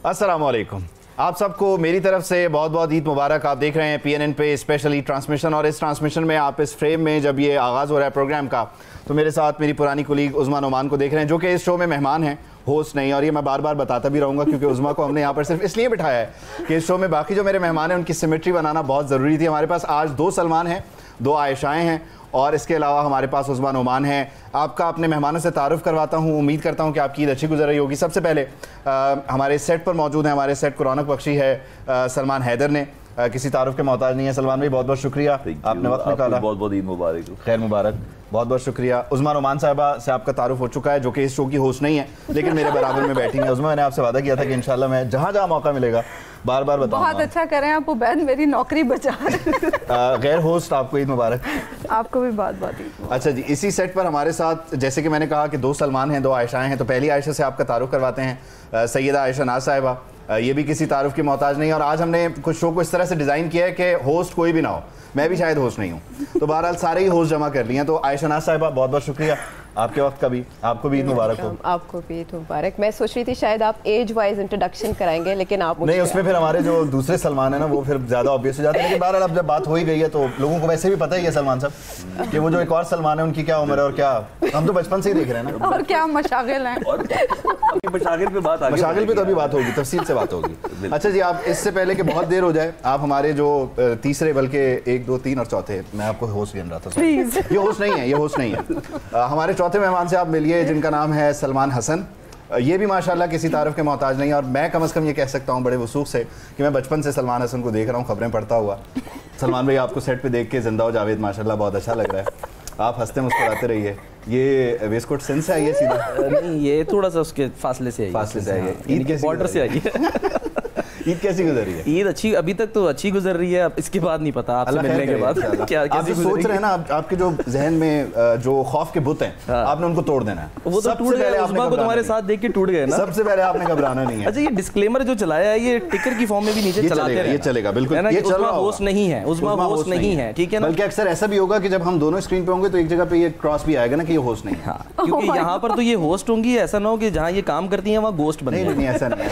अस्सलाम वालेकुम। आप सबको मेरी तरफ से बहुत बहुत ईद मुबारक। आप देख रहे हैं PNN पे स्पेशली ट्रांसमिशन, और इस ट्रांसमिशन में आप इस फ्रेम में जब ये आगाज़ हो रहा है प्रोग्राम का, तो मेरे साथ मेरी पुरानी कुलीग उज़मा नोमान को देख रहे हैं, जो कि इस शो में मेहमान हैं, होस्ट नहीं। और ये मैं बार बार बताता भी रहूँगा क्योंकि उज़मा को हमने यहाँ पर सिर्फ इसलिए बिठाया है कि इस शो में बाकी जो मेरे मेहमान हैं उनकी सिमेट्री बनाना बहुत ज़रूरी थी। हमारे पास आज 2 सलमान हैं, 2 आयशाएँ हैं, और इसके अलावा हमारे पास उज़मा नोमान हैं। आपका अपने मेहमानों से तारुफ़ करवाता हूँ। उम्मीद करता हूँ कि आपकी ईद अच्छी गुजर रही होगी। सबसे पहले हमारे सेट पर मौजूद हैं, हमारे सेट को रौनक बख्शी है सलमान हैदर ने। किसी तारुफ के मोहताज नहीं है। सलमान भाई बहुत बहुत शुक्रिया, आपने वक्त निकाला। बहुत बहुत ईद मुबारक, खैर मुबारक, बहुत बहुत शुक्रिया। उज़मा नोमान साहिबा से आपका तारुफ हो चुका है, जो कि इस शो की होस्ट नहीं है लेकिन मेरे बराबर में बैठी हैं। उज़मा, मैंने आपसे वादा किया था कि इंशाल्लाह मैं जहाँ जहाँ मौका मिलेगा बार बार बताऊंगा। बहुत अच्छा करें आप उबैद, मेरी नौकरी बचा गैर होस्ट आपको ईद मुबारक। आपको भी बहुत बहुत ईद। अच्छा जी, इसी सेट पर हमारे साथ जैसे कि मैंने कहा कि 2 सलमान हैं, 2 आयशाएँ हैं, तो पहली आयशा से आपका तारुफ करवाते हैं, सैयदा आयशा नाज साहिबा। ये भी किसी तारुफ की मोहताज नहीं है, और आज हमने कुछ शो को इस तरह से डिज़ाइन किया है कि होस्ट कोई भी ना हो। मैं भी शायद होस्ट नहीं हूँ, तो बहरहाल सारे ही होस्ट जमा कर लिए हैं। तो आयशा नाज साहिबा बहुत बहुत शुक्रिया आपके वक्त का भी। आपको भी ईद मुबारक हो। आपको भी ईद मुबारक। मैं सोच रही थी शायद आप एज वाइज इंट्रोडक्शन कराएंगे, लेकिन आप नहीं, उसमें फिर हमारे जो दूसरे सलमान है ना वो फिर ज़्यादा ऑब्वियस हो जाता है। लेकिन बहरहाल अब जब बात हो ही गई है तो लोगों को वैसे भी पता ही है सलमान साहब कि वो जो एक और सलमान है उनकी क्या उम्र है और क्या, हम तो बचपन से ही देख रहे हैं ना, और क्या मशागिल हैं। मशागिल पे बात, मशागिल पे तो अभी बात होगी, तफसील से बात होगी। अच्छा जी, आप इससे पहले कि बहुत देर हो जाए, आप हमारे जो तीसरे, बल्कि 1, 2, 3 और चौथे, मैं आपको होस्ट गिन रहा था, ये होस्ट नहीं है, ये होस्ट नहीं है। हमारे चौथे मेहमान से आप मिलिए, जिनका नाम है सलमान हसन। ये भी माशाल्लाह किसी तारीफ के मोहताज नहीं है, और मैं कम से कम ये कह सकता हूँ बड़े वसूख से कि मैं बचपन से सलमान हसन को देख रहा हूँ, खबरें पढ़ता हुआ। सलमान भाई, आपको सेट पे देख के जिंदा हो जावेद माशाल्लाह बहुत अच्छा लग रहा है। आप हंसते मुस्कुराते रहिए। ये वेस्टकोट सिंध से आई है सीधा? नहीं, ये थोड़ा सा उसके फासले से आई है। ईद के बॉर्डर से आई है। ईद कैसी गुजर रही है? ईद अच्छी, अभी तक तो अच्छी गुजर रही है। अब इसके बाद नहीं पता, आपसे मिलने के बाद क्या कैसी सोच रहे हैं ना। आपके जो जहन में जो खौफ के बुत हैं, आपने उनको तोड़ देना है। वो तो टूट गए, उस्मा को तुम्हारे साथ देख के टूट गए ना। सबसे पहले आपने घबराना नहीं है। अच्छा, ये डिस्क्लेमर जो चलाया है, ये टिकर की फॉर्म में भी नीचे चलाते हैं। ये चलेगा बिल्कुल। ये उस्मा होस्ट नहीं है, उस्मा होस्ट नहीं है, ठीक है ना। बल्कि अक्सर ऐसा भी होगा कि जब हम दोनों स्क्रीन पे होंगे तो एक जगह पे ये क्रॉस भी आएगा ना कि ये होस्ट नहीं है। क्योंकि यहाँ पर तो ये होस्ट होंगी, ऐसा ना हो कि जहाँ ये काम करती हैं वहाँ गोस्ट बने। नहीं, ऐसा नहीं।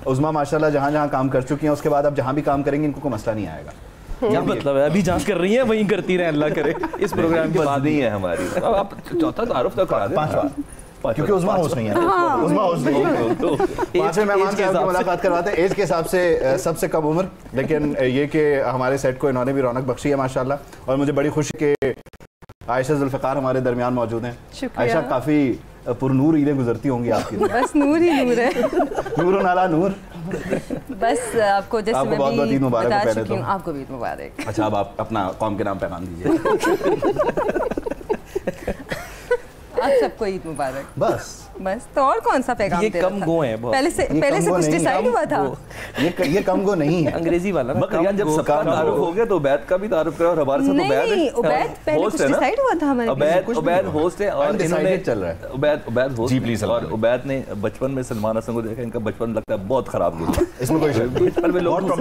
उस्मा माशाल्लाह जहाँ जहाँ काम कर चुकी हैं, उसके बाद अब जहाँ भी काम करेंगे इनको कोई मसला नहीं आएगा। क्या मतलब है? अभी जांच कर रही है, वहीं करती रहे, अल्लाह करे। इस प्रोग्राम के बाद नहीं है हमारी। अब आप चौथा तारुफ तक करा दें, 5 बार, क्योंकि उस्मा होस्ट नहीं है। उस्मा होस्ट नहीं है। तो 5वें मेहमान से आपकी मुलाकात करवाते हैं। एज के हिसाब से सबसे कम उम्र, लेकिन ये कि हमारे सेट को इन्होंने भी रौनक बख्शी है माशाल्लाह। और मुझे बड़ी खुशी के आयशा जुल्फ़िकार हमारे दरमियान मौजूद हैं। आयशा, काफ़ी पुरनूर ईदें गुजरती होंगी आपकी। बस नूर ही नूर है। नूर नाला नूर। बस आपको जैसे मैं भी बता चुकी हूँ, आपको भी ईद मुबारक। अच्छा, अब आप अपना कौम के नाम पैगाम दीजिए। आप सबको ईद मुबारक। बस तो और कौन सा पैगाम? ये कम गो है बहुत। पहले से कुछ डिसाइड हुआ था। ये कम गो नहीं है, अंग्रेजी वाला ना। मगर यार जब सबका तारुफ हो गया तो उबैद का भी तारुफ करो, और हमारे साथ उबैद पहले कुछ डिसाइड हुआ था हमारे। उबैद होस्ट है और इन्होंने चल रहा है। Ubaid host ji please. और उबैद ने बचपन में सलमान हसन को देखा, इनका बचपन लगता है बहुत खराब गुजरा। इसमें कोई बचपन में लोग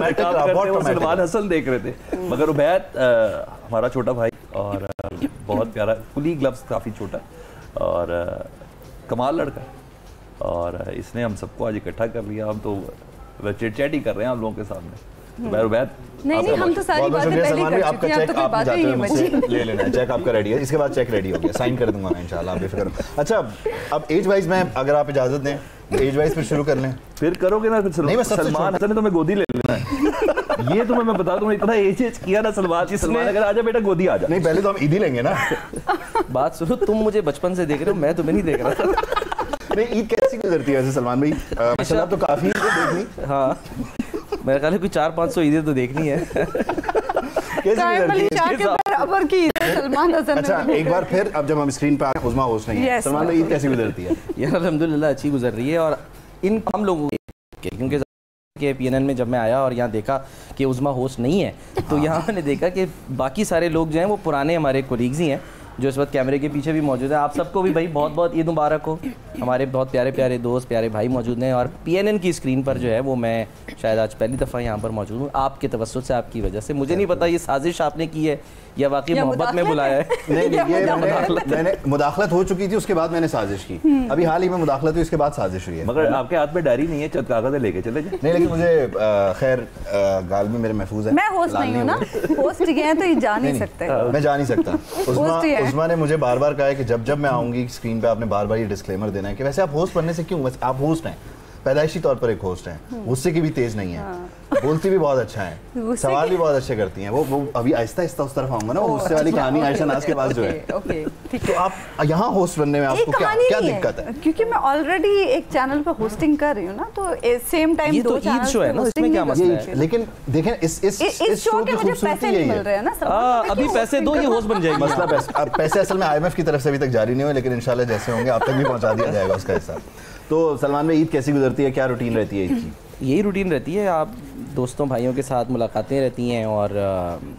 सलमान हसन देख रहे थे, मगर उबैद हमारा छोटा भाई और बहुत प्यारा, कुली ग्लव्स काफ़ी छोटा और कमाल लड़का, और इसने हम सबको आज इकट्ठा कर लिया। हम तो चिट-चैट ही कर रहे हैं आप लोगों के सामने। उबैद, नहीं, हम तो सारी बातें पहले कर चुके हैं, अब तो कोई बात ही नहीं बची। ले लेना है चेक, आपका रेडी है। इसके बाद चेक रेडी हो गया, साइन कर दूंगा मैं इंशाल्लाह, आप बेफिक्र। अच्छा, अब एज वाइज में अगर आप इजाजत दें तो एज वाइज पे शुरू कर लें। फिर करोगे ना, फिर सलमान हसन ने तुम्हें गोदी ले लेना है। ये तुम्हें मैं बता दूं, इतना एज किया ना सलमान, अगर आजा बेटा गोदी आजा। नहीं, पहले तो हम ईद ही लेंगे ना। बात सुनो, तुम मुझे बचपन से देख रहे हो, मैं तुम्हें नहीं देख रहा था। नहीं, ईद कैसी गुजरती है वैसे सलमान भाई? माशाल्लाह तो काफी देखनी। हाँ, मेरे ख्याल है कोई 400-500 ईदें तो देखनी है। अच्छा, एक बार फिर, अब जब हम स्क्रीन पे आ उस्मा होस्ट नहीं है, सलमान भाई ईद कैसी गुजरती है? यार अल्हम्दुलिल्लाह अच्छी गुजर रही है। और इन हम लोगों के, क्योंकि के PNN में जब मैं आया और यहाँ देखा कि उस्मा होस्ट नहीं है, तो यहाँ मैंने देखा कि बाकी सारे लोग जो हैं वो पुराने हमारे कोलीग्स ही हैं, जो इस वक्त कैमरे के पीछे भी मौजूद है। आप सबको भी भाई बहुत बहुत ईद मुबारक हो। हमारे बहुत प्यारे प्यारे दोस्त, प्यारे भाई मौजूद हैं और PNN की स्क्रीन पर जो है वो मैं शायद आज पहली दफ़ा यहाँ पर मौजूद हूँ आपके तवज्जुह से, आपकी वजह से। मुझे नहीं पता ये साजिश आपने की है या वाकई मोहब्बत में बुलाया है। नहीं, ये मैंने मुदाखलत हो चुकी थी, उसके बाद मैंने साजिश की। अभी हाल ही में मुदाखलत हुई, उसके बाद साजिश हुई है। मगर आपके हाथ में डायरी नहीं है, चंद कागज़ लेके चले जाए। नहीं, लेकिन मुझे खैर गाल में मेरे महफूज है। मैं होस्ट नहीं हूँ ना, होस्ट गए हैं तो ये जा नहीं सकते। मैं जा नहीं सकता। उस्मा ने मुझे बार बार कहा है कि जब मैं आऊंगी स्क्रीन पे आपने बार बार ये डिस्क्लेमर देना है कि वैसे आप होस्ट बनने से क्यों, वैसे आप होस्ट हैं, पैदाइशी तौर पर एक होस्ट हैं, गुस्से की भी तेज नहीं है, बोलती भी बहुत अच्छा है, सवाल भी बहुत अच्छे करती हैं। वो अभी आहिस्ता आहिस्ता उस तरफ आऊंगा ना, वो गुस्से वाली कहानी आयशा नाज के पास जो है। तो आप यहाँ होस्ट बनने में आपको क्या दिक्कत है? क्योंकि मैं ऑलरेडी एक चैनल पर होस्टिंग कर रही हूँ ना, तो सेम टाइम दो चैनल शो है ना, इसमें क्या मसला है? लेकिन देखें इस शो की खूबसूरती यही है, अभी पैसे दो, ये होस्ट बन जाएगी। मसला पैसे असल में IMF की तरफ से अभी तक जारी नहीं हुए, लेकिन इंशाल्लाह जैसे होंगे आप तक भी पहुंचा दिया जाएगा उसका हिस्सा। तो सलमान भाई, ईद कैसी गुजरती है, क्या रूटीन रहती है ईद की? यही रूटीन रहती है, आप दोस्तों भाइयों के साथ मुलाकातें रहती हैं और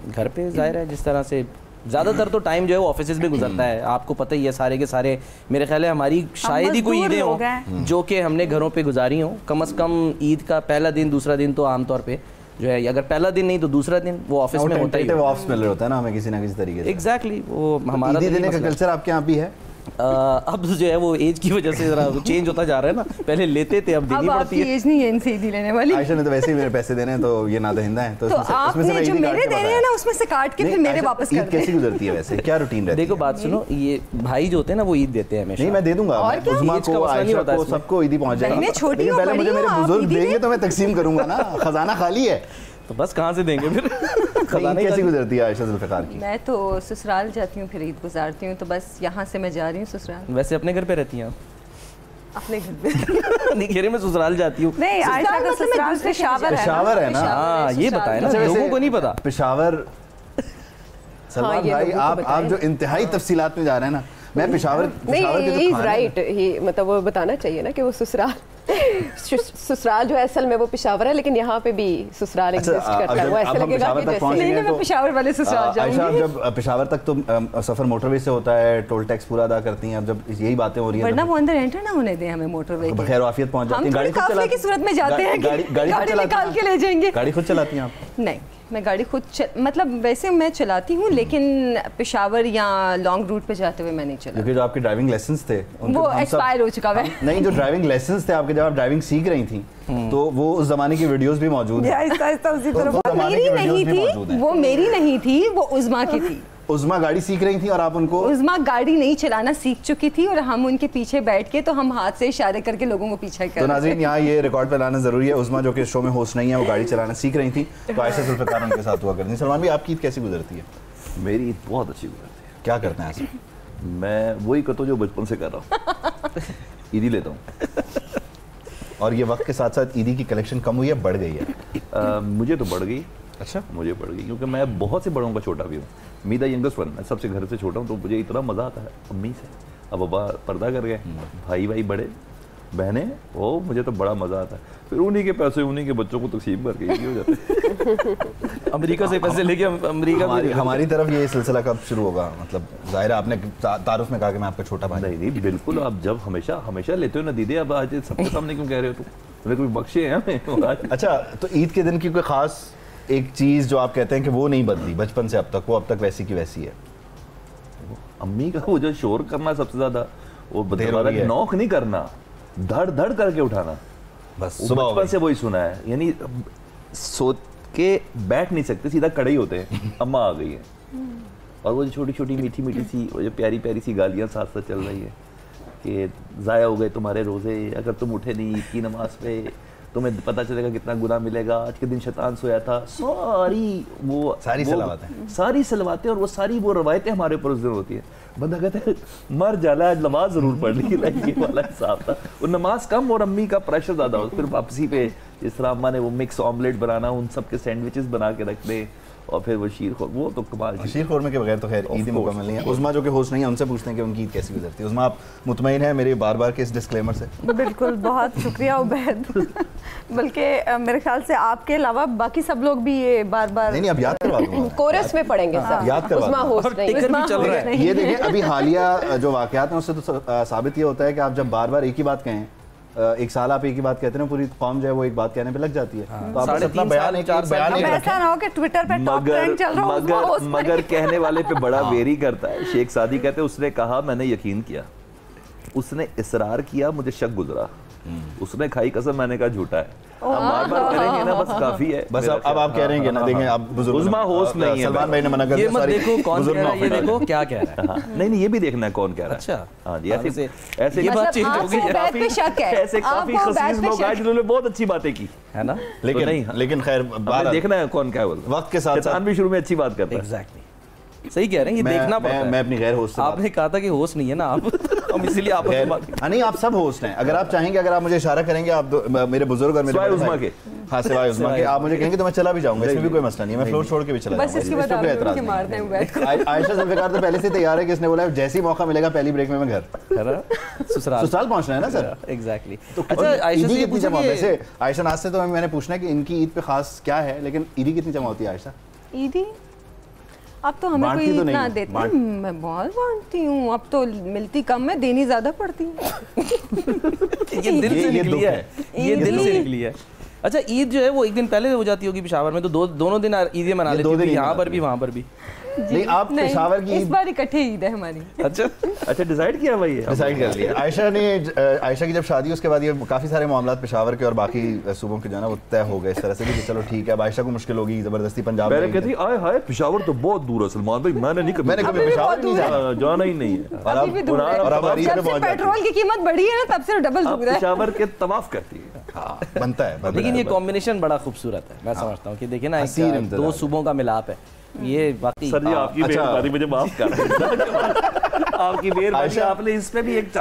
घर पे ज़ाहिर है जिस तरह से ज़्यादातर तो टाइम जो है वो ऑफिस में गुजरता है। आपको पता ही है सारे के सारे, मेरे ख्याल है हमारी शायद ही कोई ईदें हों जो कि हमने घरों पे गुजारी हों। कम से कम ईद का पहला दिन दूसरा दिन तो आमतौर पे जो है, अगर पहला दिन नहीं तो दूसरा दिन वो ऑफिस में होता है, ऑफिस में होता है ना हमें किसी ना किसी तरीके से। एग्जैक्टली, वो हमारा देने का कल्चर आपके यहाँ भी है। अब जो है वो एज की वजह से जरा चेंज होता जा रहा है ना, पहले लेते थे अब देनी पड़ती है। एज नहीं है इनसे ईदी लेने वाली। आयशा ने तो वैसे ही मेरे पैसे देने हैं तो ये नादहिंदा है, तो आपने जो मेरे देने हैं ना उसमें से काट के फिर मेरे वापस कर ईद कैसी गुजरती है वैसे, क्या रूटीन रहती है? देखो बात सुनो, ये भाई जो होते हैं ना वो ईद देते हैं हमेशा। नहीं, मैं दे दूंगा, उस्मा को, आयशा को, सबको ईदी पहुंच जाएगी। पहले मुझे मेरे बुजुर्ग देंगे तो मैं तकसीम करूंगा ना, खजाना खाली है तो बस कहाँ से देंगे फिर। कैसी गुजरती है आयशा जुल्फ़िकार की? मैं तो ससुराल जाती हूँ, फिर ईद गुजारती हूँ, तो बस यहाँ से मैं जा रही हूँ ससुराल। वैसे अपने घर पे रहती हैं आप? अपने घर पे नहीं, कह रही मैं ससुराल जाती हूँ। नहीं, आयशा का ससुराल पेशावर है ना। हाँ, ये बताएं ना, लोगों को नहीं पता। पेशावर, सलमान भाई आप जो इंतहाई तफसीलात में जा रहे हैं ना, मैं पेशावर नहीं, राइट, ही मतलब वो बताना चाहिए ना कि वो ससुराल जो है असल में वो पेशावर है, लेकिन यहाँ पे भी ससुराल एग्जिस्ट करता है। वो ऐसे लगेगा कि जैसे नहीं, मैं पेशावर वाले ससुराल जाऊंगी। आयशा, जब पेशावर तक तो सफर मोटरवे से होता है, टोल टैक्स पूरा अदा करती हैं, अब जब यही बातें हो रही हैं वरना वो अंदर एंटर ना होने दें हमें मोटरवे के, खैर आफियत पहुंच जाती है। गाड़ी खुद चलाती की सूरत में जाते हैं, गाड़ी निकाल के ले जाएंगे। गाड़ी खुद चलाती हैं आप? नहीं, मैं गाड़ी खुद मतलब वैसे मैं चलाती हूँ, लेकिन पेशावर या लॉन्ग रूट पे जाते हुए मैं नहीं चला, क्योंकि जो आपके ड्राइविंग लाइसेंस थे वो एक्सपायर हो चुका है। नहीं, जो ड्राइविंग लाइसेंस थे आपके, जब आप ड्राइविंग सीख रही थी तो वो उस जमाने की वीडियोस भी मौजूद हैं। मेरी नहीं थी वो, मेरी नहीं थी वो, उस्मा की थी। उस्मा गाड़ी सीख रही थी और आप उनको? उस्मा गाड़ी नहीं चलाना सीख चुकी थी और हम उनके पीछे बैठ के, तो हम हाथ से इशारे करके लोगों को पीछे कर। तो नाज़रीन, यहाँ ये रिकॉर्ड पे लाना जरूरी है, उस्मा जो कि शो में होस्ट नहीं है वो गाड़ी चलाना सीख रही थी, तो आयशा जुल्फ़िकार उनके साथ हुआ करती। सलमान भाई, आपकी ईद कैसी गुजरती है? मेरी ईद बहुत अच्छी गुजरती है। क्या करते हैं ऐसा? मैं वही करता हूँ जो बचपन से कर रहा हूँ, ईदी लेता हूँ। और ये वक्त के साथ साथ ईदी की कलेक्शन कम हुई है, बढ़ गई है? मुझे तो बढ़ गई। अच्छा, मुझे बढ़ गई क्योंकि मैं बहुत से बड़ों का छोटा भी हूँ। मी द यंगेस्ट वन, मैं सबसे घर से छोटा हूँ, तो मुझे इतना मज़ा आता है अम्मी से। अब अब्बा पर्दा कर गए, भाई बड़े, बहनें, ओ मुझे तो बड़ा मज़ा आता है। फिर उन्हीं के पैसे उन्हीं के बच्चों को तकसीम करके ये हो जाते। अमेरिका से पैसे लेके अमेरिका हमारी तरफ ये सिलसिला कब शुरू होगा? मतलब जाहिर है आपने तारुफ में कहा कि मैं आपका छोटा भाई। नहीं, बिल्कुल, आप जब हमेशा लेते हो ना दीदी, अब आज सबके सामने क्यों कह रहे हो? तुम्हें कोई बख्शे हैं हमें? अच्छा, तो ईद के दिन की कोई खास एक चीज़ जो आप कहते हैं कि वो नहीं बदली बचपन से अब तक, वो अब तक वैसी की वैसी है? अम्मी का वो जो शोर करना सबसे ज़्यादा, वो नौक नहीं करना, धड़ धड़ करके उठाना, बस बचपन से वही सुना है। यानी सोच के बैठ नहीं सकते, सीधा कड़े ही होते हैं, अम्मा आ गई है। और वो जो छोटी छोटी मीठी मीठी सी, वो जो प्यारी प्यारी सी गालियाँ साथ साथ चल रही है कि ज़ाया हो गए तुम्हारे रोज़े, अगर तुम उठे नहीं ईद की नमाज पे तुम्हें पता चलेगा कितना गुनाह मिलेगा, आज के दिन शैतान सोया था। सारी सलवातें और वो सारी वो रवायतें हमारे ऊपर उस दिन होती है। बंदा कहता है मर जाला, आज नमाज जरूर पढ़ ली, ये वाला हिसाब था। वो नमाज कम और अम्मी का प्रेशर ज़्यादा हो। फिर वापसी पे जिस तरह अम्मा ने वो मिक्स ऑमलेट बनाना, उन सब के सैंडविचेस बना के रख दे, और फिर वो शीर खोर, वो तो कमाल। शीर खोरमे के बगैर तो खैर ईद ही मुकम्मल नहीं है। उज़मा जो कि होस्ट नहीं है, उनसे पूछते हैं कि उनकी ईद कैसी गुजरती है। उज़मा, आप मुतमईन है मेरे बार-बार के इस डिस्क्लेमर से? बिल्कुल, बहुत शुक्रिया उबैद। बल्कि मेरे ख्याल से आपके अलावा बाकी सब लोग भी ये बार-बार नहीं, अब याद करवा दूंगा, कोरस में पढ़ेंगे सब, याद करवा उज़मा होस्ट नहीं। ये देखें, अभी हालिया जो वाक़यात हैं उससे तो साबित ये होता है कि आप जब बार-बार एक ही बात कहें, एक साल आप एक ही बात कहते हैं, पूरी कौम जो है वो एक बात कहने पे लग जाती है। तो आप अपना बयान एक बयान एक ऐसा ना हो कि ट्विटर पे टॉप ट्रेंड चल रहा हो, मगर कहने वाले पे बड़ा वेरी करता है। शेख सादी कहते हैं उसने कहा मैंने यकीन किया, उसने इसरार किया मुझे शक गुजरा, उसने खाई कसम मैंने कहा झूठा है। अब बार-बार करेंगे ना, बस काफी है। बस अब आप कह रहे हैं ना, देखें आप बुजुर्ग उज़मा होस्ट नहीं है, सलमान भाई ने मना कर दिया। ये मत देखो कौन कह रहा है, ये देखो क्या कह रहा है। नहीं, ये भी देखना है कौन कह रहा है। अच्छा, हाँ जी, ऐसे ये बात चेंज हो गई है। ऐसे काफी खसीस लोग आए जिन्होंने बहुत अच्छी बातें की है ना, लेकिन खैर देखना है कौन क्या बोल। वक्त के साथ भी शुरू में अच्छी बात करता है। एग्जैक्टली सही कह रहे हैं, ये देखना पड़ता है। मैं अपनी गैर होस्ट, आपने कहा था कि होस्ट नहीं है ना आप, हम इसीलिए आप नहीं, आप सब होस्ट हैं। अगर आप चाहेंगे, अगर आप मुझे इशारा करेंगे, आप मेरे बुजुर्ग और मेरे उज़मा के, हाँ सिवाय उज़मा के, आप मुझे कहेंगे तो मैं चला भी जाऊंगा, इसमें भी कोई मसला नहीं है, मैं फ्लोर छोड़ के भी चला जाऊंगा। आयशा ज़ुल्फ़िकार तो पहले से तैयार है कि इसने बोला जैसे ही मौका मिलेगा पहली ब्रेक में मैं घर ससुराल पहुंचना है ना सर। एग्जैक्टली। अच्छा, आयशा से कितनी जमा, वैसे आयशा नाज से तो मैंने पूछना है कि इनकी ईद पे खास क्या है, लेकिन ईदी कितनी जमा होती है आयशा? ईदी अब तो हमें कोई तो इतना देते हैं, मैं बहुत बांटती हूँ। अब तो मिलती कम है, देनी ज्यादा पड़ती है। ये दिल से निकली है, ये दिल से निकली है। अच्छा, ईद जो है वो एक दिन पहले हो जाती होगी पेशावर में, तो दोनों दिन ईदें मना लेती होगी, यहाँ पर भी वहाँ पर भी। नहीं, आप पेशावर की इस बार इकट्ठे ईद है हमारी। अच्छा डिसाइड किया भाई, डिसाइड कर लिया। आयशा की जब शादी उसके बाद ये काफी सारे मामलात पेशावर के और बाकी सूबों के जो है ना वो तय हो गए इस तरह से कि चलो ठीक है, अब आयशा को मुश्किल होगी जबरदस्ती पंजाब में। कहती आए हाय पेशावर तो बहुत दूर है सलमान भाई, मैंने कभी पेशावर नहीं जाना ही नहीं है। और पेट्रोल की कीमत बढ़ी है ना, तब से डबल दूर है। पेशावर के तवाफ करती है, बनता है। लेकिन ये कॉम्बिनेशन बड़ा खूबसूरत है, मैं समझता हूँ कि देखिए ना, दो सूबों का मिलाप है ये बाकी। सर जी आपकी मेहरबानी, मुझे माफ कर दें। आपकी मेहरबानी, आपने इस पे भी एक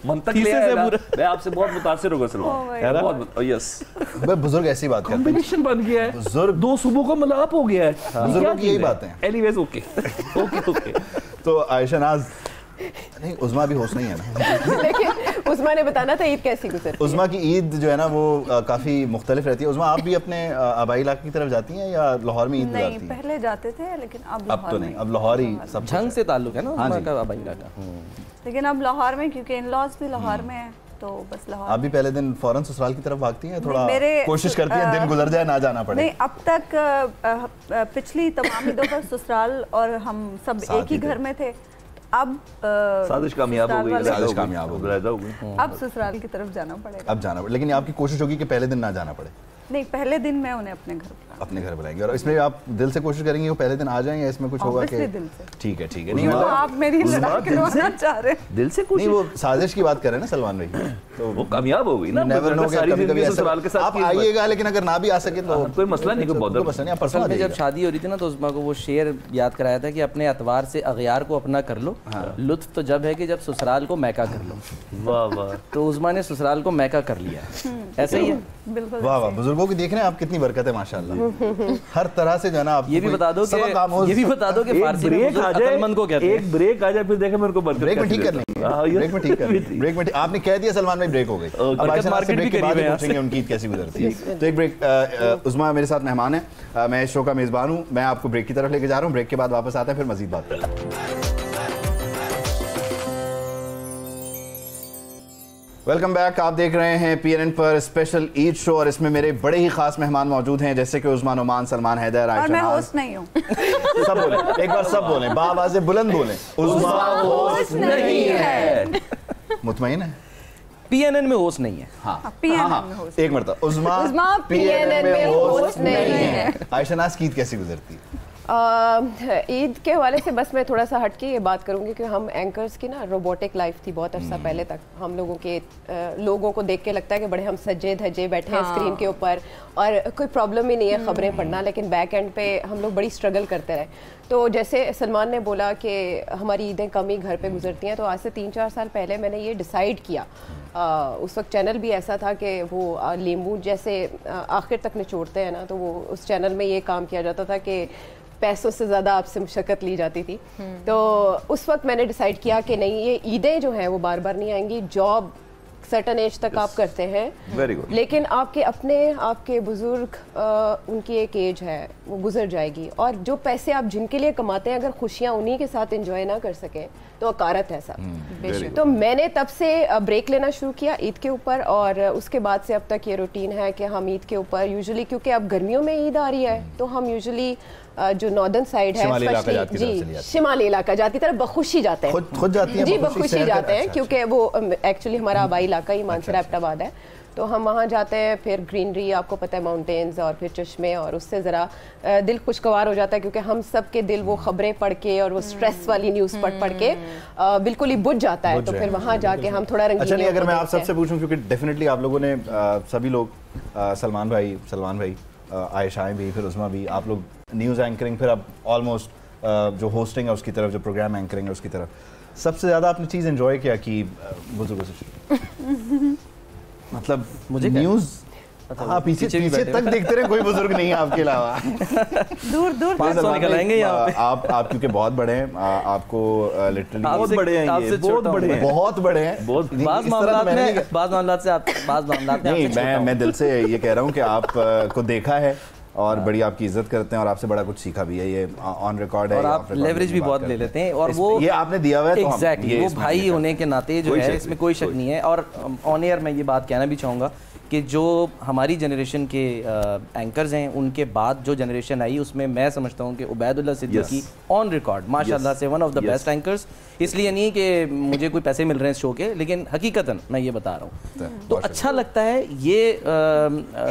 मंतक लिया है। मैं आपसे बहुत मुतासिर होगा सलमान, बहुत। यस, बुजुर्ग ऐसी बात करते हैं, कॉम्बिनेशन बन गया है, बुजुर्ग दो सूबों का मिलाप हो गया है। बुजुर्गों की यही बातें हैं। Anyways okay okay. तो आयशा नाज नहीं, उज़मा भी होस्ट नहीं है ना। लेकिन उज़मा ने बताना था ईद कैसी गुजरती है। उज़मा की ईद जो है ना वो काफ़ी मुख्तलिफ रहती है। उज़मा, आप भी अपने आबाई इलाके की तरफ जाती हैं या लाहौर में ईद गुजारती हैं? नहीं, पहले जाते थे लेकिन अब तो नहीं, अब लाहौर ही सब झंग से ताल्लुक है ना उज़मा का आबाई इलाका। लेकिन अब लाहौर में, क्योंकि इन लॉज भी लाहौर में है, तो बस लाहौर। आप भी पहले दिन फौरन ससुराल की तरफ भागती हैं? थोड़ा कोशिश करती हैं दिन गुजर जाए, ना जाना पड़े? नहीं, अब तक पिछली तमाम ईदों पर ससुराल और हम सब एक ही घर में थे। अब साजिश कामयाब हो गई, साजिश कामयाब हो गई, अब ससुराल की तरफ जाना पड़ेगा। अब जाना पड़ेगा, लेकिन आपकी कोशिश होगी कि पहले दिन ना जाना पड़े। नहीं, पहले दिन मैं उन्हें अपने घर बुलाएंगे। और इसमें आप दिल से कोशिश करेंगे वो पहले दिन आ जाएं, या इसमें कुछ होगा कि ठीक है नहीं, मतलब आप मेरी लड़ाई करवाना चाह रहे हैं? दिल से नहीं, वो साजिश की बात कर रहे हैं ना सलमान भाई, तो वो कामयाब हो गई ना। नेवर नो, कभी-कभी ससुराल के साथ आप आइएगा, लेकिन अगर ना भी आ सके तो कोई मसला नहीं, कोई बहुत मसला नहीं। आप परसों जब शादी हो रही थी ना, तो उज़मा को वो शेर याद कराया था कि अपने अतवार से अगयार को अपना कर लो, लुत्फ तो जब है कि जब ससुराल को मैका कर लो। वाह वाह। तो उज़मा ने ससुराल को मैका कर लिया, ऐसा ही है। बिल्कुल। वाह वाह, बुजुर्गों की देख रहे हैं आप, कितनी बरकत है माशाल्लाह। हर तरह से जो है ना, आप ये भी बता दो कि फारसी में अक्लमंद को कहते हैं। एक ब्रेक आ जाए फिर देखें मेरे को बरकत। ब्रेक में ठीक कर लेंगे, ब्रेक में आपने कह दिया सलमान भाई ब्रेक हो गई। अब आयशा नाज़ से ब्रेक के बाद पूछेंगे उनकी ईद कैसी गुजरती है। तो एक ब्रेक, उज़मा मेरे साथ मेहमान है, मैं इस शो का मेज़बान हूँ, मैं आपको ब्रेक की तरफ लेके जा रहा हूँ। ब्रेक के बाद वापस आते हैं, फिर मज़ीद बात करते हैं। वेलकम बैक, आप देख रहे हैं PNN पर स्पेशल ईद शो, और इसमें मेरे बड़े ही खास मेहमान मौजूद हैं, जैसे कि उज़मा नोमान, सलमान हैदर, आयशा नाज़। मैं होस्ट नहीं हूँ। सब बोले एक बार, सब बोले बाआवाज़े बुलंद बोले, उज़मा होस्ट नहीं है। मुतमईन है? PNN में होस्ट नहीं है। हाँ, PNN में होस्ट। एक मरतबा, उज़मा PNN में होस्ट नहीं है। आयशा नाज़ की ईद कैसी गुजरती है? ईद के हवाले से बस मैं थोड़ा सा हट के ये बात करूँगी कि हम एंकर्स की ना रोबोटिक लाइफ थी बहुत अरसा पहले तक। हम लोगों के लोगों को देख के लगता है कि बड़े हम सजे धजे बैठे हैं स्क्रीन के ऊपर और कोई प्रॉब्लम ही नहीं है खबरें पढ़ना, लेकिन बैक एंड पे हम लोग बड़ी स्ट्रगल करते रहे। तो जैसे सलमान ने बोला कि हमारी ईदें कम ही घर पे गुजरती हैं, तो आज से 3-4 साल पहले मैंने ये डिसाइड किया। उस वक्त चैनल भी ऐसा था कि वो लींबू जैसे आखिर तक निचोड़ते हैं ना, तो वो उस चैनल में ये काम किया जाता था कि पैसों से ज़्यादा आपसे मुशक्क़त ली जाती थी। तो उस वक्त मैंने डिसाइड किया कि नहीं, ये ईदें जो हैं वो बार बार नहीं आएंगी। जॉब सर्टन एज तक आप करते हैं, वेरी गुड, लेकिन आपके बुजुर्ग उनकी एक एज है, वो गुजर जाएगी, और जो पैसे आप जिनके लिए कमाते हैं अगर खुशियाँ उन्हीं के साथ एंजॉय ना कर सकें तो अकारत है सब। तो मैंने तब से ब्रेक लेना शुरू किया ईद के ऊपर, और उसके बाद से अब तक ये रूटीन है कि हम ईद के ऊपर यूजुअली, क्योंकि अब गर्मियों में ईद आ रही है, तो हम यूजुअली जो नॉर्दर्न साइड है जी, शिमाली इलाका जाती तरफ बखुशी जाते हैं, खुद जाती हैं जी, बखुशी जाते हैं, क्योंकि वो एक्चुअली हमारा आबाई इलाका ही मानसरा एबटाबाद है, तो हम वहाँ जाते हैं। फिर ग्रीनरी, आपको पता है, माउंटेन्स और फिर चश्मे, और उससे ज़रा दिल खुशगवार हो जाता है, क्योंकि हम सब के दिल वो खबरें पढ़ के और वो स्ट्रेस वाली न्यूज़ पढ़ के बिल्कुल ही बुझ जाता है। तो फिर वहाँ जाके हम थोड़ा रंगीन। अच्छा, अगर मैं आप सबसे पूछूं, क्योंकि डेफिनेटली आप लोगों ने सभी लोग, सलमान भाई, आयशा भी, फिर उस्मा भी, आप लोग न्यूज़ एंकरिंग, फिर अब ऑलमोस्ट जो होस्टिंग है उसकी तरफ, जो प्रोग्राम एंकरिंग है उसकी तरफ, सबसे ज़्यादा आपने चीज़ एंजॉय किया कि बुजुर्गों से? मतलब मुझे न्यूज़, हाँ, पीछे तक देखते रहे, कोई बुजुर्ग नहीं है आपके अलावा। दूर 500 निकलाएंगे यहाँ पे। आप क्योंकि बहुत बड़े हैं, आपको लिटरली बहुत बड़े हैं, ये बहुत बड़े हैं, बहुत बड़े हैं, बाज़ मामलात नहीं, मैं दिल से ये कह रहा हूँ कि आप को देखा है और बड़ी आपकी इज्जत करते हैं, और आपसे बड़ा कुछ सीखा भी है, ये ऑन रिकॉर्ड है, और आप लेवरेज भी बहुत ले लेते हैं, और वो ये आपने दिया हुआ है, तो एग्जैक्टली वो भाई होने के नाते जो है, इसमें कोई शक नहीं है। और ऑन एयर मैं ये बात कहना भी चाहूँगा कि जो हमारी जनरेशन के एंकर्स हैं, उनके बाद जो जनरेशन आई, उसमें मैं समझता हूँ कि उबैदुल्लाह सिद्दीकी ऑन रिकॉर्ड माशाल्लाह से one of the best anchors. इसलिए नहीं कि मुझे कोई पैसे मिल रहे हैं इस शो के, लेकिन हकीकतन मैं ये बता रहा हूँ, तो अच्छा लगता है ये।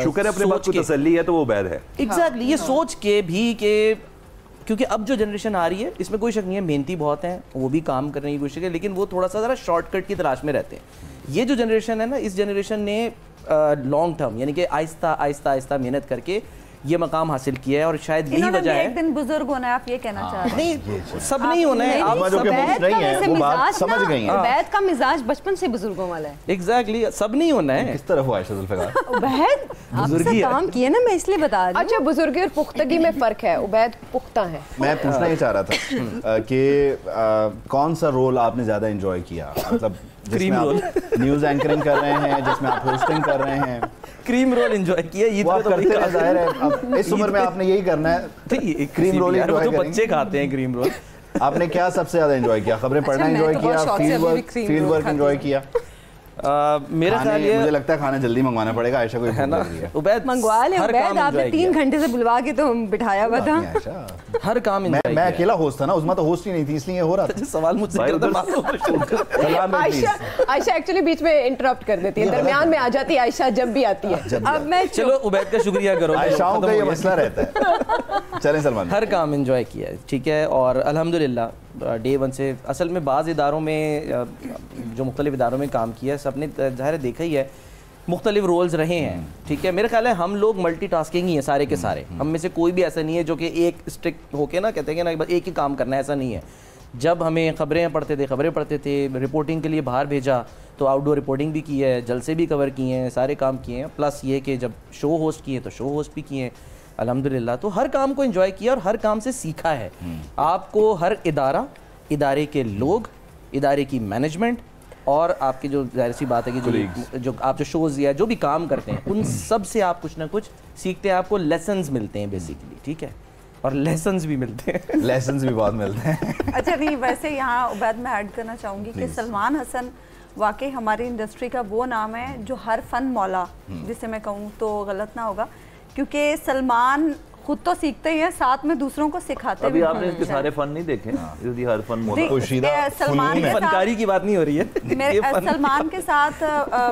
शुक्र है अपने बात को तसल्ली है तो वो उबैद है। एग्जैक्टली, ये सोच के भी कि क्योंकि अब जो जनरेशन आ रही है, इसमें कोई शक नहीं है, मेहनती बहुत हैं, वो भी काम करने की कोशिश है, लेकिन वो थोड़ा सा ज़रा शॉर्टकट की तलाश में रहते हैं। ये जो जनरेशन है ना, इस जनरेशन ने लॉन्ग टर्म, यानी कि आहिस्ता आहिस्ता मेहनत करके ये मकाम हासिल किया है, और शायद यही वजह है। एक दिन बुजुर्ग होना है, आप ये कहना चाह रहे हैं? नहीं, सब नहीं होना है, आप सब समझ गई हैं। उबैद का मिजाज बचपन से बुजुर्गों वाला है। एग्जैक्टली, सब नहीं होना है। किस तरह हुआ आयशा जुल्फ़िकार? उबैद आपसे काम किया ना, मैं इसलिए बता रही हूं। अच्छा, बुजुर्गी और पुख्तगी में फ़र्क है, उबैद पुख्ता है। मैं पूछना ये चाह रहा था कि कौन सा रोल आपने ज़्यादा एंजॉय किया, मतलब क्रीम रोल, न्यूज़ एंकरिंग कर रहे हैं, जिसमें आप होस्टिंग कर रहे हैं, क्रीम रोल एंजॉय किया। ईद पे तो करते हैं, जाहिर है अब इस उम्र में आपने यही करना है, क्रीम रोल एंजॉय करेंगे। बच्चे खाते हैं क्रीम रोल। आपने क्या सबसे ज्यादा एंजॉय किया? खबरें पढ़ना एंजॉय किया, फील्ड वर्क एंजॉय किया? मेरा ख्याल ये, मुझे लगता है खाना जल्दी मंगवाना पड़ेगा, आयशा को है ना, उबैद मंगवा ले। उबैद आपने 3 घंटे से बुलवा के तो बिठाया हुआ था। हर काम मैं अकेला होस्ट था ना, उसमें तो होस्ट ही नहीं थी, इसलिए हो रहा था। सवाल मुझसे आयशा एक्चुअली बीच में इंटरप्ट कर देती है, दरमियान में आ जाती है आयशा जब भी आती है। अब मैं चलो उबैद का शुक्रिया करो, आयशाओं का ये मसला रहता है। चलें सलमान, हर काम एंजॉय किया है, ठीक है, और अल्हम्दुलिल्लाह डे 1 से। असल में बाज़ इदारों में, जो मुख्तलिफ इदारों में काम किया है, सब ने ज़ाहिर देखा ही है, मुख्तलिफ रोल्स रहे हैं, ठीक है। मेरा ख्याल है हम लोग मल्टीटास्किंग ही हैं सारे के सारे, हम में से कोई भी ऐसा नहीं है जो कि एक स्ट्रिक्ट होके ना कहते हैं ना बस एक ही काम करना है, ऐसा नहीं है। जब हमें खबरें पढ़ते थे, रिपोर्टिंग के लिए बाहर भेजा तो आउटडोर रिपोर्टिंग भी की है, जलसे भी कवर किए हैं, सारे काम किए हैं, प्लस ये कि जब शो होस्ट किए तो शो होस्ट भी किए हैं अल्हम्दुलिल्लाह। तो हर काम को एंजॉय किया और हर काम से सीखा है। आपको हर इदारे के लोग, इदारे की मैनेजमेंट, और आपकी जो जाहिर सी बात है कि जो आप जो शोज़ या जो भी काम करते हैं, उन सब से आप कुछ ना कुछ सीखते हैं, आपको लेसन्स मिलते हैं बेसिकली, ठीक है, और लेसन्स भी मिलते हैं। लेसन्स भी बहुत मिलते हैं। अच्छा, नहीं वैसे यहाँ उबैद में ऐड करना चाहूँगी कि सलमान हसन वाकई हमारी इंडस्ट्री का वो नाम है जो हर फन मौला, जिसे मैं कहूँ तो गलत ना होगा, क्योंकि सलमान खुद तो सीखते ही है, साथ में दूसरों को सिखाते अभी आपने इसके सारे फन नहीं देखे, यदि हर फन सलमान के फनकारी की बात नहीं हो रही है। सलमान के साथ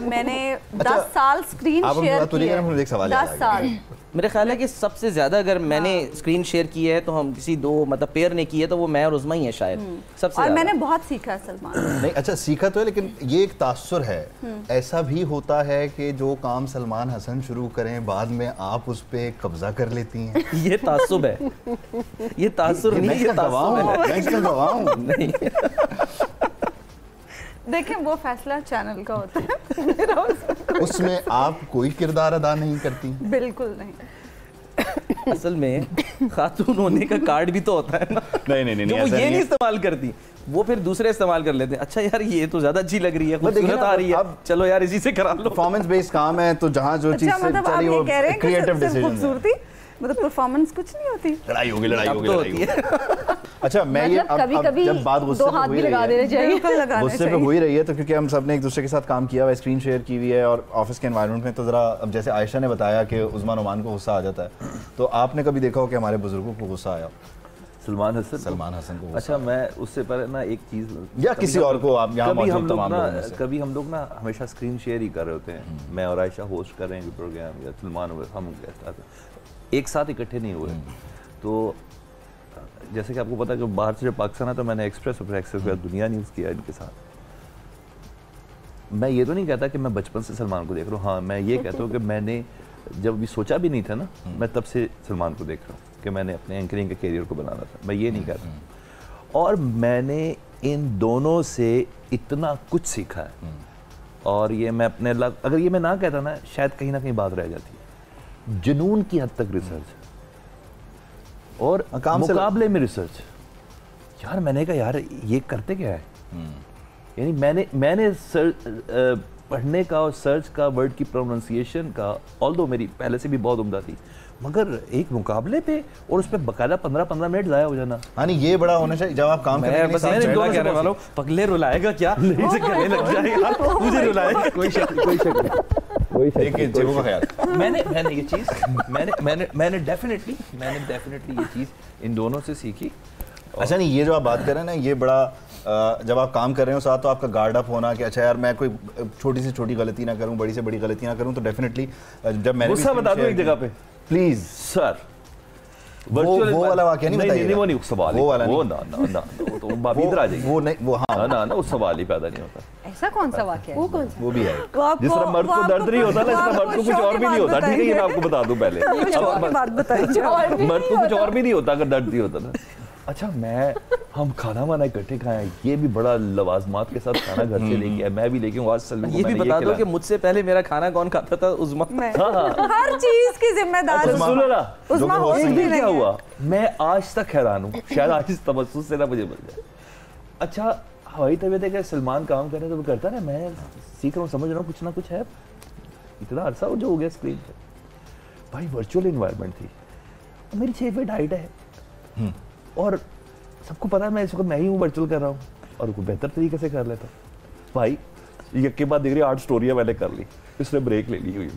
मैंने 10 साल स्क्रीन शेयर की है, 10 साल। मेरे ख्याल है कि सबसे ज़्यादा अगर मैंने स्क्रीन शेयर की है तो हम किसी दो मतलब पेयर ने की है तो वो मैं और उज़मा ही है शायद सबसे। और मैंने बहुत सीखा है सलमान। नहीं, अच्छा सीखा तो है, लेकिन ये एक तासुर है, ऐसा भी होता है कि जो काम सलमान हसन शुरू करें बाद में आप उस पे कब्जा कर लेती हैं। ये तासुब है, ये तासुर नहीं, ये गवाह नहीं। देखें वो फैसला चैनल का होता है। उसमें आप कोई किरदार अदा नहीं करती? बिल्कुल नहीं। असल में खातून होने का कार्ड भी तो होता है ना। नहीं, वो ये नहीं इस्तेमाल करती, वो फिर दूसरे इस्तेमाल कर लेते हैं। अच्छा यार ये तो ज्यादा अच्छी लग रही है, खूबसूरत आ रही है, अब चलो यार इसी से करा लो। परफॉर्मेंस बेस्ड काम है तो जहाँ जो चीज से चली वो क्रिएटिव डिसीजन है। मतलब परफॉर्मेंस कुछ नहीं होती, लड़ाई होगी। अच्छा मैं ये कभी जब बात दो हाथ भी लगा देने चाहिए, गुस्से पे हो ही रही है तो क्योंकि हम सब ने एक दूसरे के साथ काम किया हुआ है, स्क्रीन शेयर की हुई है और ऑफिस के एनवायरनमेंट में, तो जरा अब जैसे आयशा ने बताया कि उस्मा नोमान को गुस्सा आ जाता है, तो आपने कभी देखा हो कि हमारे बुजुर्गों को गुस्सा आया? सलमान हसन को। अच्छा मैं उससे पहले ना एक चीज़ या किसी और को आप यहाँ मौजूद तमाम लोगों में से कभी हम लोग ना हमेशा स्क्रीन शेयर ही कर रहे होते हैं, मैं और आयशा होस्ट कर रहे हैं प्रोग्राम या सलमान हम एक साथ इकट्ठे नहीं हुए। तो जैसे कि आपको पता है कि बाहर से जब पाकिस्तान है तो मैंने एक्सप्रेस दुनिया न्यूज़ किया इनके साथ। मैं ये तो नहीं कहता कि मैं बचपन से सलमान को देख रहा हूँ, हाँ मैं ये कहता हूँ कि मैंने जब भी सोचा भी नहीं था ना, मैं तब से सलमान को देख रहा हूँ कि मैंने अपने एंकरिंग के कैरियर को बनाना था, मैं ये नहीं कहता। और मैंने इन दोनों से इतना कुछ सीखा है और ये मैं अपने अगर ये मैं ना कहता ना शायद कहीं ना कहीं बात रह जाती है। जुनून की हद तक रिसर्च और मुकाबले में रिसर्च। यार मैंने कहा यार ये करते क्या है, यानी मैंने पढ़ने का और सर्च का, वर्ड की प्रोनाउंसिएशन का, ऑल्दो मेरी पहले से भी बहुत उम्दा थी, मगर एक मुकाबले पे और उस पे बकायदा 15-15 मिनट ज़ाया हो जाना। हाँ नहीं ये बड़ा होना चाहिए जब आप काम कर रहे हैं। कहने वाला हूँ पगले रुलाएगा क्या, कहने लग जाएगा मुझे रुलाएगा। कोई शक मैंने ये चीज़ मैंने डेफिनेटली ये चीज़ इन दोनों से सीखी। अच्छा नहीं ये जो आप बात कर रहे हैं ना, ये बड़ा जब आप काम कर रहे हो साथ तो आपका गार्ड अप होना कि अच्छा यार मैं कोई छोटी से छोटी गलती ना करूं, बड़ी से बड़ी गलती ना करूं, तो डेफिनेटली जब मैंने गुस्सा बता दूं एक जगह पे प्लीज सर, वो वाला वाक्य नहीं बताइए, वो नहीं सवाल, वो वाला वो ना तो बात इधर आ जाएगी, वो नहीं वो हाँ ना वो सवाल ही पैदा नहीं होता। ऐसा कौन सा वाक्य है? वो कौन सा? वो भी है जिस तरह मर्द को दर्द नहीं होता ना, इस तरह मर्द को कुछ और भी नहीं होता। ठीक है ये मैं आपको बता दूं पहले, मर्द को कुछ और भी नहीं होता अगर दर्द नहीं होता ना। अच्छा हम खाना वाना इकट्ठे खाएं, ये भी बड़ा लवाजमात के साथ खाना घर से लेके आया, मैं भी लेके आज सल्लू ये भी बता दो कि मुझसे पहले मेरा खाना कौन खाता था? उस्मा। हर चीज की जिम्मेदार उस्मा। क्या हुआ मैं आज तक हैरान हूँ, शायद आज इस तबस्सुस से ना मुझे मिल जाए। अच्छा हवाई तबीयत है, सलमान काम कर रहे तो वो करता ना, मैं सीख रहा हूँ, समझ रहा हूँ कुछ ना कुछ है। इतना अरसा जो हो गया स्क्रीन पे, भाई वर्चुअल इन्वायरमेंट थी, मेरी 6 फीट हाइट है और सबको पता है मैं इस वक्त मैं ही हूँ वर्चुअल कर रहा हूँ और को बेहतर तरीके से कर लेता भाई। ये के बाद देख रही 8 स्टोरियाँ मैंने कर ली, इसने ब्रेक ले ली हुई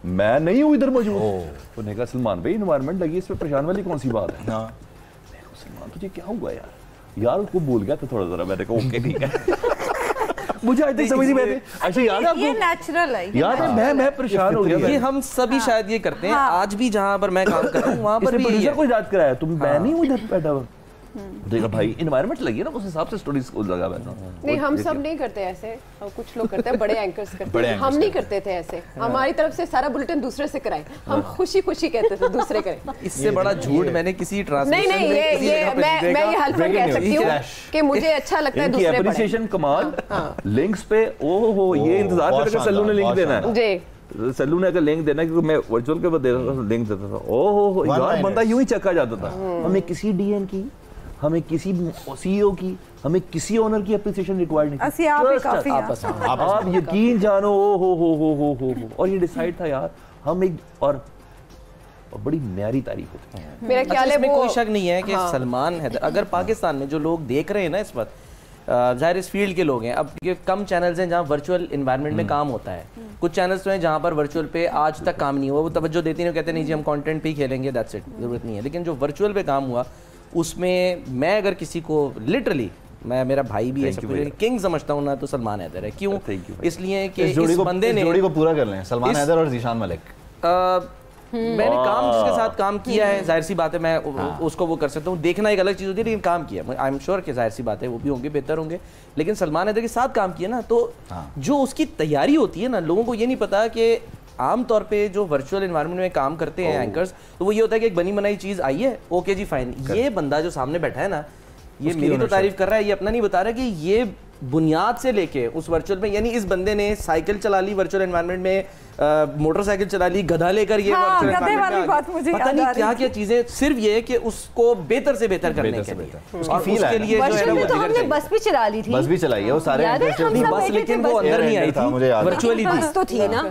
मैं नहीं हूँ इधर मौजूद। उन्होंने कहा सलमान भाई इन्वायरमेंट लगी, इसमें परेशान वाली कौन सी बात है? सलमान तुझे क्या हुआ यार उसको भूल गया था थोड़ा जरा। मैंने कहा ओके ठीक है। मुझे आज तक समझ नहीं मैंने अच्छा याद है आपको? ये नेचुरल है यार मैं परेशान हो गया। ये हम सभी शायद ये करते हैं। आज भी जहाँ पर मैं काम कर रहा हूँ वहाँ पर भी प्रोड्यूसर को याद कराया, तुम मैं नहीं हूँ इधर बैठा हुआ। देखा भाई इन्वायरमेंट लगी है ना, उस हिसाब से स्टोरीज को लगा बैठा। नहीं हम सब नहीं करते ऐसे, कुछ लोग करते हैं, बड़े एंकर्स करते हैं, हम नहीं करते थे ऐसे। हमारी तरफ से सारा बुलेटिन दूसरे से कराए, हम खुशी खुशी कहते थे दूसरे करें। इससे बड़ा झूठ मैंने किसी ट्रांसलेशन नहीं ये मैं ये हल्फन कह सकती हूँ कि मुझे अच्छा लगता है दूसरे पढ़ें। एप्रिसिएशन कमाल लिंक्स पे ओहो ये इंतजार कर रहे सल्लू ने लिंक देना है जी, सल्लू ने अगर लिंक देना क्योंकि मैं वर्चुअल के बाद लिंक देता था। ओहो यार बंदा यूं ही चक्का जाता था। हमें किसी डीएन की, हमें किसी सीईओ की, हमें किसी ओनर की एप्रिसिएशन रिक्वायर्ड नहीं। आप यकीन जानो हो और ये डिसाइड था यार हम एक और बड़ी न्यारी तारीफ होती है। मेरा ख्याल है इसमें कोई शक नहीं है कि सलमान हैदर, अगर पाकिस्तान में जो लोग देख रहे हैं ना इस वक्त, जाहिर इस फील्ड के लोग हैं, अब ये कम चैनल्स हैं जहाँ वर्चुअल इन्वायरमेंट में काम होता है। कुछ चैनल्स तो हैं जहाँ पर वर्चुअल पे आज तक काम नहीं हुआ, वो तवज्जो देती नहीं, कहते नहीं जी हम कंटेंट पे ही खेलेंगे, दैट्स इट, जरूरत नहीं है। लेकिन जो वर्चुअल पे काम हुआ उसमें मैं अगर किसी को लिटरली, मैं मेरा भाई भी है, किंग समझता हूँ ना, तो सलमान हैदर है। क्यों? इसलिए कि इस बंदे ने जोड़ी को पूरा कर लें, सलमान हैदर और ज़ीशान मलिक। मैंने काम जिसके साथ काम किया है, जाहिर सी बात है मैं उसको वो कर सकता हूँ। देखना एक अलग चीज़ होती है, लेकिन काम किया, आई एम श्योर कि जाहिर सी बात है वो भी होंगे, बेहतर होंगे। लेकिन सलमान हैदर के साथ काम किया ना, तो जो उसकी तैयारी होती है ना, लोगों को ये नहीं पता कि आम तौर पे जो वर्चुअल एनवायरनमेंट में काम करते हैं एंकर्स, तो वो ये होता है कि एक बनी बनाई चीज़ आई है, ओके जी फाइन। ये बंदा जो सामने बैठा है ना, ये मेरी तो तारीफ कर रहा है, ये अपना नहीं बता रहा कि ये बुनियाद से लेके उस वर्चुअल में, यानी इस बंदे ने साइकिल चला ली वर्चुअल एनवायरनमेंट में, मोटरसाइकिल चला ली, गधा लेकर ये हाँ, गधे वाली बात मुझे पता नहीं क्या क्या चीजें, सिर्फ ये है कि उसको बेहतर से बेहतर करने के लिए, और उसके लिए जो है वो हमने बस भी चला ली थी, बस भी चलाई है वो सारे, बस लेकिन वो अंदर नहीं आई थी, वर्चुअली थी, बस तो थी ना।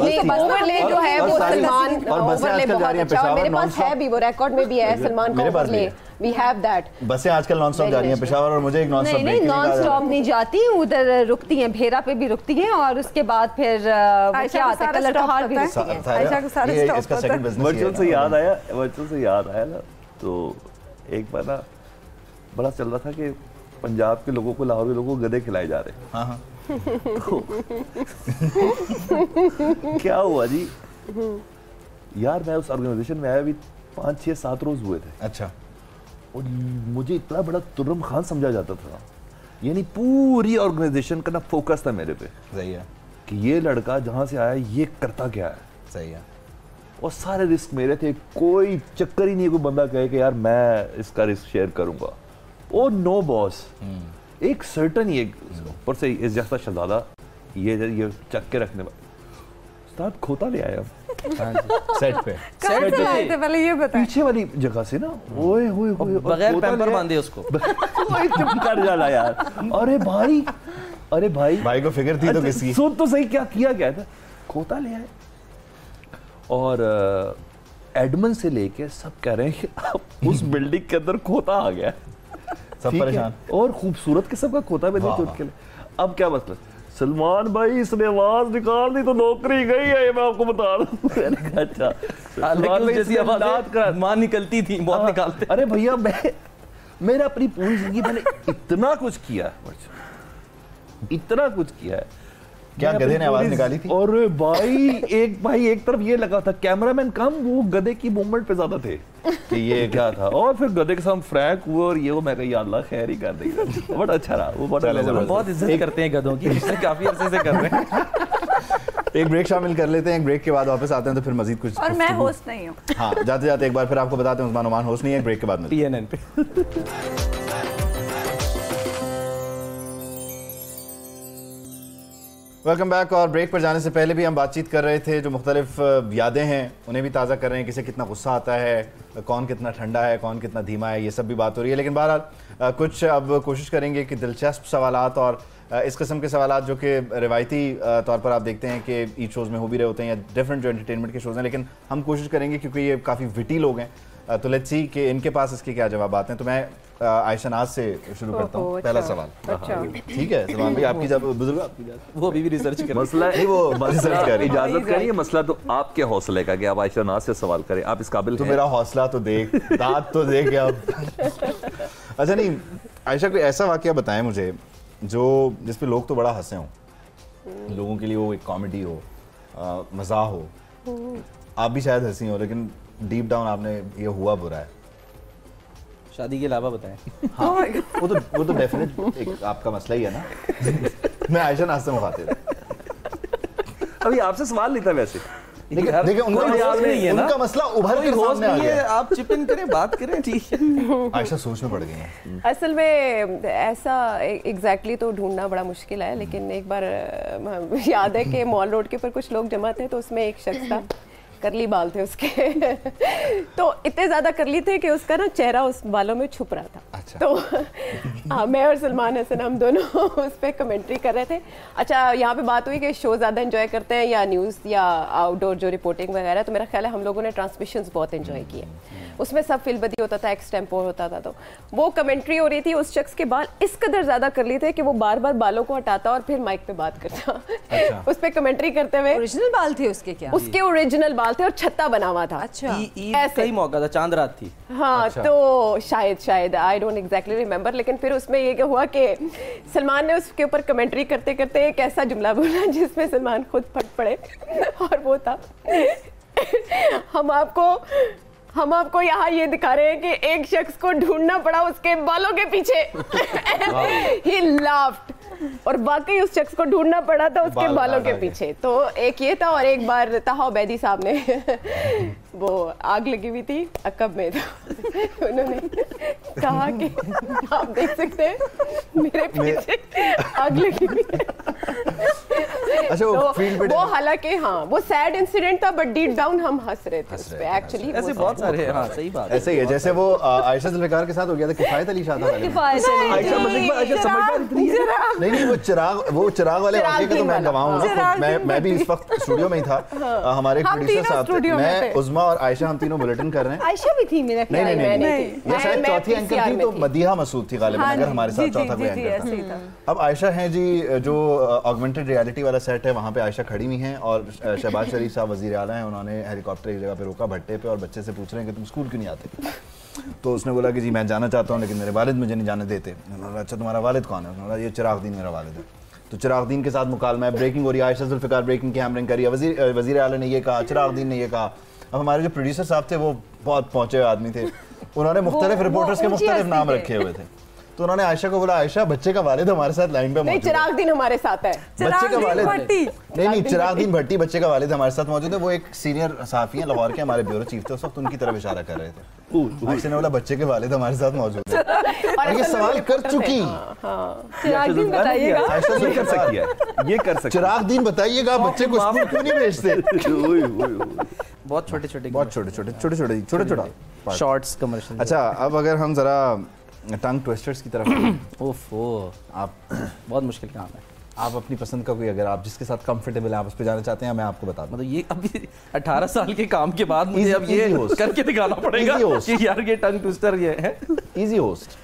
ओवरले जो है वो सलमान ओवरले बहुत अच्छा है, मेरे पास है भी, वो रिकॉर्ड में भी है सलमान का ओवरले, वी हैव दैट। बसें आजकल नॉन स्टॉप जा रही हैं पेशावर, और मुझे एक नॉन स्टॉप नहीं नॉन स्टॉप नहीं जाती, उधर रुकती हैं, भेरा पे भी रुकती हैं, और उसके बाद फिर क्या आता है, कलर पहाड़ भी रुकती हैं। आयशा को सारे स्टॉप पता है। वर्चुअल से याद आया ना, तो एक बार ना बड़ा चल रहा था कि पंजाब के लोगों को, लाहौर के लोगों को गधे खिलाए जा रहे हैं। हाँ तो क्या हुआ जी यार, मैं उस ऑर्गेनाइजेशन में आया अभी 5, 6, 7 रोज हुए थे। अच्छा। और मुझे इतना बड़ा तुर्रम खान समझा जाता था, यानी पूरी ऑर्गेनाइजेशन का ना फोकस था मेरे पे। सही है कि ये लड़का जहाँ से आया ये करता क्या है। सही है। और सारे रिस्क मेरे थे, कोई चक्कर ही नहीं कोई बंदा कहे कि यार मैं इसका रिस्क शेयर करूंगा। ओ नो बॉस, एक सर्टन ही एक ऊपर से इस जैसा शहजादा ये चक के रखने वाला उस्ताद खोता ले आया सेट पे। कहाँ से आए थे पहले ये बताएं। पीछे वाली जगह से ना, ओए होए होए, बगैर पैम्पर बांधे उसको। ओए चुप कर जाना यार। अरे भाई को फिक्र थी तो किसकी? सुन तो सही, क्या किया गया था, खोता ले आए। और एडमन से लेके सब कह रहे हैं कि उस बिल्डिंग के अंदर खोता आ गया, सब परेशान, और खूबसूरत किस्म का खोता भी नहीं चुटके। अब क्या मतलब, सलमान भाई इसने आवाज निकाल दी तो नौकरी गई है, ये मैं आपको बता रहा हूँ। अच्छा, सलमान भाई जैसी आवाज मां निकलती थी, बहुत निकालते। अरे भैया, मेरा अपनी पूरी जिंदगी मैंने इतना कुछ किया है, क्या गधे ने आवाज निकाली थी? और भाई एक तरफ ये लगा था कैमरामैन कम, वो गधे की मूवमेंट पे ज्यादा थे कि ये क्या था। और फिर गधे के साथ फ्रैंक हुआ, और ये वो मैं कहा अल्लाह खैर ही कर देगा। बड़ा अच्छा रहा वो, बहुत इज्जत करते हैं गधों की, काफी अरसे से कर रहे हैं। एक ब्रेक शामिल कर लेते हैं, एक ब्रेक के बाद वापस आते हैं तो फिर मजीद कुछ। और मैं होस्ट नहीं हूँ। हाँ, जाते जाते एक बार फिर आपको बताते हैं उस्मान ओमान होस्ट नहीं है। ब्रेक के बाद मिलते हैं PNN पे। Welcome back. और ब्रेक पर जाने से पहले भी हम बातचीत कर रहे थे, जो मुख्तलिफ यादें हैं उन्हें भी ताज़ा कर रहे हैं, किसे कितना गुस्सा आता है, कौन कितना ठंडा है, कौन कितना धीमा है, ये सब भी बात हो रही है। लेकिन बहरहाल कुछ अब कोशिश करेंगे कि दिलचस्प सवालात और इस किस्म के सवालात जो कि रिवायती तौर पर आप देखते हैं कि ईद शोज़ में हो भी रहे होते हैं या डिफरेंट जो एंटरटेनमेंट के शोज़ हैं, लेकिन हम कोशिश करेंगे क्योंकि ये काफ़ी विटी लोग हैं, तो लेट्स सी कि इनके पास इसके क्या जवाब आते हैं। तो मैं आयशा नाज से शुरू करता हूँ। पहला सवाल, ठीक है सलमान भाई, आपकी जब बुजुर्ग वो अभी भी रिसर्च कर मसला है, वो रिसर्च कर इजाजत करिए, मसला तो आपके हौसले का कि आप आयशा नाज से सवाल करें, आप इस काबिल तो मेरा हौसला तो देख, दांत तो देख अब। अच्छा नहीं आयशा, कोई ऐसा वाकया बताएं मुझे जो जिस पे लोग तो बड़ा हंसे हों, लोगों के लिए वो एक कॉमेडी हो, मज़ा हो, आप भी शायद हंसी हो, लेकिन डीप डाउन आपने ये हुआ बुरा है। शादी के अलावा बताएं। हाँ, वो तो डेफिनेट एक आपका मसला ही है ना। मैं आयशा नाज से मुखातिब हूं। अभी आपसे सवाल नहीं था वैसे, देखिए उनका मसला उभर के सामने आ गया। आप चिप इन करें, बात करें, ठीक है। आयशा सोच में पड़ गई हैं। असल में ऐसा एग्जैक्टली तो ढूंढना बड़ा मुश्किल है, लेकिन एक बार याद है कि मॉल रोड के ऊपर कुछ लोग जमा थे, तो उसमें एक शख्स था, करली बाल थे उसके। तो इतने ज़्यादा करली थे कि उसका ना चेहरा उस बालों में छुप रहा था। अच्छा। तो हाँ, मैं और सलमान हसन हम दोनों उस पर कमेंट्री कर रहे थे। अच्छा, यहाँ पे बात हुई कि शो ज़्यादा एंजॉय करते हैं या न्यूज़ या आउटडोर जो रिपोर्टिंग वगैरह, तो मेरा ख्याल है हम लोगों ने ट्रांसमिशंस बहुत एंजॉय किए। उसमें सब फिल्बदी होता था, एक्सटेम्पो होता था, तो वो कमेंट्री हो रही थी। उस शख्स के बाल इस कदर ज़्यादा करली थे कि वो बार बार बालों को हटाता और फिर माइक पे बात करता। अच्छा। उस पर कमेंट्री करते हुए। ओरिजिनल बाल थे उसके क्या? उसके ओरिजिनल बाल थे और छत्ता बना हुआ था। अच्छा, ऐसे ही मौका था, चांद रात थी। हाँ। अच्छा। तो शायद आई डोंट एग्जैक्टली रिमेंबर, लेकिन फिर उसमें ये क्या हुआ कि सलमान ने उसके ऊपर कमेंट्री करते करते एक ऐसा जुमला बोला जिसमें सलमान खुद फट पड़े, और वो था हम आपको यहाँ ये दिखा रहे हैं कि एक शख्स को ढूंढना पड़ा उसके बालों के पीछे। He laughed, और वाकई उस शख्स को ढूंढना पड़ा था उसके बालों के पीछे। तो एक ये था, और एक बार ताहा उबैदी साहब ने वो आग लगी हुई थी अकब में, तो उन्होंने कहा कि आप देख सकते हैं मेरे पीछे आग लगी हुई है। अच्छा वो फील्ड पे वो हालांकि हाँ वो सैड इंसिडेंट था बट डीप डाउन हम हंस रहे थे उस पे एक्चुअली। ऐसे बहुत सारे हाँ सही बात ऐसे ही है जैसे वो आयशा जुल्फिकार के साथ हो गया था किफायत अली शाह था। नहीं वो चिराग वाले वाकये का तो मैं गवाह हूँ। मैं भी इस वक्त स्टूडियो में ही था। हमारे प्रोड्यूसर साहब मैं उज़्मा और आयशा हम तीनों बुलेटिन कर रहे हैं। आयशा भी थी मेरा ख्याल में। नहीं ये शायद चौथी एंकर थी तो मदीहा मसूद थी गालिबन अगर हमारे साथ चौथा कोई एंकर था। अब आयशा हैं जी जो ऑगमेंटेड रियलिटी वाला सेट है वहाँ पे आयशा खड़ी हुई हैं और शहबाज शरीफ साहब वज़ीर आला हैं। उन्होंने हेलीकॉप्टर एक जगह पे रोका भट्टे पे और बच्चे से पूछ रहे हैं कि तुम स्कूल क्यों नहीं आते। तो उसने बोला कि जी मैं जाना चाहता हूँ लेकिन मेरे वालिद मुझे नहीं जाने देते। अच्छा तुम्हारा वालिद कौन है? उन्होंने ये चिराग दीन मेरा वालिद है। तो चिराग दीन के साथ मुकालमा है, ब्रेकिंग हो रही है, आयशा जुल्फिकार ब्रेकिंग की हैमरिंग करी है, वज़ीर आला ने ये कहा, चिराग दीन ने ये कहा। अब हमारे जो प्रोड्यूसर साहब थे वो बहुत पहुंचे हुए आदमी थे, उन्होंने मुख्तलिफ रिपोर्टर्स के मुख्तलिफ नाम रखे हुए थे। तो उन्होंने आयशा को बोला आयशा बच्चे का वालिद हमारे साथ लाइन पे मौजूद है। चिराग दीन हमारे साथ है। बच्चे का वालिद नहीं चिराग दीन भट्टी बच्चे का वालिद हमारे साथ मौजूद है। वो एक सीनियर सहाफी हैं लाहौर के, हमारे ब्यूरो चीफ थे उस वक्त, उनकी तरफ इशारा कर रहे थे। आयशा ने बोला बच्चे के वालिद हमारे साथ मौजूद है और ये सवाल कर चुकी। चिराग दीन बताइएगा आयशा ये कर सकती है, ये कर सकती है। चिराग दीन बताइएगा बच्चे को स्कूल क्यों नहीं भेजते? बहुत छोटे छोटे शॉर्ट्स कमर्शियल। अच्छा अब अगर हम जरा टंग ट्विस्टर्स की तरफ ओफो आप बहुत मुश्किल काम है। आप अपनी पसंद का कोई अगर आप जिसके साथ कंफर्टेबल है आप उस पर जाना चाहते हैं मैं आपको बता दूं। मतलब ये अभी 18 साल के काम के बाद मुझे अब ये करके दिखाना पड़ेगा कि यार ये टंग ट्विस्टर ये है। इजी होस्ट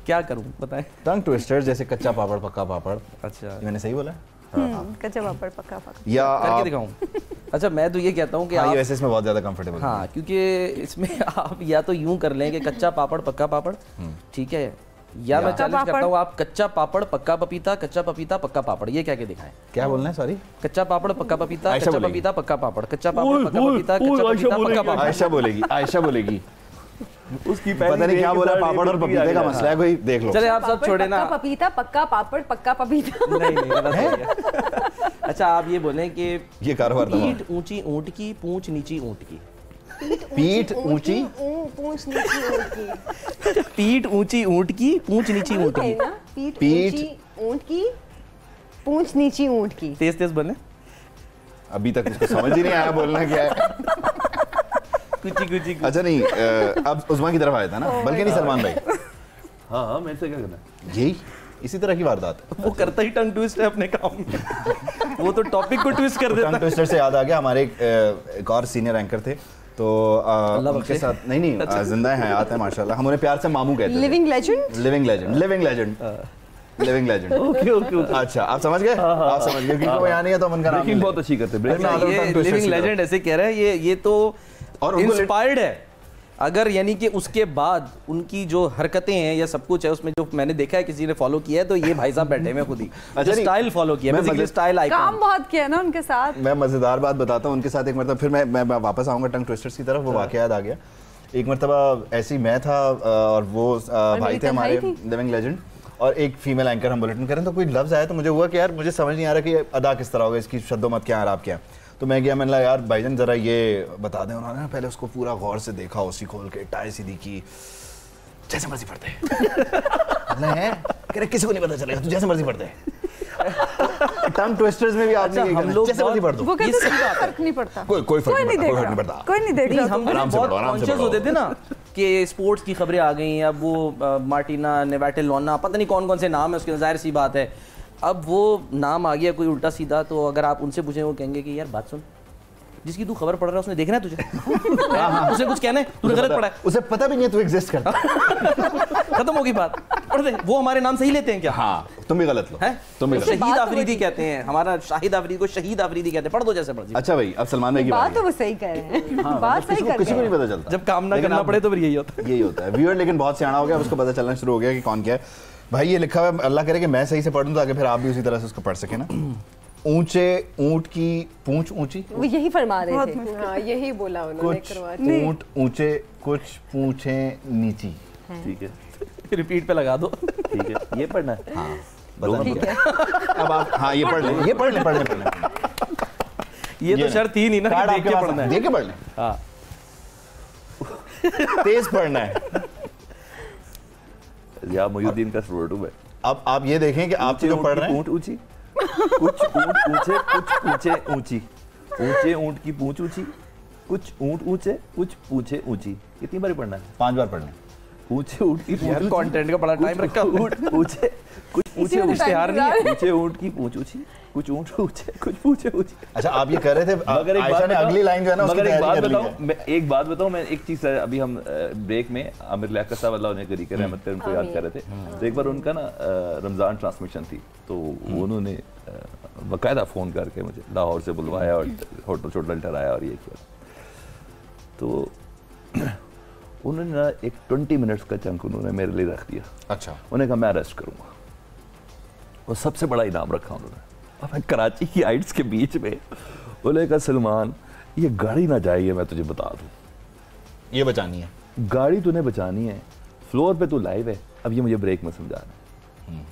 क्या करूं बताएं? टंग ट्विस्टर जैसे कच्चा पापड़ पक्का पापड़। अच्छा मैंने सही बोला? कच्चा पापड़ पक्का पापड़ या करके दिखाऊं? अच्छा मैं तो ये कहता हूँ कि आप वैसे इसमें बहुत ज़्यादा कंफर्टेबल हाँ क्योंकि इसमें आप या तो यूं कर लें कि कच्चा पापड़ पक्का पापड़ ठीक है, या मैं चैलेंज करता हूँ आप कच्चा पापड़ पक्का पपीता, कच्चा पपीता पक्का पापड़, ये क्या दिखाएं? क्या बोलना है? सॉरी कच्चा पापड़ पक्का पपीता, कच्चा पपीता पक्का पापड़, कच्चा पापड़ पक्का पपीता, कच्चा पपीता पक्का पापड़। आयशा बोलेगी उसकी पता नहीं क्या बोला, पापड़ और पपीते का मसला है कोई, देख लो। चले आप सब छोड़े ना, पपीता पक्का पापड़ पक्का पपीता। नहीं गलत हो गया। अच्छा आप ये बोलें कि ये कारोबार पीठ ऊंची ऊंट की पूंछ नीची ऊंट की। पीठ ऊंची पूंछ नीची ऊंट की। पीठ ऊंची ऊंट की पूंछ नीची ऊंट की। पीठ ऊंची ऊंट की पूंछ नीची ऊंट की। तेज तेज बोले। अभी तक इसको समझ ही नहीं आया बोलना क्या है। कुछ अच्छा नहीं अब उस्मा की तरफ आया था ना, बल्कि नहीं सलमान भाई। हाँ मेरे से क्या करना यही इसी तरह की वारदात वो करता ही टंग ट्विस्ट है अपने काम में। वो तो टॉपिक को ट्विस्ट कर देता है। टंग ट्विस्टर से याद आ गया, हमारे एक और सीनियर एंकर थे तो उनके साथ नहीं जिंदा है, हयात है माशाल्लाह, हम उन्हें प्यार से मामू कहते हैं। Living legend. ओके अच्छा आप समझ गए? आप समझ गए क्योंकि वो यहाँ नहीं है तो उनका नाम बहुत अच्छी करते हैं। लिविंग लेजेंड ऐसे कह रहे हैं ये तो और इंस्पायर्ड है। अगर यानी कि उसके बाद उनकी जो हरकतें हैं या सब कुछ है उसमें जो मैंने देखा है किसी ने फॉलो किया है तो ये भाई साहब बैठे हैं खुद ही स्टाइल फॉलो किया है, स्टाइल आइकन काम बहुत किया ना उनके साथ। मैं मजेदार बात बताता हूँ उनके साथ एक मरतबा, फिर मैं वापस आऊँगा टंग ट्विस्टर्स की तरफ। वो वाकया याद आ गया, एक मरतबा ऐसी मैं था और वो भाई थे हमारे लिविंग लेजेंड और एक फीमेल एंकर, हम बुलेटिन करें तो कोई लफ्ज़ आया तो मुझे हुआ कि यार मुझे समझ नहीं आ रहा कि अदा किस तरह होगा, इसकी शद्दोमत क्या है, आप क्या। तो मैं गया, मैंने कहा यार भाईजान ज़रा ये बता दें। उन्होंने पहले उसको पूरा गौर से देखा, उसी खोल के टाई सीधी की, जैसे मर्जी पढ़ते हैं किसी को नहीं पता चलेगा, तू जैसे मर्जी पढ़ते हैं। टंग ट्विस्टर्स में भी आपने हम लोग जैसे मर्जी पढ़ दो, वो कहते हैं फर्क नहीं पड़ता, कोई फर्क नहीं पड़ता, कोई नहीं देख रहा। हम बहुत कॉन्शियस होते थे ना कि स्पोर्ट्स की खबरें आ गई, अब वो मार्टिना नेवाटिलोना पता नहीं कौन कौन से नाम है उसके, जाहिर सी बात है अब वो नाम आ गया कोई उल्टा सीधा, तो अगर आप उनसे पूछें वो कहेंगे कि यार बात सुन, जिसकी तू खबर पढ़ रहा है उसने देखना है तुझे। उसे कुछ कहना है, तूने गलत पढ़ा है, उसे पता भी नहीं है तू एग्जिस्ट करता। खत्म होगी बात, पढ़ दे। वो हमारे नाम सही लेते हैं क्या? हाँ तुम भी गलत लो हैं, तुम भी शहीद आफरीदी कहते हैं, हमारा शाहिद आफरीदी को शहीद आफरीदी कहते हैं, पढ़ दो जैसे मर्जी। अच्छा भाई अब सलमान भाई की बात तो वो सही कह रहे हैं, बात सही कर रहे हैं, किसी को नहीं पता चलता जब काम ना करना पड़े तो फिर यही होता है। व्यूअर लेकिन बहुत सियाना हो गया, उसको पता चलना शुरू हो गया कि कौन क्या है। भाई ये लिखा हुआ है, अल्लाह करे कि मैं सही से पढ़ दूं ताकि फिर आप भी उसी तरह से उसको पढ़ सके ना। ऊंचे ऊंट की पूंछ ऊंची, वो यही फरमा रहे थे। हाँ यही बोला उन्होंने। कुछ ऊंट ऊंचे कुछ पूंछें नीची। ठीक है रिपीट पे लगा दो। ठीक है ये पढ़ना है। हाँ अब आप हाँ ये पढ़ लें, ये पढ़ लें। ये तो शर्त ही नहीं ना, देख के पढ़ना है, देख के पढ़ लें। हाँ तेज पढ़ना है या मोयुद्दीन का स्टूडेंट हूं मैं। अब आप ये देखें कि आप जो पढ़ रहे हैं ऊंट ऊंची कुछ ऊंट ऊंचे कुछ पूछे ऊंची, ऊंचे ऊंट की पूंछ ऊंची, कुछ ऊंट ऊंचे कुछ पूछे ऊंची। कितनी बार पढ़ना है? 5 बार पढ़ना है। ऊंचे ऊंट की पूंछ, कंटेंट का बड़ा टाइम रखा। ऊंट पूछे कुछ पूछे इश्तिहार नहीं है। ऊंचे ऊंट की पूंछ ऊंची, कुछ ऊंट ऊंचे कुछ पूछे ऊंची। अच्छा आप ये कर रहे थे, मगर आयशा ने अगली लाइन जो है ना उसकी तैयारी कर ली है। मैं एक बात बताऊं, मैं एक चीज है, अभी हम ब्रेक में आमिर लियाकत साहब अल्लाह उन्हें करी करे रहमत उनको याद कर रहे थे, तो एक बार उनका ना रमजान ट्रांसमिशन थी, तो उन्होंने बाकायदा फोन करके मुझे लाहौर से बुलवाया और होटल शोटल ठहराया और ये किया। तो उन्होंने ना एक 20 मिनट्स का चंक उन्होंने मेरे लिए रख दिया। अच्छा। उन्होंने कहा मैं अरेस्ट करूंगा, और सबसे बड़ा इनाम रखा उन्होंने। अब मैं कराची की हाइट्स के बीच में, उन्होंने कहा सलमान ये गाड़ी ना जाइए, मैं तुझे बता दूं, ये बचानी है गाड़ी तूने बचानी है, फ्लोर पे तू लाइव है, अब ये मुझे ब्रेक में समझाना है।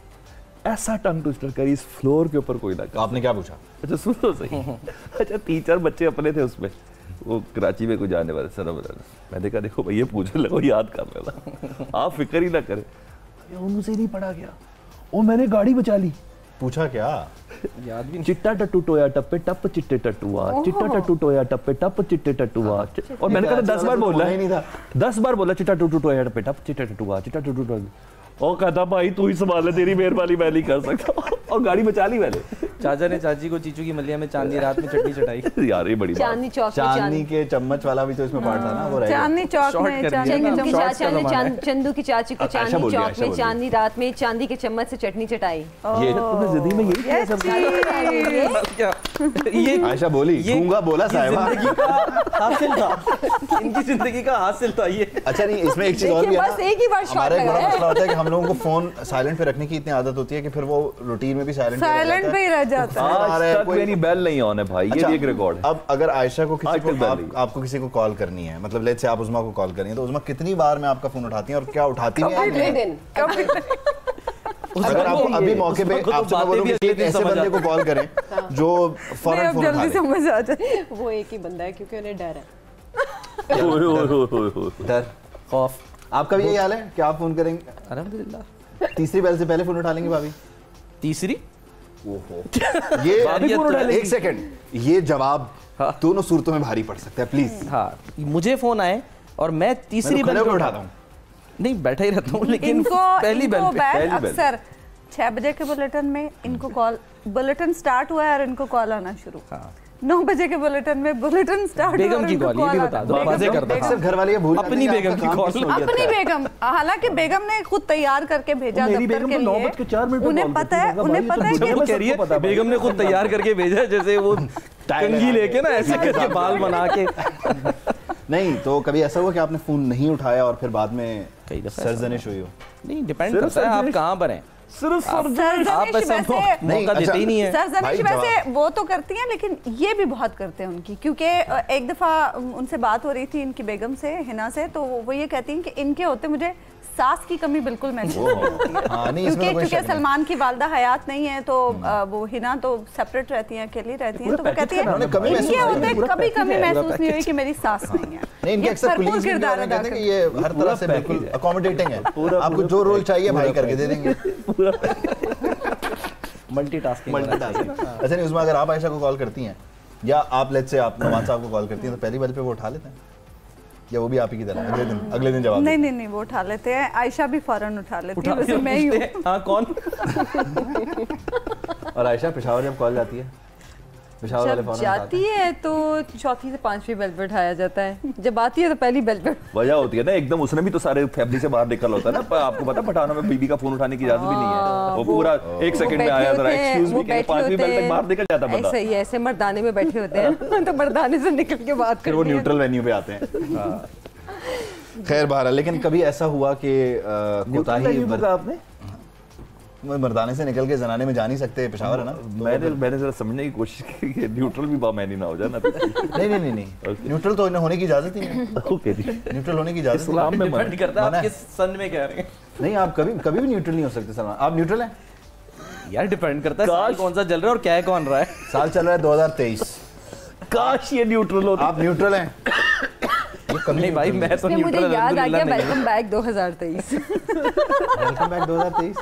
ऐसा टंग ट्विस्टर करी, इस फ्लोर के ऊपर कोई ना कर। आपने क्या पूछा? अच्छा सुनो सही। अच्छा 3-4 बच्चे अपने थे उसमें, वो कराची में कोई जाने वाले सर, मैंने कहा देखो भैया पूछने लगो, याद कर लेना, आप फिक्र ही ना करें। उनसे नहीं पढ़ा गया, वो मैंने गाड़ी बचा ली। पूछा क्या? याद भी चिट्टा टट्टू टोया टप्पे टप चिट्टे टट्टुआ, चिट्टा टट्टू टोया टप्पे टप चिट्टे टट्टुआ। और मैंने कहा 10 बार बोला ही नहीं था, 10 बार बोला चिट्टा टट्टू टोया टप्पे टप चिट्टे टट्टुआ, चिट्टा टट्टू टोया। और कहता भाई तू ही संभाल ले, तेरी मेहरबानी मैं नहीं कर सकता, और गाड़ी बचा ली मैंने। चाचा ने चाची को चीचू की मलिया में चांदनी रात में चटनी चटाई। यार ये बड़ी चांदनी चौक में चांदनी के चम्मच वाला भी तो इसमें पार्ट था ना, वो रह गया। चांदनी चौक Short में कर दिया चांदनी ना। चंदू की Shorts चाचा का ज़माना ने चंदू की चाची को आयशा चांदनी बोल रही है, चौक आयशा में बोल रही है। चांदनी रात में चांदी के चम्मच से चटनी चटाई। ये तुमने जिंदगी में यही किया सब। क्या ये आयशा बोली, गूंगा बोला साहिबा। जिंदगी का हासिल था, इनकी जिंदगी का हासिल था ये। अच्छा नहीं, इसमें एक चीज और भी है बस एक ही बार शॉट हमारा एक बड़ा लगाया। मसला होता है कि हम लोगों को फोन साइलेंट पे रखने की इतनी आदत होती है कि फिर वो रूटीन में भी साइलेंट पे ही रह जाता है। आज तक मेरी बेल नहीं ऑन है भाई, ये भी एक रिकॉर्ड है। अब अगर आयशा को किसी आज तक को बैल नहीं। आपको किसी को कॉल करनी है, मतलब लेट्स से आप उज़मा को कॉल करनी है, तो उज़मा कितनी बार में आपका फोन उठाती हैं और क्या उठाती हैं? अगले दिन अगर आपको अभी मौके पे आपसे मैं बोलूं कि ऐसे बंदे को कॉल करें जो फौरन फोन उठा जल्दी ले। समझ आ जाए। वो एक ही बंदा है क्योंकि उन्हें डर है। डर, खौफ। आपका भी यही हाल है कि आप फोन करेंगे? अल्हम्दुलिल्लाह। तीसरी बेल से पहले फोन उठा लेंगे भाभी? तीसरी ये एक सेकंड, ये जवाब दोनों सूरतों में भारी पड़ सकता है, प्लीज। हाँ, मुझे फोन आए और मैं तीसरी बेल पे उठाता हूँ। नहीं बैठा ही रहता हूँ, लेकिन इनको पहली बेल पे अक्सर 6 बजे के बुलेटिन में इनको कॉल, बुलेटिन स्टार्ट हुआ है और इनको कॉल आना शुरू। 9 बजे के बुलेटिन में बुलेटिन स्टार्ट हुआ बेगम की कॉल, ये भी बता दो, वाज़ेह कर दो। अक्सर घर वाले ये भूल जाते हैं अपनी कि बेगम आपका की काम कॉल। किस नौयत अपनी का है। बेगम, हालांकि बेगम ने खुद तैयार करके भेजा मेरी दफ्तर बेगम के तो 9 लिए। बज के 4 मिनट में उन्हें कॉल पता है, करती है। उन्हें पता है वो कि कह रही है बेगम ने खुद तैयार करके भेजा, जैसे वो कंघी लेके ना ऐसे करके बाल बना के। नहीं तो कभी ऐसा हुआ कि आपने फोन नहीं उठाया और फिर बाद में कई दफा सरजनिश हुई हो? नहीं, डिपेंड करता है आप कहाँ पर हैं। सिर्फ आप सरजनिश ऐसा वैसे मौका देते ही नहीं है। सरजनिश भाई, वैसे वो तो करती हैं, लेकिन ये भी बहुत करते हैं उनकी, क्योंकि एक दफ़ा उनसे बात हो रही थी इनकी बेगम से, हिना से, तो वो ये कहती हैं कि इनके होते मुझे सास की कमी बिल्कुल महसूस नहीं होती है। हाँ, नहीं, इसमें तो कोई शक क्योंकि नहीं। सलमान की वालदा हयात नहीं है, तो वो हिना तो सेपरेट रहती हैं, अकेली रहती हैं, तो वो कहती उन्होंने है कमी महसूस इनके नहीं होते की, कभी कमी महसूस नहीं हुई कि मेरी सास नहीं है। नहीं, इनके ये अक्सर भरपूर पुलिस भी किरदार कहते अदा हैं कि करती ये हर तरह से बिल्कुल अकोमोडेटिंग है, आपको जो रोल चाहिए भाई करके दे देंगे। मल्टीटास्किंग। अच्छा नहीं, उसमें अगर आप आयशा को कॉल करती हैं या आप लेट्स से आप नवाज साहब को कॉल करती हैं, तो पहली बेल पे वो उठा लेते हैं या वो भी आप ही की तरह अगले दिन जवाब? नहीं, वो उठा लेते हैं। आयशा भी फौरन उठा लेती है, वैसे मैं ही हूँ। हाँ, कौन? और आयशा पेशावर जब कॉल जाती है, पेशावर वाले जब फौरन जाती है तो चौथी से 5वीं बेल पे उठाया जाता है, जब आती है तो पहली बेल पे। वजह होती है ना, एकदम उसने भी तो सारे फैमिली से बाहर निकल होता है ना, आपको पता पठानों में बीबी का फोन उठाने की इजाजत भी नहीं है, वो पूरा 1 सेकंड में आया जरा एक्सक्यूज मी के 5वीं बेल तक बाहर निकल जाता बंदा। ऐसे ही ऐसे मर्दाने में बैठे होते हैं तो मर्दाने से निकल के बात फिर वो करते हैं। न्यूट्रल वेन्यू पे आते हैं। खैर बहरहाल, लेकिन कभी ऐसा हुआ कि कोताही आपने मर्दाने से निकल के जनाने में जा नहीं सकते, पेशावर है ना, मैंने जरा समझने की कोशिश की कि न्यूट्रल भी बामैनी ना हो जाए ना। नहीं न्यूट्रल तो होने की इजाजत ही नहीं। ओके जी, न्यूट्रल होने की इजाजत इस्लाम में डिपेंड करता है मना आप है। किस सन में कह रहे हैं। नहीं, आप कभी भी न्यूट्रल नहीं हो सकते सलमान। आप न्यूट्रल हैं? यार डिपेंड करता है साल कौन सा चल रहा है और क्या कौन रहा है। साल चल रहा है 2023, काश ये न्यूट्रल होता। आप न्यूट्रल हैं? नहीं भाई, मैं तो इसमें मुझे न्यूट्रल याद आ गया अल्हम्दुलिल्लाह नहीं वेलकम बैक 2023। Welcome back 2023।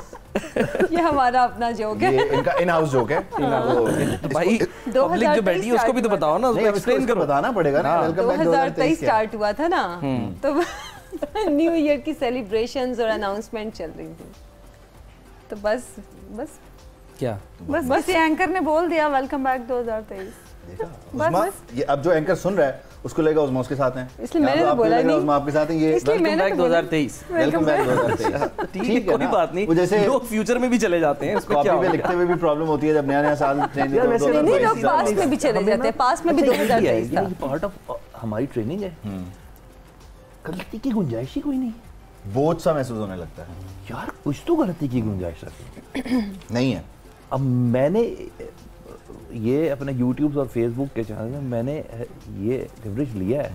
ये हमारा अपना जोक है, ये इनका इन हाउस जोक है। तो भाई पब्लिक जो बैठी है उसको भी तो बताओ ना, उसको एक्सप्लेन करो। बताना पड़ेगा ना। 2023 स्टार्ट हुआ था ना, तो न्यू ईयर की सेलिब्रेशंस और अनाउंसमेंट चल रही थी, तो बस क्या बस किसी एंकर ने बोल दिया वेलकम बैक 2023। बस ये अब जो एंकर सुन रहा है उसको लेगा उस्मा उसके साथ हैं, इसलिए मैंने तो बोला नहीं, उस्मा आपके साथ हैं। ये वेलकम बैक 2023, वेलकम बैक 2023। ठीक है, कोई बात नहीं। जैसे लोग फ्यूचर में भी चले जाते हैं, उसको क्या कॉपी पे लिखते हुए भी प्रॉब्लम होती है जब नया साल चेंज होता है। नहीं, लोग पास्ट में भी चले जाते हैं, पास्ट में भी 2023 था। पार्ट ऑफ हमारी ट्रेनिंग है, गलती की गुंजाइश ही कोई नहीं, बोझ सा महसूस होने लगता है यार कुछ तो गलती की गुंजाइश नहीं है। अब मैंने ये अपने यूट्यूब और फेसबुक के चैनल में मैंने ये कवरेज लिया है,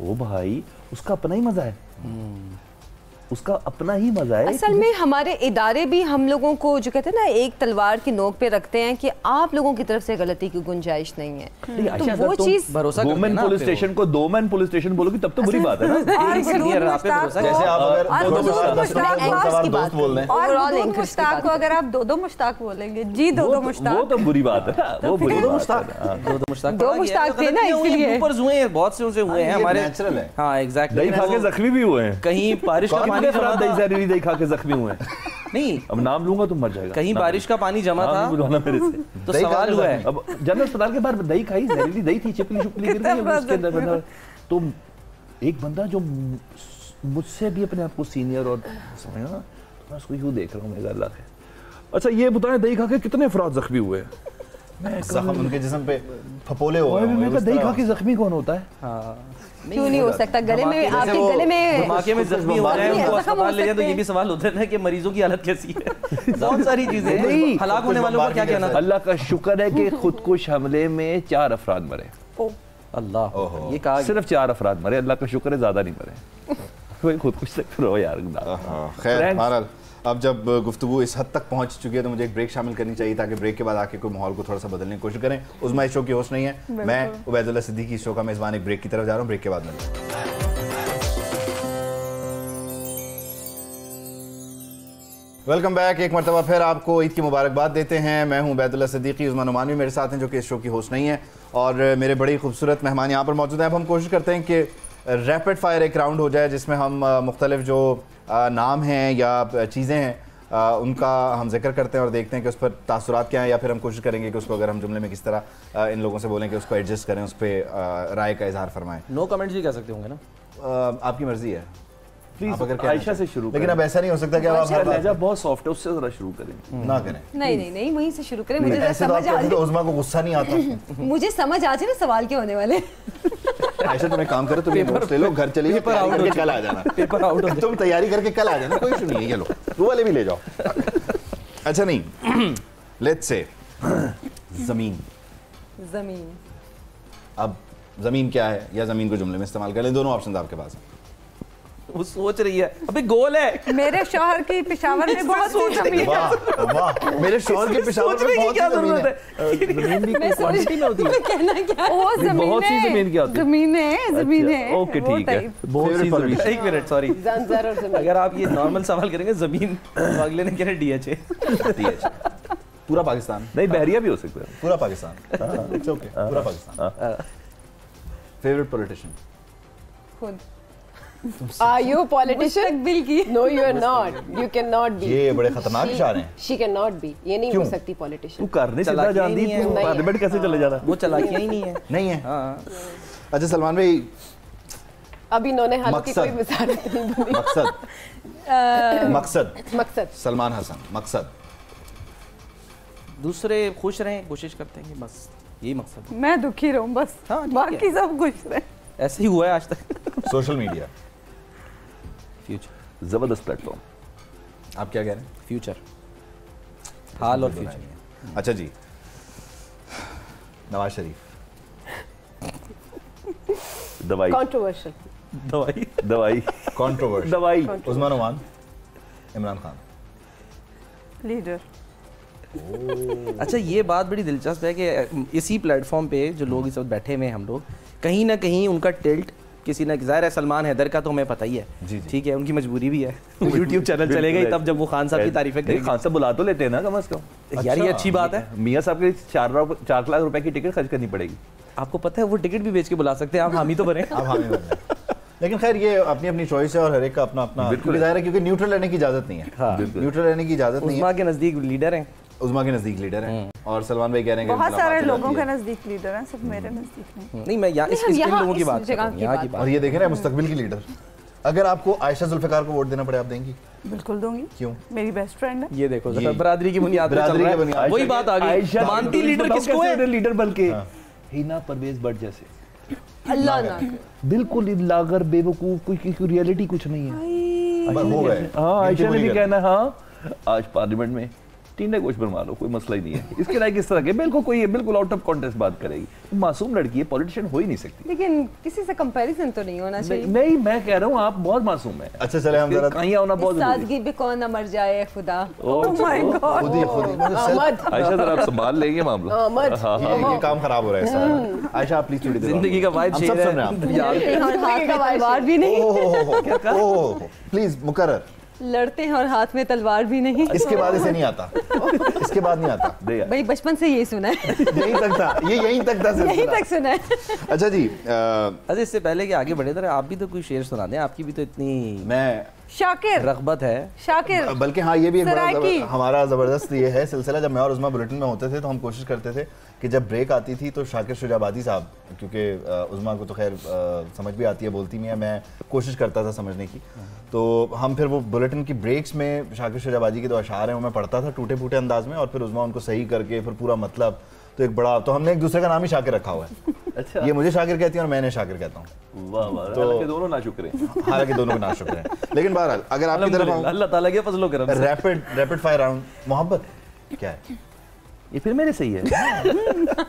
ओ भाई उसका अपना ही मजा है, उसका अपना ही मजा है। असल में हमारे इदारे भी हम लोगों को जो कहते हैं ना एक तलवार की नोक पे रखते हैं कि आप लोगों की तरफ से गलती की गुंजाइश नहीं है, तो वो चीज भरोसा दो मैन पुलिस स्टेशन को 2 मैन पुलिस स्टेशन बोलोगी तब तो बुरी बात है ना। जैसे आप अगर दोस्त बोल रहे हैं और मुश्ताक को अगर आप दो मुश्ताक बोलेंगे जी, दो मुश्ताक, वो तो बुरी बात है, वो बुरी दो मुश्ताक थे ना, इसलिए ऊपर हुए हैं, बहुत से उनसे हुए हैं हमारे। नेचुरल है। हाँ एग्जैक्टली, दही खा के जख्मी भी हुए हैं, कहीं बारिश का पानी जमा था, दही खा के जख्मी हुए हैं। नहीं अब नाम लूंगा तो मर जाएगा। कहीं बारिश का पानी जमा था, मेरे से तो सवाल हुआ है। अब जनरल अस्पताल के बाहर दही खाई, जहरीली दही थी, चिपली शुपली गिर गई उसके अंदर। तो एक बंदा जो मुझसे भी अपने आप को सीनियर और समझ ना, मैं उसको यूं देख रहा हूँ, मेरा अल्लाह है। अच्छा ये बताएं दही खा के कितने अफराद जख्मी हुए? जख्म उनके जिस्म पे फपोले हो गए। मैं दही खा के जख्मी कौन होता है? हाँ क्यों नहीं हो सकता, गले में आपके गले में धमाके में जख्मी हो रहे हैं, उनको अस्पताल ले जाए तो ये भी सवाल होता है ना कि मरीजों की हालत कैसी है। बहुत सारी चीजें हैं, हलाक होने वालों का क्या कहना? अल्लाह का शुक्र है कि खुदकुश हमले में 4 अफराद मरे। अल्लाह, ये कहा सिर्फ 4 अफराद मरे, अल्लाह का शुक्र है ज्यादा नहीं मरे। कोई खुदकुश से करो यार। खैर बहरहाल अब जब गुफ्तगू इस हद तक पहुंच चुकी है तो मुझे एक ब्रेक शामिल करनी चाहिए ताकि ब्रेक के बाद आके कोई माहौल को थोड़ा सा बदलने की कोशिश करें। उस्मा इस शो की होस्ट नहीं है, मैं उबैदुल्ला सिद्दीकी इस शो का मेज़बान। एक ब्रेक की तरफ जा रहा हूँ, ब्रेक के बाद मिलते हैं। वेलकम बैक, एक मरतबा फिर आपको ईद की मुबारकबाद देते हैं। मैं हूं उबैदुल्ला सिद्दीकी, उस्मा नुमान भी मेरे साथ हैं जो कि इस शो की होस्ट नहीं है, और मेरे बड़ी खूबसूरत मेहमान यहाँ पर मौजूद हैं। अब हम कोशिश करते हैं कि रैपिड फायर एक राउंड हो जाए जिसमें हम मुख्तलिफ जो नाम हैं या चीज़ें हैं उनका हम जिक्र करते हैं और देखते हैं कि उस पर तासुरात क्या हैं, या फिर हम कोशिश करेंगे कि उसको अगर हम जुमले में किस तरह इन लोगों से बोलें कि उसको एडजस्ट करें, उस पर राय का इजहार फरमाएं। नो कमेंट्स भी कह सकते होंगे ना, आपकी मर्जी है। प्लीज आयशा से शुरू, लेकिन अब ऐसा नहीं हो सकता कि आप लहजा बहुत सॉफ्ट है, उससे जरा शुरू करें। ना करें। नहीं वहीं से शुरू करें। मुझे ऐसे समझ आ तो उस्मा को गुस्सा नहीं आता। मुझे समझ आ जाए ना सवाल क्या होने वाले। आयशा तुम्हें काम करो, तुम नोट्स ले लो, घर चलिए, पेपर आउट करके कल आ जाना। पेपर आउट तुम तैयारी करके कल आ जाना, कोई इशू नहीं है। ये लो वो वाले भी ले जाओ। अच्छा नहीं, लेट्स से जमीन। अब जमीन क्या है या जमीन को जुमले में इस्तेमाल कर लें, दोनों ऑप्शन आपके पास हैं। वो सोच रही है अबे गोल है। मेरे शौहर की पेशावर में बहुत सी जमीन है। वाह, मेरे शौहर की पेशावर में बहुत सी जमीन है। जमीन भी कोई क्वांटिटी में होती है? कहना क्या है? वो जमीन बहुत सी जमीन क्या होती है? जमीन है। ओके ठीक है, बहुत सी जमीन। एक मिनट सॉरी, अगर आप ये नॉर्मल सवाल करेंगे जमीन, अगले ने कह रहे डीएचए। पूरा पाकिस्तान नहीं, बहरिया भी हो सकता है। पूरा पाकिस्तान, इट्स ओके, पूरा पाकिस्तान। Favourite politician? खुद। Are you a politician? मुस्तकबिल की। No, you are not. You cannot be. ये बड़े खतरनाक इशारे हैं। She cannot be. ये नहीं हो सकती तू politician. करने सीधा जानती है, तू पार्लियामेंट कैसे चले जा रहा? वो चलाकियां ही नहीं है। नहीं है। हाँ अच्छा सलमान भाई, अभी इन्होंने हाल की कोई मिसाल नहीं दी। मकसद सलमान हसन, मकसद दूसरे खुश रहें, कोशिश करते हैं कि बस यही मकसद। मैं दुखी रहूं बस, बाकी सब खुश रहे। ऐसे ही हुआ है आज तक। सोशल मीडिया, फ्यूचर, जबरदस्त प्लेटफॉर्म। आप क्या कह रहे हैं? फ्यूचर, हाल और फ्यूचर। अच्छा जी, नवाज शरीफ। दवाई, कंट्रोवर्शियल। दवाई कंट्रोवर्शियल। दवाई। उस्मा नुमान। इमरान खान। लीडर। अच्छा ये बात बड़ी दिलचस्प है कि इसी प्लेटफॉर्म पे जो लोग इस वक्त बैठे हुए हैं, हम लोग कहीं ना कहीं उनका टिल्ट किसी ने, ज़ाहिर है सलमान हैदर का तो हमें पता ही है, ठीक है, उनकी मजबूरी भी है, यूट्यूब चैनल चलेगा ही तब जब वो खान साहब की तारीफें करेंगे। खान साहब बुला तो लेते हैं ना कम से कम। यार ये अच्छी बात है, मियाँ साहब के 4 लाख रुपए की टिकट खर्च करनी पड़ेगी। आपको पता है वो टिकट भी बेच के बुला सकते हैं, आप हामी तो बने। आप हामी बने। लेकिन खैर ये अपनी अपनी चॉइस है और हर एक का अपना अपना ज़ाहिर है, क्योंकि न्यूट्रल रहने की इजाजत नहीं है। हाँ, न्यूट्रल रहने की इजाजत नहीं है। उस्मा के नज़दीक लीडर हैं, उस्मा के नज़दीक लीडर हैं और सलमान भाई कह रहे हैं बहुत सारे लोगों के नज़दीक लीडर हैं, सिर्फ मेरे नज़दीक नहीं। मैं यहाँ इन लोगों की बात कर रहा हूँ, यहाँ की बात। और ये देखें ना मुस्तकबिल की लीडर, अगर आपको आयशा जुल्फ़िकार को वोट देना पड़े आप देंगी? बिल्कुल दूंगी। क्यों? मेरी बेस्ट फ्रेंड है। ये देखो बरादरी की बुनियाद पे चल रहा है, वही बात आ गई। मानती लीडर किसको है? लीडर बल्कि हिना परवेज भट्ट जैसे, अल्लाह ना बिल्कुल लागर बेवकूफ, कोई रियलिटी कुछ नहीं है। हो गए। हाँ, आयशा ने भी कहना, हाँ आज पार्लियामेंट में टीने गोश बनवा लो, कोई मसला ही नहीं है। इसके लायक इस तरह के बिल्कुल कोई बिल्कुल आउट ऑफ कॉन्टेक्स्ट बात करेगी। मासूम लड़की है, पॉलिटिशियन हो ही नहीं सकती। लेकिन किसी से कंपैरिजन तो नहीं होना चाहिए। नहीं मैं कह रहा हूँ आप बहुत मासूम है। अच्छा चले हम जरा कहीं होना बहुत सादगी भी कौन ना मर जाए खुदा। Oh my God. आयशा जरा आप संभाल लेंगे मामला। ये काम खराब हो रहा है सर। आयशा आप प्लीज थोड़ी देर जिंदगी का वाइब हम सब सुन रहे हैं आप। और हाथ में तलवार भी नहीं। ओह प्लीज मुकर्रर। लड़ते हैं और हाथ में तलवार भी नहीं। इसके बाद इसे नहीं आता, इसके बाद नहीं आता। भाई बचपन से यही सुना है। यहीं तक था, ये यहीं तक था, यहीं तक सुना है। अच्छा जी, अच्छा इससे पहले कि आगे बढ़े आप भी तो कोई शेर सुना दें, आपकी भी तो इतनी मैं शाकिर रग़बत है। शाकिर बल्कि हाँ ये भी एक बड़ा हमारा ज़बरदस्त ये है सिलसिला। जब मैं और उस्मा बुलेटिन में होते थे तो हम कोशिश करते थे कि जब ब्रेक आती थी तो शाकिर शुजाबादी साहब, क्योंकि उस्मा को तो खैर समझ भी आती है, बोलती भी है, मैं कोशिश करता था समझने की, तो हम फिर वो बुलेटिन की ब्रेक्स में शाकिर शुजाबादी के जो अशार हैं वो मैं पढ़ता था टूटे फूटे अंदाज में, और फिर उस्मा उनको सही करके फिर पूरा मतलब, तो एक बड़ा, तो हमने एक दूसरे का नाम ही शाकिर रखा हुआ है। अच्छा, ये मुझे शाकिर कहती है और मैंने शाकिर कहता हूँ। वाह वाह, तो दोनों ना शुक्र हैं। हालांकि दोनों को ना शुक्र है। लेकिन बहरहाल अगर आपकी तरफ आऊं, अल्लाह ताला के फजलो करम से। रैपिड फायर राउंड, मोहब्बत क्या है? ये फिर मेरे सही है।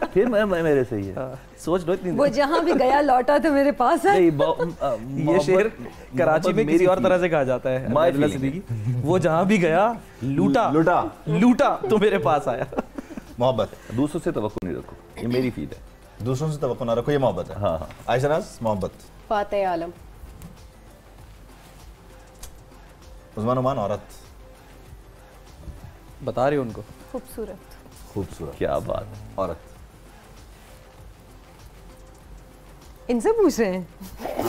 फिर मैं मेरे सही है। सोच लो इतनी, वो जहाँ भी गया लौटा तो मेरे पास है। ये शेर कराची में किसी और तरह से कहा जाता है, वो जहाँ भी गया लूटा तो मेरे पास आया। मोहब्बत दूसरों से तवक्को नहीं रखो, ये मेरी फील है। दूसरों से तवक्को ना रखो, ये मोहब्बत है। हाँ हाँ। आयशा नाज़ मोहब्बत। फातेह आलम। उस्मान ओमान औरत। बता रहे हो उनको। खूबसूरत। खूबसूरत, क्या बात है। औरत। इनसे पूछ रहे हैं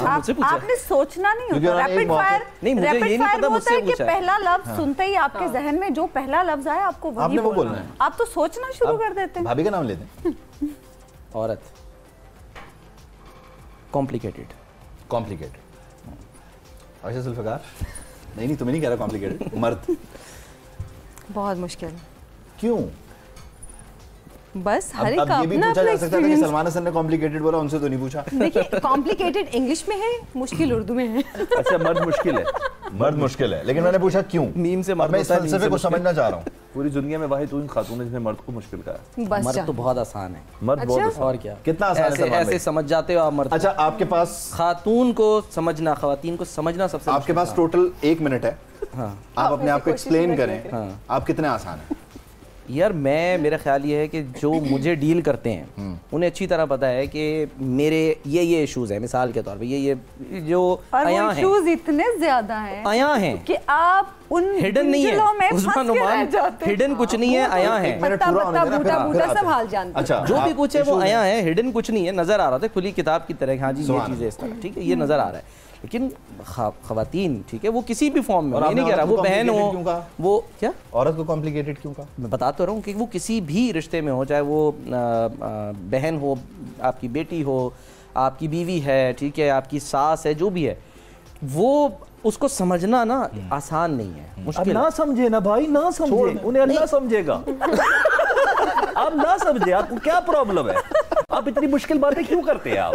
आपने सोचना नहीं होता। रैपिड फायर नहीं, मुझे ये नहीं पता, मुझसे पूछा है। पहला लफ्ज सुनते ही आपके जहन में जो पहला लफ्ज आया आपको वही बोलना है। आप तो सोचना शुरू कर देते हैं। भाभी का नाम लेते हैं। औरत। कॉम्प्लिकेटेड। आयशा जुल्फ़िकार। नहीं तुम्हें नहीं कह रहा कॉम्प्लिकेटेड। मर्द। बहुत मुश्किल। क्यों? बस हर एक अब का ये भी अपना पूछा जा अपना सकता था कि सलमान हसन ने कॉम्प्लिकेटेड बोला, उनसे तो नहीं पूछा। देखिए कॉम्प्लिकेटेड इंग्लिश में है, मुश्किल उर्दू में है। अच्छा मर्द मुश्किल है। मर्द मुश्किल है, लेकिन मैंने पूछा क्यों। मीम से मैं इस फलसफे को समझना चाह रहा हूँ। पूरी दुनिया में वाहिद कोई खातून है जिसने मर्द को मुश्किल कहा है। मर्द तो बहुत आसान है। मर्द बहुत आसान। और क्या, कितना आसान है? ऐसे समझ जाते हो आप मर्द। अच्छा आपके पास खातून को समझना, खवातीन को समझना सबसे आपके पास टोटल 1 मिनट है। हाँ। आप अपने आप को एक्सप्लेन करें। हाँ। आप कितने आसान हैं? यार मेरा ख्याल ये है कि जो मुझे डील करते हैं उन्हें अच्छी तरह पता है कि मेरे ये इश्यूज हैं, मिसाल के तौर पे ये जो आया हैं, इश्यूज इतने ज्यादा हैं आया हैं कि आप उन हिडन नहीं है, उस्मान ओमान हिडन कुछ नहीं है, आया है। बूटा सब हाल जानते। अच्छा जो भी कुछ है वो आया है, हिडन कुछ नहीं है, नजर आ रहा था खुली किताब की तरह। हाँ जी ये चीजें इस तरह, ठीक है, ये नजर आ रहा है। लेकिन खवातीन, ठीक है, वो किसी भी फॉर्म में, मैं नहीं कह रहा वो बहन हो, वो क्या औरत को कॉम्प्लिकेटेड क्यों कहा? मैं बता तो रहा हूँ कि वो किसी भी रिश्ते में हो, चाहे वो बहन हो, आपकी बेटी हो, आपकी बीवी है, ठीक है, आपकी सास है, जो भी है, वो उसको समझना ना आसान नहीं है, मुश्किल। ना समझे ना भाई, ना समझे, उन्हें अल्लाह समझेगा। आप ना समझे, आपको क्या प्रॉब्लम है? आप इतनी मुश्किल बातें क्यों करते हैं आप?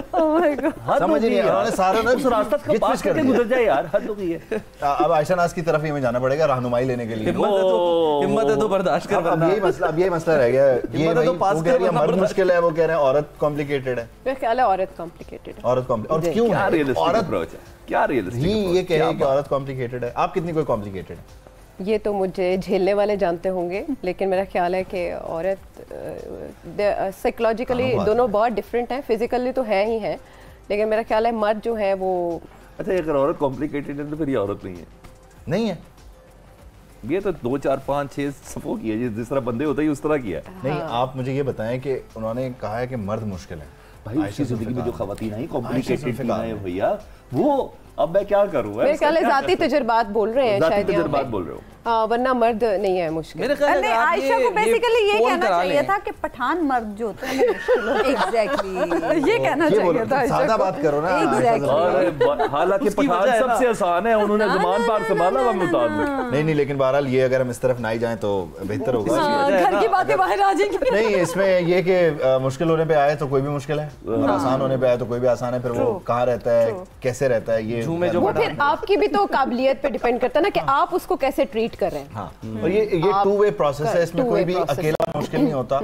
समझ नहीं आ रहा, सारा ना उस रास्ता को पास करके गुजर जाए यार, हद हो गई है। अब आयशा नाज़ की तरफ ही हमें जाना पड़ेगा रहनुमाई लेने के लिए। हिम्मत है तो बर्दाश्त कर। अब यही मसला रह गया। ये तो पास कर रही है, मर्द मुश्किल है, वो कह रहे हैं औरत कॉम्प्लिकेटेड है। मेरा ख्याल है औरत कॉम्प्लिकेटेड है। औरत कॉम्प्लिकेटेड, और क्यों? क्या रियलिस्टिक अप्रोच है? क्या रियलिस्टिक ही ये कहे कि औरत कॉम्प्लिकेटेड है। आप कितनी कोई कॉम्प्लिकेटेड है? ये तो मुझे झेलने वाले जानते होंगे, लेकिन मेरा ख्याल है कि औरत साइकोलॉजिकली दोनों बहुत डिफरेंट हैं। फिजिकली तो है ही है, लेकिन मेरा ख्याल है मर्द जो है वो अच्छा अगर औरत कॉम्प्लिकेटेड है तो फिर ये औरत नहीं है ये तो 2 4 5 6 सफों की है, जिस तरह बंदे होते हैं उस तरह किया है। नहीं आप मुझे ये बताएं कि उन्होंने कहा है कि मर्द मुश्किल है भाई, उसकी जिंदगी में जो खवातीन आई कॉम्प्लिकेटेड है भैया, वो अब मैं क्या करूं? मेरे ख्याल है जाती तजुर्बात बोल रहे हैं शायद, तजुर्बात बोल रहे हो, वरना मर्द नहीं है मुश्किल। मेरे ख्याल है आयशा को बेसिकली ये कहना चाहिए था कि पठान मर्द जो होते हैं एग्जैक्टली ये कहना चाहिए था। सादा बात करो ना। और हालांकि पठान सबसे आसान है, उन्होंने ज़ुबान पार संभाला हुआ मुताबिक। नहीं लेकिन बहरहाल ये अगर हम इस तरफ ना ही जाएं तो बेहतर होगा। घर की बातें बाहर आ जाएंगी। नहीं इसमें ये कि मुश्किल होने पे आए तो कोई भी मुश्किल है और आसान होने पे आए तो कोई भी आसान है। फिर वो कहाँ रहता है, कैसे रहता है, ये वो फिर आपकी भी तो काबिलियत पे डिपेंड करता है ना कि आप उसको कैसे ट्रीट कर रहे हैं। हाँ और ये 2 वे प्रोसेस है, इसमें कोई भी अकेला मुश्किल नहीं होता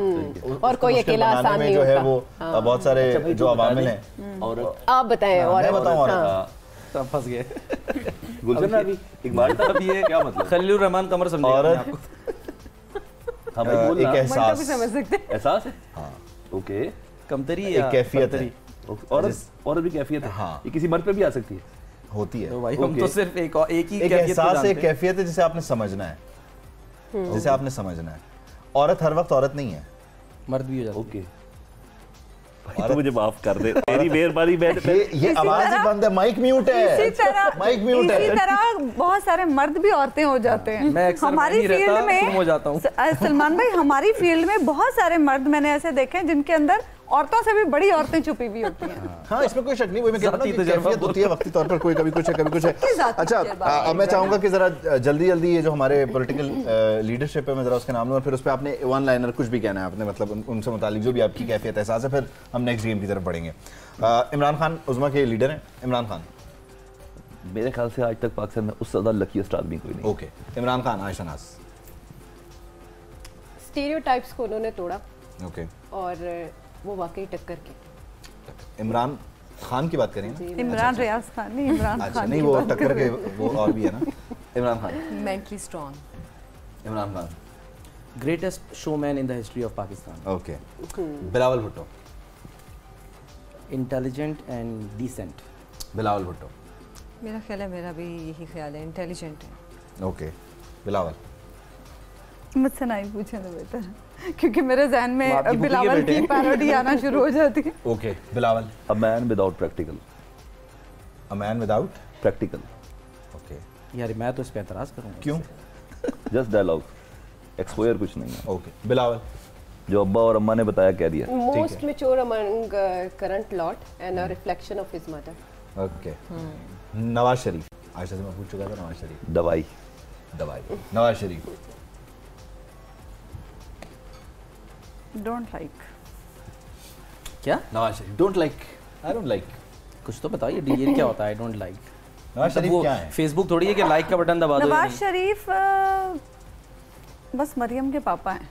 और कोई अकेला आसान नहीं जो होता। है वो बहुत सारे जो अवामिल हैं। और आप बताएं। और मैं बताऊं और सब फंस गए। गुलशन अभी एक बार तब ये क्या मतलब खलीलुर रहमान कमर समझे औरत हाँ भाई बोलना, एक एहसास समझ सकते हैं। एहसास है। हाँ ओके, कमतरी एक कैफियत है, औरत भी कैफियत है। हाँ। ये किसी मर्द पे भी आ सकती है, होती है। तो भाई हम तो सिर्फ एक ही एक कैफियत को एहसास जानते एक हैं। कैफियत है जिसे आपने समझना है, जिसे आपने समझना है। औरत हर वक्त औरत नहीं है, मर्द भी हो जाता है। ओके भाई तो मुझे माफ कर दे, मेरी मेहरबानी। ये आवाज ही बंद है, माइक म्यूट है, माइक म्यूट है। इसी तरह बहुत सारे मर्द भी औरतें हो जाते हैं। मैं अक्सर हमारी नहीं रहता, फील्ड में गुम हो जाता हूँ। सलमान भाई हमारी फील्ड में बहुत सारे मर्द मैंने ऐसे देखे हैं जिनके अंदर औरतों से भी बड़ी औरतें छुपी हुई होती हैं। हाँ इसमें कोई शक नहीं, वही मैं कह रहा हूं कि कैफियत होती है वक्ती तौर पर, कोई कभी कुछ है कभी कुछ है। अच्छा अब मैं चाहूंगा कि जरा जल्दी जल्दी ये जो हमारे पॉलिटिकल लीडरशिप है मैं जरा उसके नाम लूँ और फिर उस पर आपने वन लाइनर कुछ भी कहना है आपने, मतलब उनसे मुतालिक जो भी आपकी कैफियत एहसास है, फिर हम नेक्स्ट गेम की तरफ बढ़ेंगे। इमरान खान उज़्मा के लीडर हैं। इमरान खान मेरे ख्याल से आज तक पाकिस्तान में उससे ज्यादा लकीस्ट आदमी कोई नहीं। ओके इमरान खान। आयशा नाज स्टीरियोटाइप्स को उन्होंने तोड़ा ओके और वो वाकई टक्कर की। इमरान खान की बात करेंगे। इमरान रियाज खान नहीं, इमरान अच्छा खान नहीं की वो बात टक्कर कर रहे के वो और भी है ना। Imran Khan mentally strong. Imran Khan greatest showman in the history of Pakistan. Okay Bilawal Bhutto. Intelligent and decent. Bilawal Bhutto. मेरा ख्याल है, मेरा भी यही ख्याल है, इंटेलिजेंट है। ओके बिलावल। मुझसे नहीं पूछे तो बेटर, क्योंकि मेरे जहन आपकी में बुकी बिलावल के की पैरोडी आना शुरू हो जाती है। Okay Bilawal. A man without practical. A man without practical. Okay यार मैं तो इस पे एतराज करूंगा। क्यों? जस्ट डायलॉग, एक्सपोजर कुछ नहीं है। ओके बिलावल। जो अब्बा और अम्मा ने बताया कह दिया। Most mature among current lot and a reflection of his mother. Okay Nawaz Sharif. Ayesha से मैं पूछ चुका था। नवाज शरीफ। दवाई। दवाई। नवाज शरीफ। Don't like. क्या? Nawaz Sharif don't like. I don't like. कुछ तो बताइए, ये क्या होता है I don't like? Nawaz Sharif क्या है? फेसबुक थोड़ी है कि लाइक का बटन दबा दो। नवाज शरीफ बस मरियम के पापा हैं।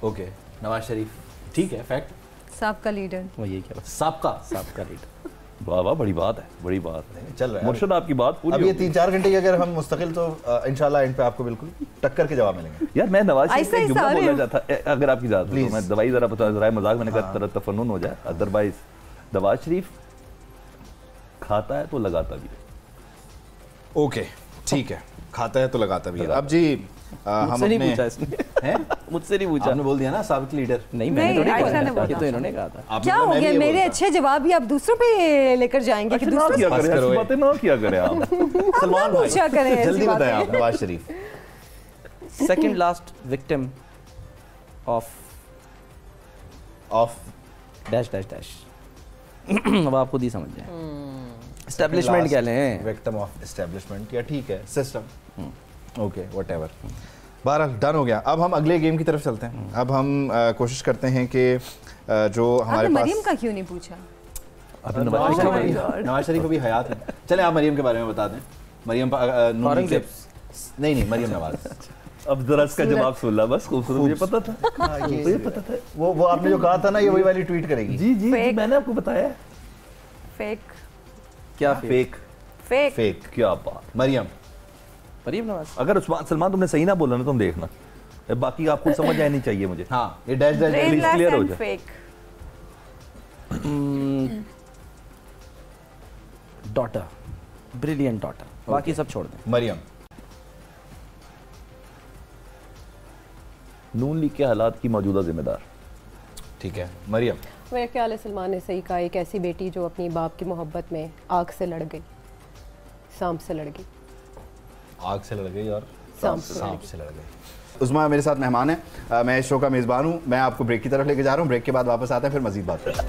ओके नवाज शरीफ ठीक है, फैक्ट। सबका लीडर। वो ये क्या सबका लीडर। वाह वाह, बड़ी बात है, बड़ी बात है। चल रहा है मुर्शद आपकी बात पूरी अब ये हो गई। 3-4 घंटे की अगर हम मुस्तकिल तो इंशाल्लाह इन पे आपको बिल्कुल टक्कर के जवाब मिलेंगे। यार मैं नवाज शरीफ ऐसा का ही जुमला सारे बोलना चाहता, अगर आपकी इजाजत हो Please. तो मैं दवाई जरा बता, जरा मजाक मैंने कहा तरह तफन्नुन हो जाए, अदरवाइज नवाज शरीफ खाता है तो लगाता भी है। ओके ठीक है, खाता है तो लगाता भी है। अब जी हम मुझसे नहीं अपने पूछा इसने। हैं मुझसे नहीं पूछा। आपने बोल दिया ना साबिक लीडर। नहीं मैंने नहीं, थोड़ी आयशा कहा ने था। बोला। ये तो इन्होंने कहा था। आपने क्या बोला, हो मैं गया? भी ये मेरे बोलता। अच्छे जवाब भी आप दूसरों पे लेकर जाएंगे कि ना दूसरों किया बस करें, करो ऐसी ये। बातें ना किया करें आप। सलमान भाई पूछा करें ऐसी जल्दी बातें। बताएं आप। Nawaz Sharif second last victim of dash dash dash. अब आप खुद ही समझ जाए। एस्टेब्लिशमेंट कह लें। विक्टिम ऑफ एस्टेब्लिशमेंट या ठीक है सिस्टम। ओके व्हाटएवर, बहरहाल डन हो गया। अब हम अगले गेम की तरफ चलते हैं। अब हम कोशिश करते हैं कि जो हमारे आपने पास मरियम का क्यों नहीं पूछा? नवाज शरीफ अभी हयात है। चलें आप मरियम के बारे में बता दें। मरियम नहीं मरियम नवाज। अब जरा इसका जवाब सुन ला बस, खूबसूरत। मुझे पता था, ये पता था। वो आपने जो कहा था ना, ये वही वाली ट्वीट करेगी। जी जी जी, मैंने आपको बताया। फेक क्या फेक? Fake fake. क्या बात। मरियम मरियम नवाज। अगर उस्मान सलमान तुमने सही ना बोला ना, तुम देखना, बाकी आपको समझ आनी नहीं चाहिए मुझे। हाँ ये डैश डैश Please clear हो जाए। फेक। डॉटर, ब्रिलियंट डॉटर, बाकी सब छोड़ दें। मरियम। नून लीग के हालात की मौजूदा जिम्मेदार। ठीक है, मरियम। मेरे ख्याल है सलमान ने सही कहा, एक ऐसी बेटी जो अपनी बाप की मोहब्बत में आग से लड़ गई, सांप से लड़ गई। आग से लड़ गई और सांप से लड़ गई। उस्मा मेरे साथ मेहमान है, मैं इस शो का मेज़बान हूँ। मैं आपको ब्रेक की तरफ लेके जा रहा हूँ, ब्रेक के बाद वापस आते हैं, फिर मजीद बात करते हैं।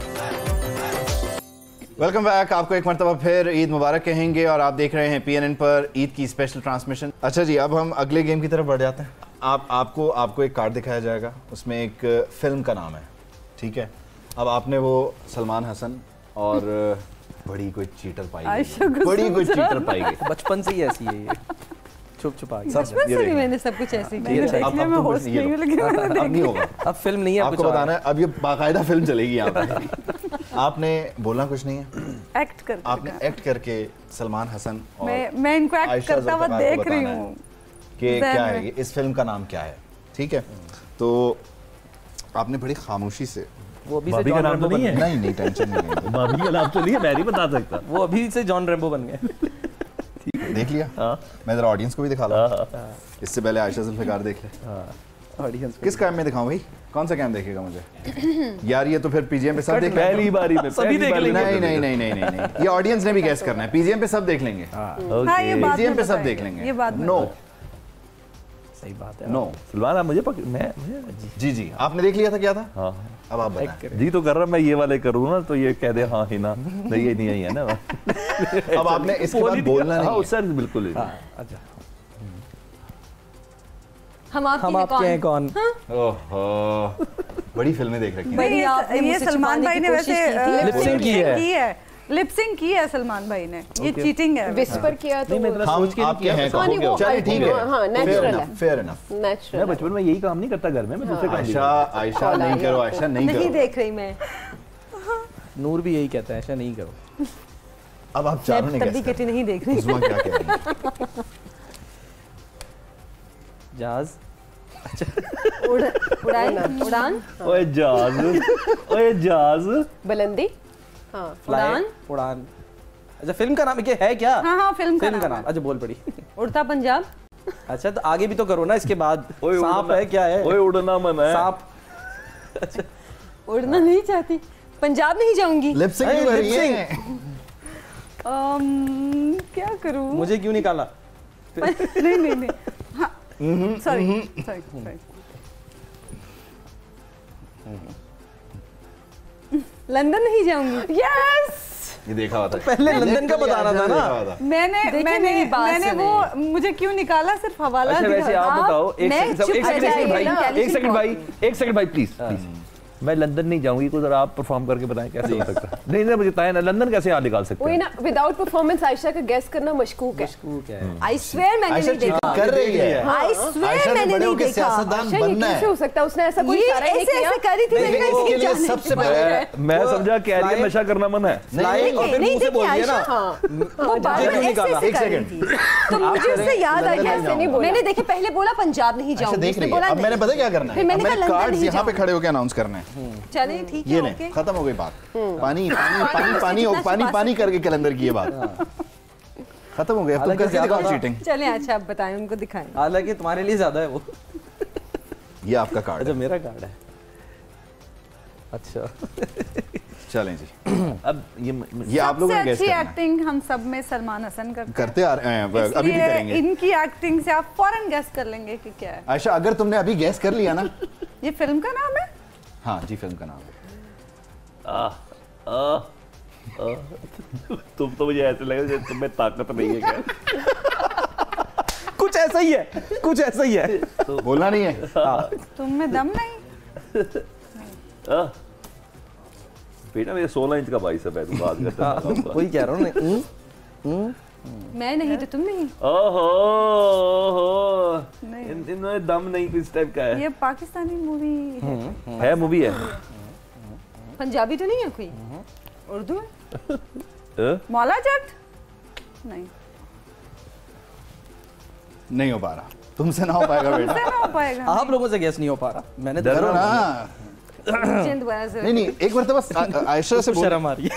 वेलकम बैक, आपको एक मरतबा फिर ईद मुबारक कहेंगे और आप देख रहे हैं PNN पर ईद की स्पेशल ट्रांसमिशन। अच्छा जी, अब हम अगले गेम की तरफ बढ़ जाते हैं। आपको एक कार्ड दिखाया जाएगा, उसमें एक फिल्म का नाम है, ठीक है। अब आपने वो सलमान हसन और बड़ी कोई चीटर पाई गई, बचपन से ही ऐसी है ये, छुप छुपा के। बचपन से ही मैंने सब कुछ ऐसे किया। अब नहीं होगा, अब फिल्म नहीं है, आपको बताना है, अब ये बाकायदा फिल्म चलेगी यहाँ पे। आपने बोलना कुछ नहीं है, एक्ट करके आपने एक्ट करके सलमान हसन और मैं इनको एक्ट करता हुआ देख रही हूँ कि क्या है ये, इस फिल्म का नाम क्या है, ठीक है। तो आपने बड़ी खामोशी से, वो अभी से भाभी का जॉन नाम रैम्बो तो नहीं है? नहीं टैंशन नहीं है। भाभी का नाम तो नहीं है, मैं नहीं बता सकता। वो अभी से जॉन रैम्बो बन गए। देख लिया? मैं जरा ऑडियंस को भी दिखा रहा, इससे पहले आयशा जुल्फिकार देख ले। ऑडियंस किस कैम में दिखाऊं भाई, कौन सा कैम देखेगा मुझे? यार ये तो फिर PGM पे सब देख पहली लेंगे। बारी में सभी देख लेंगे। नहीं, ये ऑडियंस ने भी गैस करना है। PGM पे सब देख लेंगे, हाँ, ये बाद PGM में पे सब बताएंगे, देख लेंगे। ये बाद में नो सही बात है। नो सलमान आप मुझे जी आपने देख लिया था क्या था? हाँ अब आप बताएं। जी तो कर रहा मैं ये वाले करूँ ना तो ये कह दे हाँ ही ना, नहीं ये नहीं है ना। अब आपने इसके बाद बोलना नहीं है। सर बिल्कुल ही। अच्छा, हम हम आपके हैं कौन? ओहो, बड़ी फिल्में देख रखी हैं। बड़ी आपने ये मुझसे सलमान छुपाने भाई की ने कोशिश वैसे की थी। लिपसिंग की है। लिपसिंग की है सलमान भाई ने, ये चीटिंग है। विस्पर किया तो हम आपके हैं हाँ, नहीं, वो चलिए ठीक है, हाँ, natural है। Fair enough. मैं नेचुरल। बचपन में यही काम नहीं करता घर में, मैं दूसरे काम आयशा नहीं करो, आयशा नहीं नहीं करो। देख रही मैं, नूर भी यही कहता है, ऐसा नहीं करो। अब आप चारों ने तब भी guess किटी नहीं देख रही। उस्मा क्या कह रही है? जहाज, उड़ान, ओए जहाज, बुलंदी, हाँ, फ्लाई, उड़ान। अच्छा, फिल्म का नाम क्या है? क्या हाँ, फिल्म का नाम। अच्छा, बोल पड़ी। उड़ता पंजाब। अच्छा, तो आगे भी तो करो ना इसके बाद। ओए सांप है, क्या है? ओए उड़ना मन है। सांप। उड़ना नहीं चाहती, पंजाब नहीं जाऊंगी। लिपसिंग क्यों कर रही है? क्या करूं? मुझे क्यों निकाला? नहीं हाँ, सॉरी लंदन नहीं जाऊंगी। यस, ये देखा हुआ था, पहले लंदन का बताना था ना। मैंने वो मुझे क्यों निकाला, सिर्फ हवाला अच्छा वैसे आप बताओ, एक सेकंड भाई प्लीज। मैं लंदन नहीं जाऊंगी, कुछ जरा आप परफॉर्म करके बताएं कैसे हो सकता है। नहीं मुझे बताएं ना, लंदन कैसे यहाँ निकाल सकते हैं? वही ना, विदाउट परफॉर्मेंस आयशा का गेस करना मशकूक है। आई स्वेयर मैंने नहीं देखा, कर रही है। आई स्वेयर मैंने नहीं देखा। सियासतदान बनना कैसे है। हो सकता है? उसने ऐसा कोई इशारा नहीं किया। ऐसे कर रही थी, मैंने कहा इसके लिए जाने सबसे पहले मैं समझा कैरियर नशा करना मन है। नहीं, और फिर मुंह से बोल दिया ना। वो बार-बार ऐसे एक कर रही सेकंड। थी। तो मुझे उससे याद आ गया, नहीं बोला। मैंने देखे पहले बोला पंजाब नहीं अच्छा जाऊंगी, देख उसने रही है। बोला अब मैंने पता क्या करना है, फिर मैंने अब कहा मैंने लंदन कार्ड्स नहीं यहाँ पे जाऊंगी। खड़े होकर अनाउंस करने हैं। चलिए ठीक ये है, नहीं, ओके। खत्म हो गई बात। पानी करके कैलेंडर की ये बात खत्म हो गया। तुम हालांकि कैसे ज्यादा दिखाओ था। चीटिंग? चलिए अच्छा आप बताएं, उनको दिखाएं। हालांकि तुम्हारे लिए ज्यादा है वो। ये आपका कार्ड अच्छा, है। मेरा कार्ड है। अच्छा, चलें जी, अब ये आप लोगों सबसे ने गेस अच्छी करना है। एक्टिंग हम सब में सलमान हसन करते आ रहे हैं, अभी भी इसलिए करेंगे। इनकी एक्टिंग से आप फौरन गेस कर लेंगे कि क्या है। आयशा अगर तुमने अभी गैस कर लिया ना, ये फिल्म का नाम है। हाँ जी फिल्म का नाम है। तुम तो मुझे ऐसे लगे जैसे तुम्हें ताकत नहीं है क्या? कुछ ऐसा ही है, कुछ ऐसा ही है। बोलना नहीं है। तुम में दम नहीं। बेटा मेरे 16 इंच का बाइसेप है, तू बात करता है। वही कह रहा हूँ मैं नहीं तो तुम नहीं। ओहो नहीं। इनमें दम नहीं किस टाइप का है? ये पाकिस्तानी मूवी है मूवी है। पंजाबी तो नहीं है कोई? उर्दू है? मौला जट? नहीं, नहीं हो पा रहा, तुमसे ना हो पाएगा बेटा। ना हो पाएगा। आप लोगों से गैस नहीं हो पा रहा। मैंने तो करो ना। मुझे दोबारा से नहीं एक बार तो बस आयशा से बोल। शर्म आ रही है।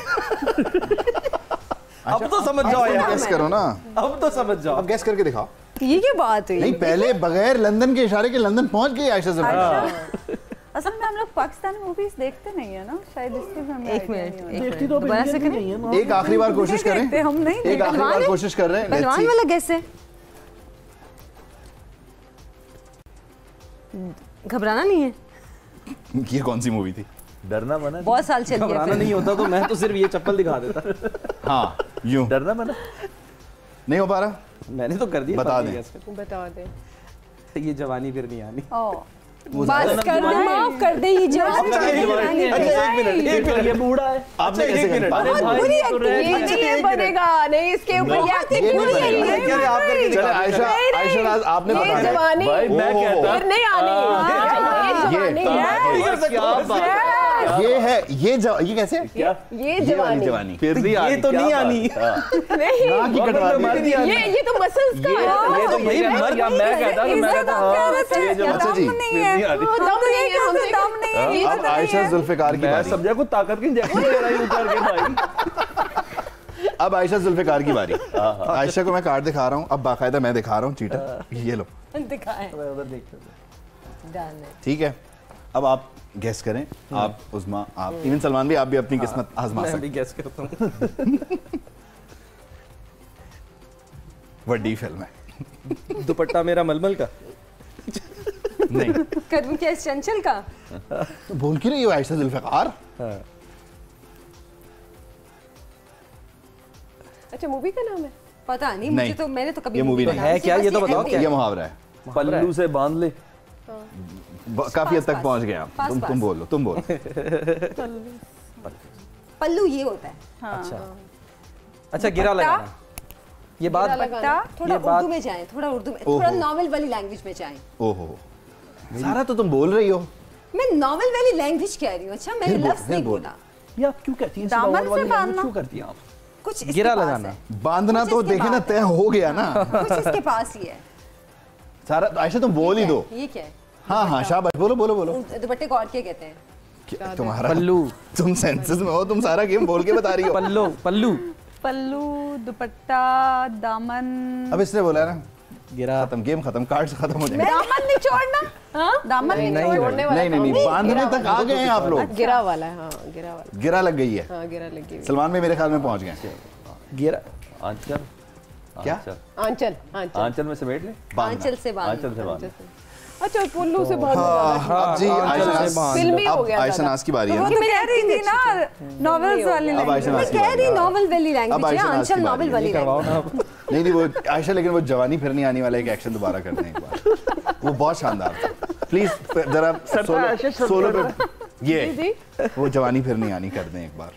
अब तो समझ जाओ यार, गेस करो ना, अब तो समझ जाओ, अब गेस करके दिखाओ। ये क्या बात हुई? नहीं, पहले बगैर लंदन के इशारे के लंदन पहुंच गई आयशा जुल्फिकार। असल में हम लोग पाकिस्तानी मूवीज देखते नहीं है ना, शायद इसलिए हमें एक मिनट, देखती तो दोबारा से करें। एक आखिरी बार कोशिश करें, हम नहीं एक आखिरी बार कोशिश कर रहे हैं। पहलवान वाला गेस है। घबराना नहीं है। ये कौन सी मूवी थी? डरना मना, बहुत साल चल गया। घबराना नहीं होता तो मैं तो सिर्फ ये चप्पल दिखा देता। हाँ, यूं डरना मना नहीं हो पा रहा। मैंने तो कर दिया। बता दें, बता दे। ये जवानी फिर नहीं आनी। बस कर दे, माफ कर दे, ये जवानी। एक मिनट, ये बूढ़ा है। आपने कैसे कर पाया? ये नहीं बनेगा, नहीं इसके ऊपर चले आयशा, आयशा नाज आपने बता दिया। जवानी मैं कहता फिर नहीं आनी। ये है, ये कैसे? क्या ये जवानी फिर नहीं आनी, ये तो नहीं आनी। नहीं, ना की कटवा दी। ये तो मसल्स का है। ये तो यही मर गया। मैं कहता कि मैं कहता ये जो अच्छा जी, नहीं आनी। दम नहीं है, हमसे दम नहीं है। अब आयशा जुल्फिकार की मैं बारी। समझा को ताकत की इंजेक्शन दे रहा है उतार के भाई। अब आयशा जुल्फिकार की बारी। आयशा को मैं कार्ड दिखा रहा हूँ, अब बाकायदा मैं दिखा रहा हूँ चीटर। ये लो, दिखाएं। उधर देखते ठीक है। अब आप गेस करें। आप उस्मा, आप इवन सलमान भी, आप भी अपनी किस्मत आजमा मैं सकते भी गेस करता हूँ। बड़ी फिल्म है। दुपट्टा मेरा मलमल का। नहीं, करूँ क्या चंचल का? तो बोल क्यों रही हो आयशा जुल्फिकार? अच्छा, मूवी का नाम है? पता नहीं, नहीं, मुझे तो, मैंने तो कभी ये मूवी नहीं है। क्या ये तो बताओ क्या ये मुहावरा है। पल्लू से बांध ले। काफी हद तक पहुंच गए आप। तुम बोलो, तुम बोलो। पल्लू ये होता है। अच्छा, गिरा लगाना। ये बात थोड़ा उर्दू में जाएं, थोड़ा उर्दू में, थोड़ा नॉवेल वाली लैंग्वेज में जाएं। ओहो, सारा तो तुम बोल रही हो। मैं नॉवेल वाली लैंग्वेज कह रही हूँ। अच्छा, मैंने लफ्ज नहीं बोला। ये आप क्यों कहती हैं? दामन से बांधना क्यों करती हैं आप? कुछ इसके गिरा पास लगाना। है। बांधना तो देखे ना, तय हो गया ना। कुछ इसके पास ही है। सारा आयशा तुम बोल ही दो। ये क्या है? हाँ हाँ, शाबाश, बोलो बोलो बोलो। दुपट्टे को और क्या कहते हैं? तुम्हारा पल्लू। तुम सेंसेस में हो, तुम सारा गेम बोल के बता रही हो। पल्लू, पल्लू, पल्लू, दुपट्टा, दामन। अब इसने बोला ना, गिरा। खत्म, गेम खत्म, कार्ड्स खत्म हो जाएंगे। दामन नहीं छोड़ना। हाँ, दामन नहीं छोड़ने वाला। नहीं, बांधने तक आ गए हैं आप लोग। गिरा वाला है। हाँ, गिरा वाला। गिरा लग गई है। हाँ, गिरा लगी हुई। सलमान में मेरे ख्याल में पहुंच गए। गिरा। आंचल। क्या? आंचल। आंचल में समेट ले। आंचल से बांध। आंचल से बांध। अच्छा, पुल्लू से बांध। अब जी फिल्मी हो गया। आयशा नाज की बारी है वो ना। तो मैं कह रही थी ना, नॉवेल्स वाली अब आयशा नाज की कह बारी रही है। नॉवेल वाली अब लैंग्वेज है। आयशा नाज आंचल की नॉवेल बारी वाली लैंग्वेज। नहीं वो आयशा, लेकिन वो जवानी फिर नहीं आने वाला एक एक्शन दोबारा कर दें एक बार। वो बहुत शानदार था। प्लीज जरा सोलो पे ये वो जवानी फिर नहीं आनी कर दें एक बार।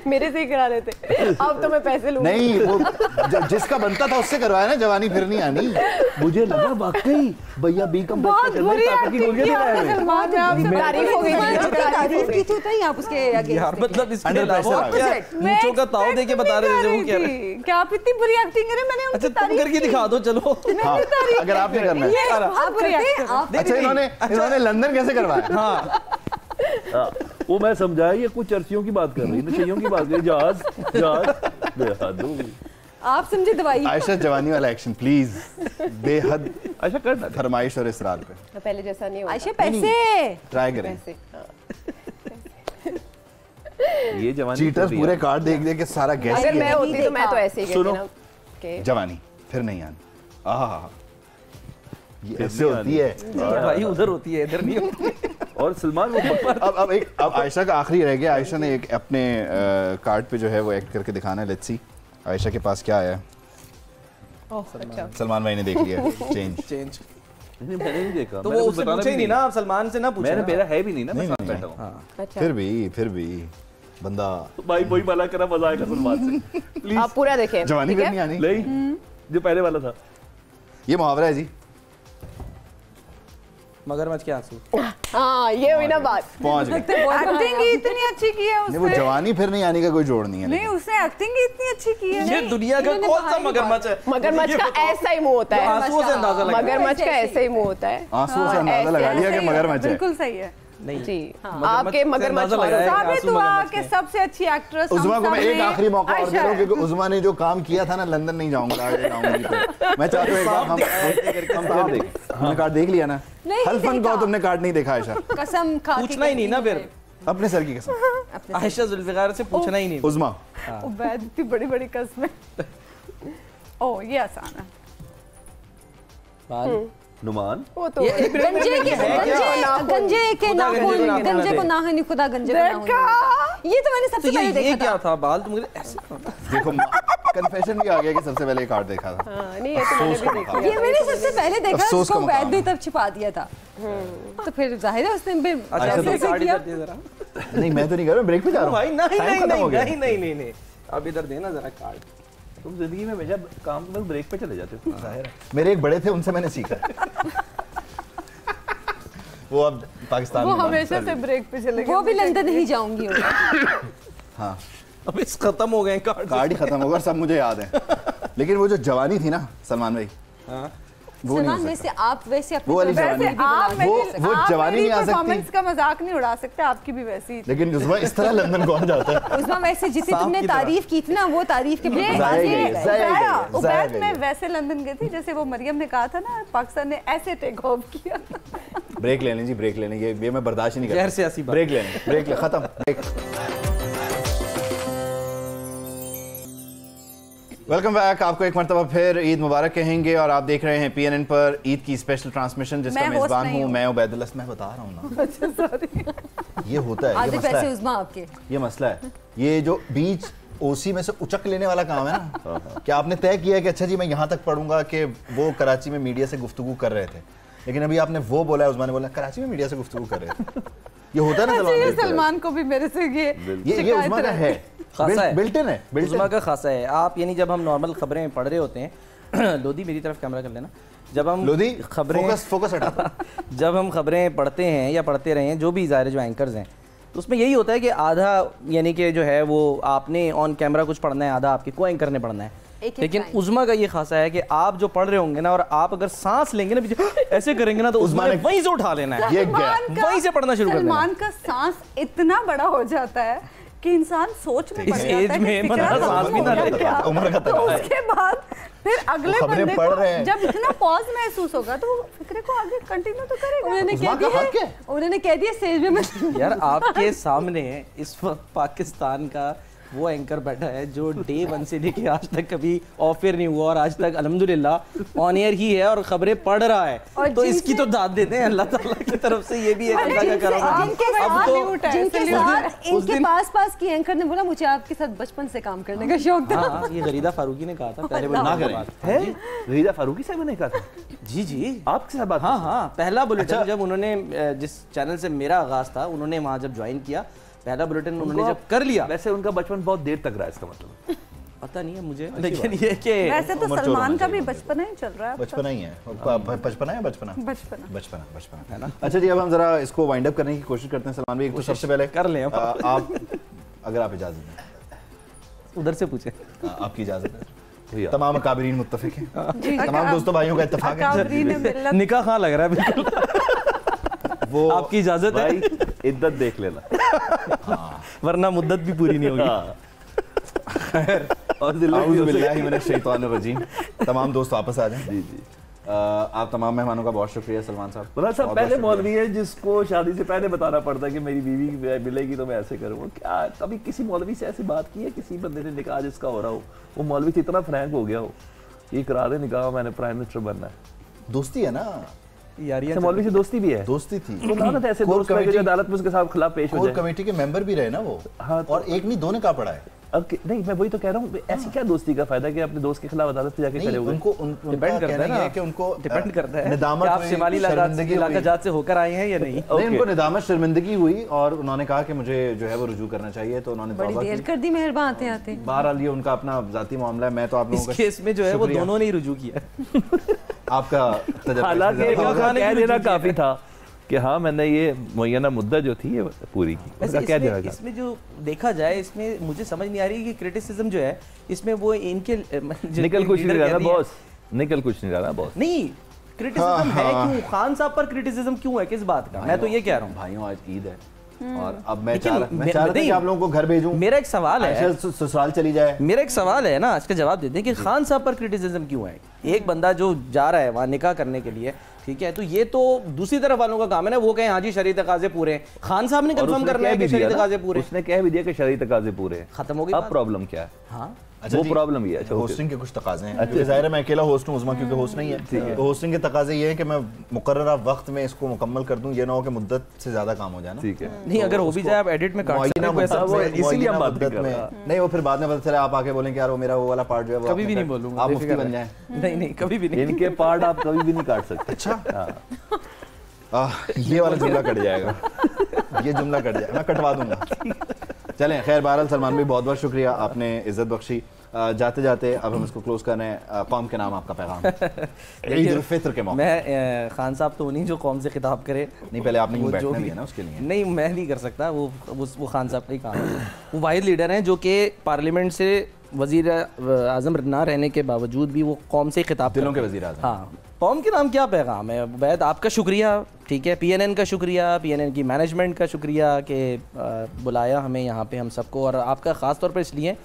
मेरे से ही करा देते। अब तो मैं पैसे लूंगी। नहीं, वो जिसका बनता था उससे करवाया ना, जवानी फिर नहीं आनी। मुझे लगा वाकई भैया बी कम बहुत बुरी तारीफ हो गई। तारीफ की तो नहीं आप उसके आगे। यार मतलब इसके अंडर अलावा प्रेशर क्या मैं नीचों का ताव दे के बता रहे थे वो कह रहे। क्या आप इतनी बुरी एक्टिंग करें? मैंने अच्छा, उनकी तुम तारीफ करके दिखा दो चलो। हाँ, अगर आपने करना है। आप करते हैं, आप अच्छा, इन्होंने लंदन कैसे करवाया? हाँ, वो मैं समझा, ये कुछ चर्चियों की बात कर रही, नशइयों की बात कर रही। जहाज बेहद हो गई। आप समझे दवाई। आयशा, जवानी वाला एक्शन प्लीज, बेहद अच्छा करना फरमाइश और इसरार पे। पहले जैसा नहीं होगा। आयशा पैसे ट्राई करें। पैसे, हाँ। ये जवानी चीटर पूरे कार्ड देख देख के सारा गैस अगर मैं किया। होती तो मैं तो ऐसे ही कहती ना कि जवानी फिर नहीं आनी। आहा, ये ऐसे होती है। भाई उधर होती है, इधर नहीं होती। और सलमान वो अब आयशा का आखिरी रह गया। आयशा ने एक अपने कार्ड पे जो है वो एक्ट करके दिखाना है। लेट्स सी आयशा के पास क्या आया है। अच्छा। सलमान भाई ने देख लिया चेंज। मैंने नहीं देखा। तो वो उससे पूछे ही नहीं ना, आप सलमान से ना पूछे। मैंने, मेरा है भी नहीं ना, मैं नहीं, साथ बैठा हूँ। अच्छा, फिर भी बंदा तो भाई वही वाला करा, मजा आएगा सलमान से। प्लीज आप पूरा देखें। जवानी ठीक फिर है? नहीं आनी। नहीं, जो पहले वाला था। ये मुहावरा है जी। मगरमच्छ के आंसू। हाँ, ये हुई ना बात। पहुंच गए। एक्टिंग ही इतनी अच्छी की है नहीं, वो उसने। जवानी फिर नहीं आने का कोई जोड़ नहीं है। नहीं, उसने एक्टिंग ही इतनी अच्छी की है। ये दुनिया का कौन सा मगरमच्छ है? मगरमच्छ का ऐसा ही मुंह होता है। आंसुओं से अंदाजा लगा। मगरमच्छ का ऐसा ही मुंह होता है। आंसुओं से अंदाजा लगा लिया कि मगरमच्छ है। बिल्कुल सही है। नहीं जी आपके मगरमच्छ साबित हुआ कि सबसे अच्छी एक्ट्रेस उज़्मा को मैं एक आखिरी मौका और दे रहा हूं क्योंकि उज़्मा ने जो काम किया था ना, लंदन नहीं जाऊंगा, आगे जाऊंगी तो मैं चाहता हूं एक बार हम हमने कार्ड देख लिया ना। हल्फन को तुमने कार्ड नहीं देखा आयशा? कसम खा के पूछना ही नहीं ना फिर, अपने सर की कसम। आयशा जुल्फिकार से पूछना ही नहीं। उज़्मा उबैद की बड़ी बड़ी कसमें। ओ ये आसान है। नुमान वो तो गंजे के नाखून, गंजे को नाखून खुदा गंजे को नाखून। ये तो मैंने सबसे पहले देखा था। ये क्या था बाल? तुम ऐसे देखो कन्फेशन भी आ गया कि सबसे पहले कार्ड देखा था। नहीं ये तो मैंने भी देखा। ये मैंने सबसे पहले देखा, अफसोस का उसको वैद मुकाम ने है। तब छिपा दिया था। तो फिर जाहिर है उसने फिर ऐसे किया। नहीं मैं तो नहीं कर रहा, ब्रेक पे जा रहा हूं भाई नहीं टाइम खत्म हो गया। नहीं अब इधर देना जरा कार्ड। तुम जिंदगी में हमेशा काम में ब्रेक पे चले जाते हो। जाहिर है मेरे एक बड़े थे, उनसे मैंने सीखा। वो अब पाकिस्तान वो में हमेशा से ब्रेक पे चले गए। वो भी लंदन नहीं जाऊंगी। हाँ अब इस खत्म हो गए कार्ड ही खत्म होगा, सब मुझे याद है। लेकिन वो जो जवानी थी ना सलमान भाई, वो नहीं हो सलमान वैसे सकता। आप वैसे अपनी वो वाली तरफ जवानी। से भी बना सकते वो हैं। जवानी नहीं आ सकती। परफॉर्मेंस का मजाक नहीं उड़ा सकते, आपकी भी वैसी। लेकिन उज़्मा इस तरह लंदन कौन जाता है? उज़्मा वैसे जितनी तुमने तारीफ की थी ना, वो तारीफ के उबैद में वैसे लंदन गई थी जैसे वो मरियम ने कहा था ना, पाकिस्तान ने ऐसे टेक ऑफ किया। ब्रेक लेने जी, ब्रेक लेने, ये मैं बर्दाश्त ही नहीं गैर कर सियासी बात। ब्रेक लेने, ब्रेक ले, खत्म ब्रेक। वेलकम बैक, आपको एक मरतबा फिर ईद मुबारक कहेंगे और आप देख रहे हैं PNN पर ईद की स्पेशल ट्रांसमिशन जिसका मेजबान हूँ मैं उबैदुल्लाह। मैं बता रहा हूँ ना। अच्छा सॉरी। ये होता है, ये मसला है। उज़्मा आपके ये मसला है, ये जो बीच ओसी में से उचक लेने वाला काम है ना, कि आपने तय किया है कि अच्छा जी मैं यहाँ तक पढ़ूंगा, कि वो कराची में मीडिया से गुफ्तगू कर रहे थे, लेकिन अभी आपने वो बोला है, उज़्मा ने बोला कराची में मीडिया से गुफ्तगू कर रहे थे। ये होता है ना अच्छा, ये सलमान को भी मेरे से ये उज़्मा का है, खासा है, बिल्टन है, उज़्मा का खासा है। आप यानी जब हम नॉर्मल खबरें पढ़ रहे होते हैं लोधी मेरी तरफ कैमरा कर लेना, जब हम लोधी खबरें फोकस हटा जब हम खबरें पढ़ते हैं या पढ़ते रहे हैं, जो भी ज़ाहिर जो एंकर्स हैं, तो उसमें यही होता है कि आधा यानी कि जो है वो आपने ऑन कैमरा कुछ पढ़ना है, आधा आपके को एंकर ने पढ़ना है। लेकिन उज़्मा का ये खासा है कि आप जो पढ़ रहे होंगे ना, और आप अगर सांस लेंगे ना पीछे ऐसे करेंगे ना, तो उज़्मा ने वहीं से उठा लेना है, वहीं से पढ़ना शुरू कर देना। सलमान का सांस इतना बड़ा हो जाता है कि इंसान सोच में पड़ जाता है इस एज में मतलब सांस भी ना ले, उम्र का तो उसके बाद फिर अगले बंदे पढ़ रहे को हैं। जब इतना पॉज महसूस होगा तो वो फिक्रे को आगे कंटिन्यू तो करेगा। उन्होंने कह दिया स्टेज में यार आपके सामने इस वक्त पाकिस्तान का वो एंकर बैठा है जो डे 1 से लेके आज तक कभी ऑफ एयर नहीं हुआ और आज तक अल्हम्दुलिल्लाह ऑन एयर ही है और खबरें पढ़ रहा है, तो इसकी तो दाद देते हैं अल्लाह ताला की तरफ से। ये भी है अल्लाह का करम। इनके पास की एंकर ने बोला मुझे आपके साथ बचपन से काम करने का शौक था। हाँ, ये गरीदा फारूकी ने कहा था पहले ना करें। रीदा फारूकी साहब ने कहा था? जी जी आपके साथ बात? हाँ पहला बुलेटिन जब उन्होंने जिस चैनल से मेरा आगाज था, उन्होंने वहाँ जब ज्वाइन किया, पहला बुलेटिन उन्होंने जब कर लिया। वैसे उनका बचपन बहुत देर तक रहा है, इसका मतलब पता नहीं है मुझे, लेकिन ये कि वैसे तो सलमान का भी बचपना ही चल रहा है। बचपना ही है, बचपना है, बचपना बचपना है ना। अच्छा जी, अब हम जरा इसको वाइंड अप करने की कोशिश करते हैं। सलमान भाई, तो सबसे पहले कर लें आप अगर आप इजाजत दें, उधर से पूछे, आपकी इजाजत है? तमाम अकाबरीन मुत्तफिक हैं, तमाम दोस्तों भाइयों का इत्तेफाक है। निकाह कहाँ लग रहा है बिल्कुल। वो आपकी इजाजत है, इद्दत देख लेना, वरना मुद्दत भी पूरी नहीं होगी। तमाम दोस्त वापस आ जाएं। जी जी, आप तमाम मेहमानों का बहुत शुक्रिया। सलमान साहब, मतलब सब पहले मौलवी है जिसको शादी से पहले बताना पड़ता है कि मेरी बीवी मिलेगी तो मैं ऐसे करूँगा। क्या कभी किसी मौलवी से ऐसी बात की है? किसी बंदे ने निकाह जिसका हो रहा हो, वो मौलवी से इतना फ्रैंक हो गया हो, ये करा दे निकाह, मैंने प्राइम मिनिस्टर बनना है। दोस्ती है ना यार, मौलवी से दोस्ती भी है, दोस्ती थी। तो लानत ऐसे दोस्त है कि जो अदालत में उसके साथ खिलाफ पेश हो जाए। कमेटी के मेंबर भी रहे ना वो। हाँ, और एक नहीं, दो ने कहा पड़ा है। अब नहीं, मैं वही तो कह रहा हूँ, ऐसी क्या दोस्ती का फायदा कि अपने दोस्त के खिलाफ अदालत पे जाके खड़े हो गए? उनको डिपेंड करता है ना, कि उनको डिपेंड करता है निदामत, आप शिमाली इलाकाजात से होकर आए हैं या नहीं। नहीं, उनको निदामत शर्मिंदगी हुई और उन्होंने कहा कि मुझे जो है वो रुजू करना चाहिए, तो उन्होंने बड़ी देर कर दी मेहरबान आते आते। बहरहाल ये उनका अपना जाती मामला है। मैं तो आप लोगों का केस में जो है वो दोनों ने ही रुजू किया। आपका हालांकि कह देना काफी था कि हाँ मैंने ये मुय्यना मुद्दा जो थी ये पूरी की। इसमें जो देखा जाए, इसमें मुझे समझ नहीं आ रही कि क्रिटिसिज्म जो है इसमें वो इनके निकल कुछ नहीं रहा बॉस, निकल कुछ नहीं रहा बॉस। नहीं, क्रिटिसिज्म है क्यों? खान साहब पर क्रिटिसिज्म क्यों है, किस बात का? मैं तो ये कह रहा हूँ भाइयों, आज ईद है और अब मैं चाह रहा था कि आप लोगों को घर भेजूं। मेरा एक सवाल है, ससुराल चली जाए। मेरा एक सवाल है ना, इसका जवाब देते हैं कि खान साहब पर क्रिटिसिज्म क्यों है? एक बंदा जो जा रहा है वहाँ निकाह करने के लिए, ठीक है, तो ये तो दूसरी तरफ वालों का काम है ना, वो कहें हाँ जी शरीय तकाजे पूरे हैं। खान साहब ने कंफर्म करना है कि शरीय तकाजे पूरे, उसने कह भी दिया कि शरीय तकाजे पूरे हैं, खत्म हो गई। अब प्रॉब्लम क्या है? हाँ अच्छा वो प्रॉब्लम ये है। अच्छा, होस्टिंग के कुछ तकाजे हैं। अच्छा, जाहिर है मैं अकेला होस्ट हूँ उस्मा, क्योंकि होस्ट नहीं है, तो होस्टिंग के तकाजे ये है कि मैं मुकर्ररा वक्त में इसको मुकम्मल कर दूं, ये ना हो कि मुद्दत से ज्यादा काम हो जाए ना। ठीक है, नहीं अगर हो भी जाए आप एडिट में काट सकते हैं, इसीलिए हम बात कर रहे हैं। नहीं वो फिर बाद में पता चला आप आगे बोलें कि यार वो मेरा वो वाला पार्ट जो है वो कभी भी नहीं बोलूंगा, आप मुफ्ती बन जाएं। नहीं कभी भी नहीं, इनके पार्ट आप कभी भी नहीं काट सकते। अच्छा ये वाला जुमला कट जाएगा, ये जुमला कट जाएगा, मैं कटवा दूंगा। चलें खैर, बहरहाल सलमान भाई बहुत बहुत शुक्रिया, आपने इज्जत बख्शी। जाते जाते अब हम इसको क्लोज कर रहे हैं। कौम के नाम आपका पैगाम ईद उल फित्र के मौके। मैं खान साहब तो नहीं जो कौम से खिताब करे, नहीं पहले आपने वो बैठना भी है ना उसके लिए। नहीं मैं नहीं कर सकता, वो खान साहब का ही काम है। वो वाहिद लीडर हैं जो कि पार्लियामेंट से वजीर आज़म ना रहने के बावजूद भी वो कौम से खिताब, दिलों के वजीर आज़म। हाँ, कौम के नाम क्या पैगाम है? वैद आपका शुक्रिया, ठीक है, PNN का शुक्रिया, PNN की मैनेजमेंट का शुक्रिया कि बुलाया हमें यहाँ पे हम सबको, और आपका ख़ास तौर पर इसलिए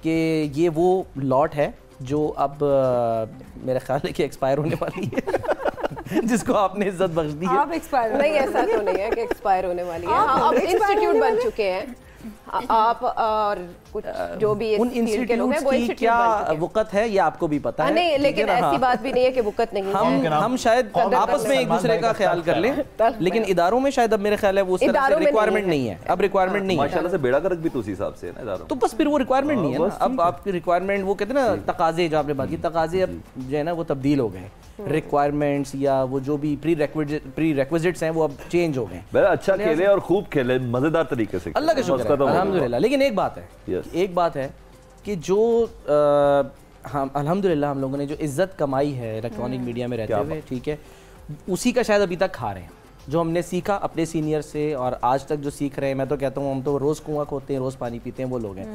कि ये वो लॉट है जो अब मेरा ख्याल है कि एक्सपायर होने वाली है जिसको आपने इज्जत बख्श दी है। आप एक्सपायर नहीं, ऐसा तो नहीं है कि एक्सपायर होने वाली है। हाँ, अब इंस्टीट्यूट बन चुके हैं आप, और कुछ जो भी उन इंस्टीट्यूट्स की क्या वक़्त है ये आपको भी पता है? नहीं, लेकिन ऐसी बात भी नहीं है कि वक़्त नहीं है। हम शायद आपस में एक दूसरे का ख्याल कर लें, लेकिन इदारों में शायद अब मेरे ख्याल है वो उस तरह से रिक्वायरमेंट नहीं है, अब रिक्वायरमेंट नहीं है। माशाल्लाह से बेड़ा गर्क भी तो उसी हिसाब से है ना इदारों, तो बस फिर वो रिक्वायरमेंट नहीं है ना। अब आपकी रिक्वायरमेंट, वो कहते हैं ना तकाजे, जो आपने बात की, तकाजे अब जो है ना वो तब्दील हो गए, रिक्वायरमेंट्स या वो जो भी प्री रिक्विजिट्स हैं वो अब चेंज हो गए। अच्छा खेले और खूब खेले मजेदार तरीके से, अल्लाह का शुक्र है, अल्हम्दुलिल्लाह। लेकिन एक बात है कि जो हम अल्हम्दुलिल्लाह हम लोगों ने जो इज्जत कमाई है इलेक्ट्रॉनिक मीडिया में रहते हुए, ठीक है, उसी का शायद अभी तक खा रहे हैं। जो हमने सीखा अपने सीनियर से और आज तक जो सीख रहे हैं, मैं तो कहता हूँ हम तो रोज़ कुआं खोदते हैं, रोज़ पानी पीते हैं, वो लोग हैं।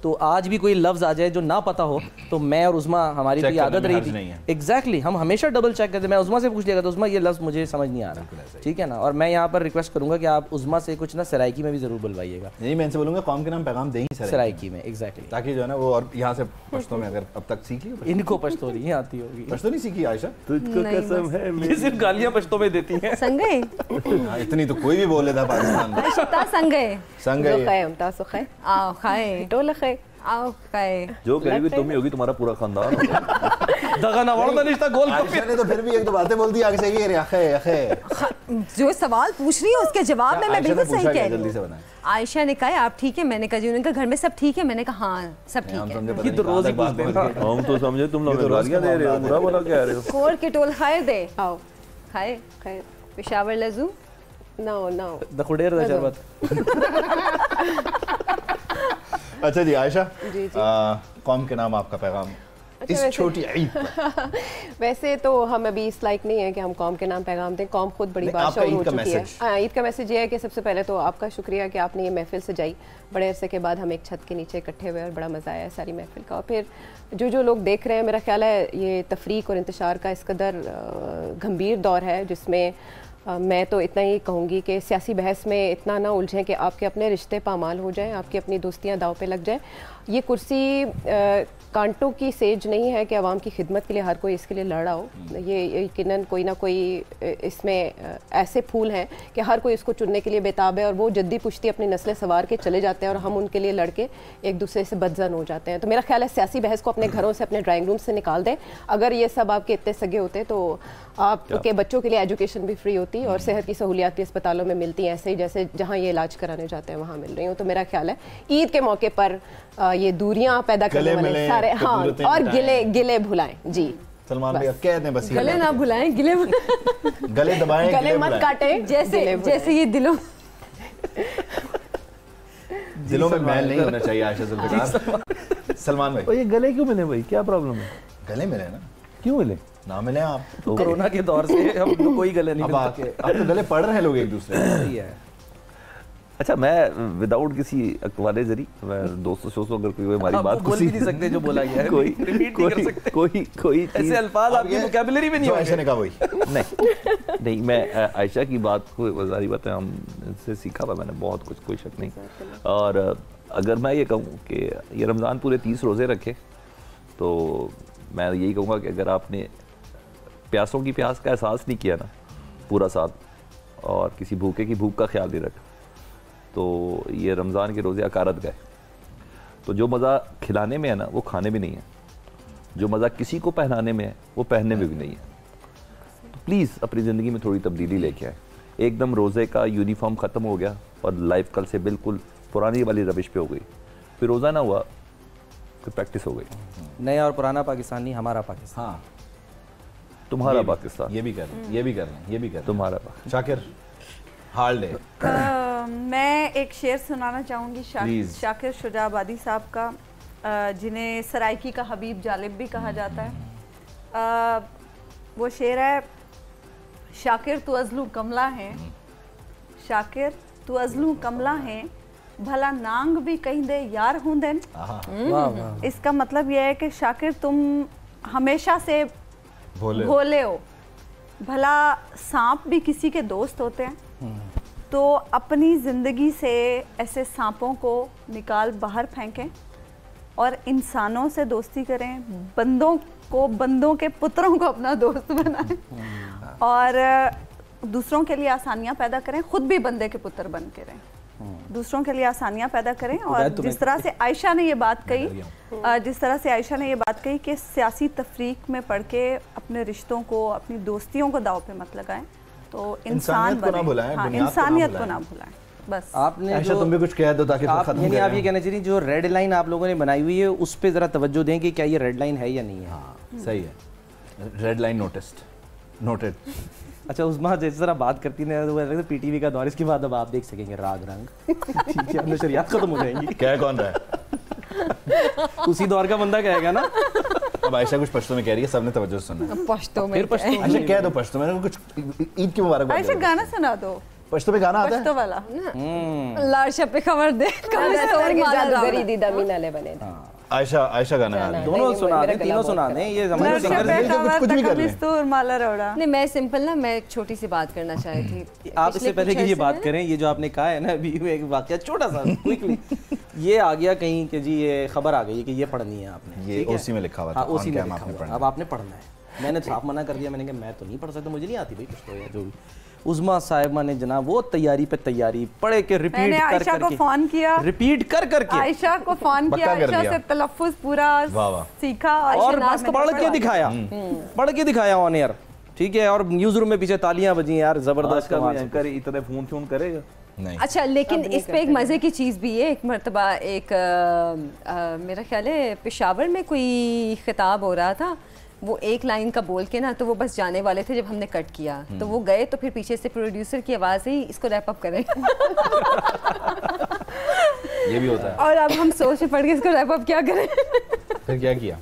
तो आज भी कोई लफ्ज़ आ जाए जो ना पता हो, तो मैं और उस्मा, हमारी भी आदत रही थी एग्जैक्टली, हम हमेशा डबल चेक करते। मैं उस्मा से पूछ लिया था, उस्मा ये लफ्ज़ मुझे समझ नहीं आ रहा, ठीक है ना। और मैं यहाँ पर रिक्वेस्ट करूँगा कि आप उस्मा से कुछ ना सराइकी में भी ज़रूर बुलवाइएगा। नहीं, मैं इनसे बोलूँगा कौम के नाम पैगाम दें सराइकी में, एग्जैक्टली, ताकि जो है ना वो, और यहाँ से पश्तो में अगर अब तक सीख ली, इनको पश्तो नहीं आती होगी। पश्तो नहीं सीखी आयशा? तुझको कसम है, ये सिर्फ गालियाँ पश्तो में देती हैं। संगे इतनी तो कोई भी बोल लेता पाकिस्तान में। संगे आओ खाए, टोल खाए, आओ खाए, जो कहेगी तुम ही होगी, तुम्हारा पूरा खानदान दगा वाला रिश्ता गोल आयशा ने तो फिर भी एक दो बातें बोल दी आगे से, ये अखे जो सवाल पूछ रही है उसके जवाब में मैं बिल्कुल सही कह रही जल्दी से हूँ। बनाएं। आयशा ने कहा आप ठीक है, मैंने कहा जी, उन्होंने कहा घर में सब ठीक है, मैंने कहा हाँ सब ठीक है। ये तो रोज ही पूछते हैं। हम तो समझे तुम लोग गालियां दे रहे हो, बुरा भला कह रहे हो। कोर के टोल खाए दे, आओ खाए खाए, पेशावर लजू नो दखुडेर दा शरबत। अच्छा जी आयशा, जी। कौम के नाम आपका पैगाम इस छोटी ईद पर। वैसे तो हम अभी इस लायक नहीं है कि हम कौम के नाम पैगाम दें, कौम खुद बड़ी बादशाह हो चुकी है। ईद का मैसेज ये है कि सबसे पहले तो आपका शुक्रिया कि आपने ये महफिल सजाई, बड़े अरसे के बाद हम एक छत के नीचे इकट्ठे हुए और बड़ा मज़ा आया सारी महफिल का। और फिर जो लोग देख रहे हैं, मेरा ख्याल है ये तफरीक और इंतशार का इस कदर गंभीर दौर है जिसमें मैं तो इतना ही कहूँगी कि सियासी बहस में इतना ना उलझें कि आपके अपने रिश्ते पामाल हो जाएं, आपकी अपनी दोस्तियाँ दाव पे लग जाएं। ये कुर्सी कांटों की सेज नहीं है कि आवाम की खिदमत के लिए हर कोई इसके लिए लड़ रहा हो। ये यकीनन कोई ना कोई इसमें ऐसे फूल हैं कि हर कोई इसको चुनने के लिए बेताब है और वो जद्दी पुश्ती अपनी नस्लें सवार के चले जाते हैं और हम उनके लिए लड़के एक दूसरे से बदजन हो जाते हैं। तो मेरा ख्याल है सियासी बहस को अपने घरों से, अपने ड्राइंग रूम से निकाल दें। अगर ये सब आपके इतने सगे होते तो आपके बच्चों के लिए एजुकेशन भी फ्री होती और सेहत की सहूलियात भी अस्पतालों में मिलती हैं, ऐसे ही जैसे जहाँ ये इलाज कराने जाते हैं वहाँ मिल रही हूँ। तो मेरा ख्याल है ईद के मौके पर ये दूरियां पैदा करने वाले सारे, हाँ, और गिले भुलाएं जी। सलमान भैया कह दें बस, गले ना भुलाएं, गिले गले दबाएं, गले मत काटें, जैसे ये दिलों में मैल नहीं होना चाहिए। आयशा जुल्फिकार, सलमान भाई ये गले क्यों मिले भाई, क्या प्रॉब्लम है? गले मिले ना, क्यों मिले? ना मिले आप तो कोरोना के दौर से हम कोई गले नहीं मिलते। अब तो गले पड़ रहे हैं लोग एक दूसरे से। अच्छा, मैं विदाउट किसी अखबारे जरी, मैं दोस्तों अगर कोई हमारी बात बोल भी नहीं सकते जो बोला गया है, कोई कोई ऐसे अल्फाज आपकी वोकैबुलरी में नहीं आयशा ने कहा वही नहीं, मैं आयशा की बात को वजारी बात है, हम इनसे सीखा हुआ मैंने बहुत कुछ, कोई शक नहीं। और अगर मैं ये कहूँ कि ये रमज़ान पूरे 30 रोज़े रखे तो मैं यही कहूँगा कि अगर आपने प्यासों की प्यास का एहसास नहीं किया ना पूरा साल, और किसी भूखे की भूख का ख्याल नहीं रखा, तो ये रमज़ान के रोज़े अकारत गए। तो जो मज़ा खिलाने में है ना वो खाने में नहीं है, जो मज़ा किसी को पहनाने में है वो पहनने में भी नहीं है। तो प्लीज़ अपनी ज़िंदगी में थोड़ी तब्दीली लेके आए। एकदम रोज़े का यूनिफॉर्म ख़त्म हो गया और लाइफ कल से बिल्कुल पुरानी वाली रविश पे हो गई, फिर रोज़ा ना हुआ तो प्रैक्टिस हो गई। नया और पुराना पाकिस्तान नहीं, हमारा पाकिस्तान। हाँ, तुम्हारा पाकिस्तान, ये भी कर रहे हैं, ये भी कर रहे हैं, ये भी कर रहे हैं। तुम्हारा पाकिस्तान। Shakir, hard day. मैं एक शेर सुनाना चाहूँगी शाकिर शुजाबादी साहब का, जिन्हें सराइकी का हबीब जालिब भी कहा जाता है। वो शेर है, शाकिर तू अज़लू कमला है, शाकिर तू अज़लू कमला है, भला नांग भी कहीं दे यार हूँ देन। इसका मतलब यह है कि शाकिर तुम हमेशा से भोले हो, भला सांप भी किसी के दोस्त होते हैं, तो अपनी ज़िंदगी से ऐसे सांपों को निकाल बाहर फेंकें और इंसानों से दोस्ती करें, बंदों के पुत्रों को अपना दोस्त बनाएं और दूसरों के लिए आसानियां पैदा करें, खुद भी बंदे के पुत्र बन के रहें, दूसरों के लिए आसानियां पैदा करें। और जिस तरह से आयशा ने ये बात कही कि सियासी तफरीक में पढ़ के अपने रिश्तों को, अपनी दोस्तियों को दाव पे मत लगाएं, तो इंसान बने, इंसानियत को ना भुलाएं। बस आपने तुम भी कुछ कह दो ताकि आप ये कहना चाहिए जो रेड लाइन आप लोगों ने बनाई हुई है उस पर जरा तवज्जो दें कि क्या ये रेड लाइन है या नहीं है। हाँ, सही है, रेड लाइन नोटेड। अच्छा, उस्मा जिस तरह बात करती है पीटीवी का दौर, इसके बाद अब आप देख सकेंगे राग रंग, ठीक है, नशरियात खत्म हो जाएंगी। क्या कौन रहा है? उसी दौर का बंदा कहेगा ना। अब आयशा कुछ पश्तो में कह रही है, सबने तवज्जो से सुनना है। पश्तो में आयशा कह दो पश्तो में कुछ, ईद की मुबारकबाद। आयशा गाना सुना दो, पश्तो में गाना आता है, पश्तो वाला लाशा पे खबर दे गरी दीदा मीनाले बने। आयशा गाना दोनों सुना दे, तीनों सुना दे, ये हमारे कुछ भी कर ले। नहीं, मैं सिंपल ना, मैं एक छोटी सी बात करना चाह रही थी। आप इससे पहले कि ये बात करें, ये जो आपने कहा है ना अभी एक वाकया छोटा सा क्विकली, ये आ गया कहीं कि जी ये खबर आ गई कि ये पढ़नी है आपने, ये उसी में लिखा हुआ था, उसी में लिखा हुआ, अब आपने पढ़ना है। मैंने साफ मना कर दिया, मैंने कहा मैं तो नहीं पढ़ सकता, मुझे नहीं आती भाई कुछ तो, या जो भी। उस्मा साहिबा ने जनाब वो तैयारी पे तैयारी पढ़े के रिपीट कर आयशा को फोन किया, रिपीट कर करके आयशा को फोन किया, आयशा से तलफ्फुज़ पूरा सीखा और पढ़ के दिखाया ऑन एयर, ठीक है। और न्यूज रूम में पीछे तालियां बजी यार, जबरदस्त एंकर इतने फोन करेगा नहीं। अच्छा, लेकिन इस पे एक मज़े की चीज़ भी है। एक मरतबा एक मेरा ख्याल है पेशावर में कोई खिताब हो रहा था, वो एक लाइन का बोल के ना, तो वो बस जाने वाले थे जब हमने कट किया, तो वो गए, तो फिर पीछे से प्रोड्यूसर की आवाज़ ही इसको रैप अप करें। ये भी होता है। और अब हम सोच में पड़ के इसको रैप अप क्या करें। फिर क्या किया?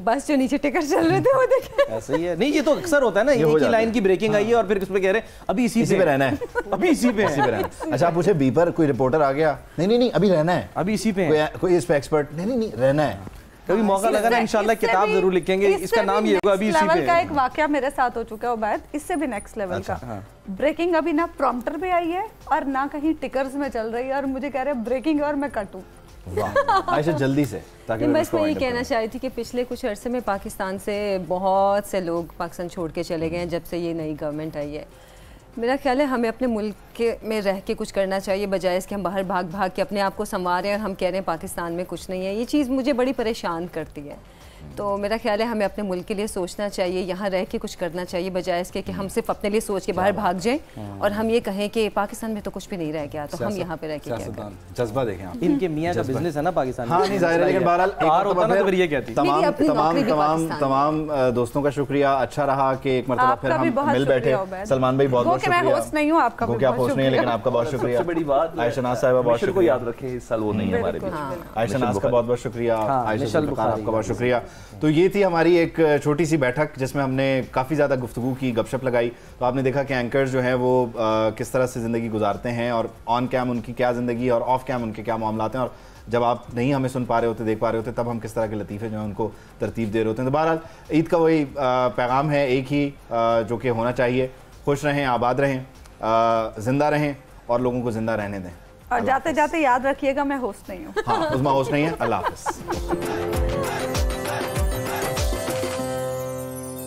बस जो नीचे टिकर चल रहे थे वो देखे। ऐसे ही है। नहीं, ये तो अक्सर होता है ना, एक ही लाइन की ब्रेकिंग आई है और फिर उस पे कह रहे हैं अभी इसी पे रहना है, अभी इसी पे रहना है। अच्छा, आप पूछे बी पर कोई रिपोर्टर आ गया, नहीं अभी रहना है, अभी इसी पे, कोई इस पे एक्सपर्ट, नहीं रहना है। कभी मौका लगा ना इंशाल्लाह किताब जरूर लिखेंगे, इसका नाम ये होगा अभी इसी पे। लेवल का एक वाकया मेरे साथ हो चुका है उबैद, इससे भी नेक्स्ट लेवल का। ब्रेकिंग अभी ना प्रॉम्प्टर पे आई है और ना कहीं टिकर्स में चल रही है, और मुझे कह रहे हैं ब्रेकिंग और मैं कटूं। आयशा जल्दी से, ताकि बस मैं ये कहना चाह रही थी कि पिछले कुछ अरसे में पाकिस्तान से बहुत से लोग पाकिस्तान छोड़ के चले गए हैं जब से ये नई गवर्नमेंट आई है। मेरा ख्याल है हमें अपने मुल्क में रह के कुछ करना चाहिए, बजाय इसके हम बाहर भाग के अपने आप को संवारें और हम कह रहे हैं पाकिस्तान में कुछ नहीं है। ये चीज़ मुझे बड़ी परेशान करती है। तो मेरा ख्याल है हमें अपने मुल्क के लिए सोचना चाहिए, यहाँ रह के कुछ करना चाहिए, बजाय इसके कि हम सिर्फ अपने लिए सोच के बाहर भाग जाएं और हम ये कहें कि पाकिस्तान में तो कुछ भी नहीं रह गया, तो हम यहाँ पे रह के क्या करें। जज्बा देखें आप, इनके मियाँ का बिजनेस है ना पाकिस्तान। हाँ, नहीं जाहिर है, लेकिन बहरहाल ये कहती तमाम दोस्तों का शुक्रिया। अच्छा रहा कि एक मरतबा फिर हम मिल बैठे। सलमान भाई बहुत बहुत शुक्रिया। मैं होस्ट नहीं हूँ, आपका आप होस्ट नहीं है, लेकिन आपका बहुत शुक्रिया। बड़ी बात आयशा नाज साहिबा बहुत शुक्रिया, याद रखें इस साल वो नहीं है हमारे बीच। आयशा नाज का बहुत बहुत शुक्रिया, आयशा आपका बहुत शुक्रिया। तो ये थी हमारी एक छोटी सी बैठक जिसमें हमने काफ़ी ज़्यादा गुफ्तगू की, गपशप लगाई। तो आपने देखा कि एंकर्स जो हैं वो किस तरह से ज़िंदगी गुजारते हैं और ऑन कैम उनकी क्या ज़िंदगी और ऑफ कैम उनके क्या मामलात हैं, और जब आप नहीं हमें सुन पा रहे होते, देख पा रहे होते, तब हम किस तरह के लतीफ़े जो हैं उनको तरतीब दे रहे होते हैं। तो बहरहाल ईद का वही पैगाम है, एक ही जो कि होना चाहिए, खुश रहें, आबाद रहें, ज़िंदा रहें और लोगों को ज़िंदा रहने दें। और जाते जाते याद रखिएगा मैं होस्ट नहीं हूँ। हाँ, उस्मा होस्ट नहीं है। अल्लाह हाफ़िज़।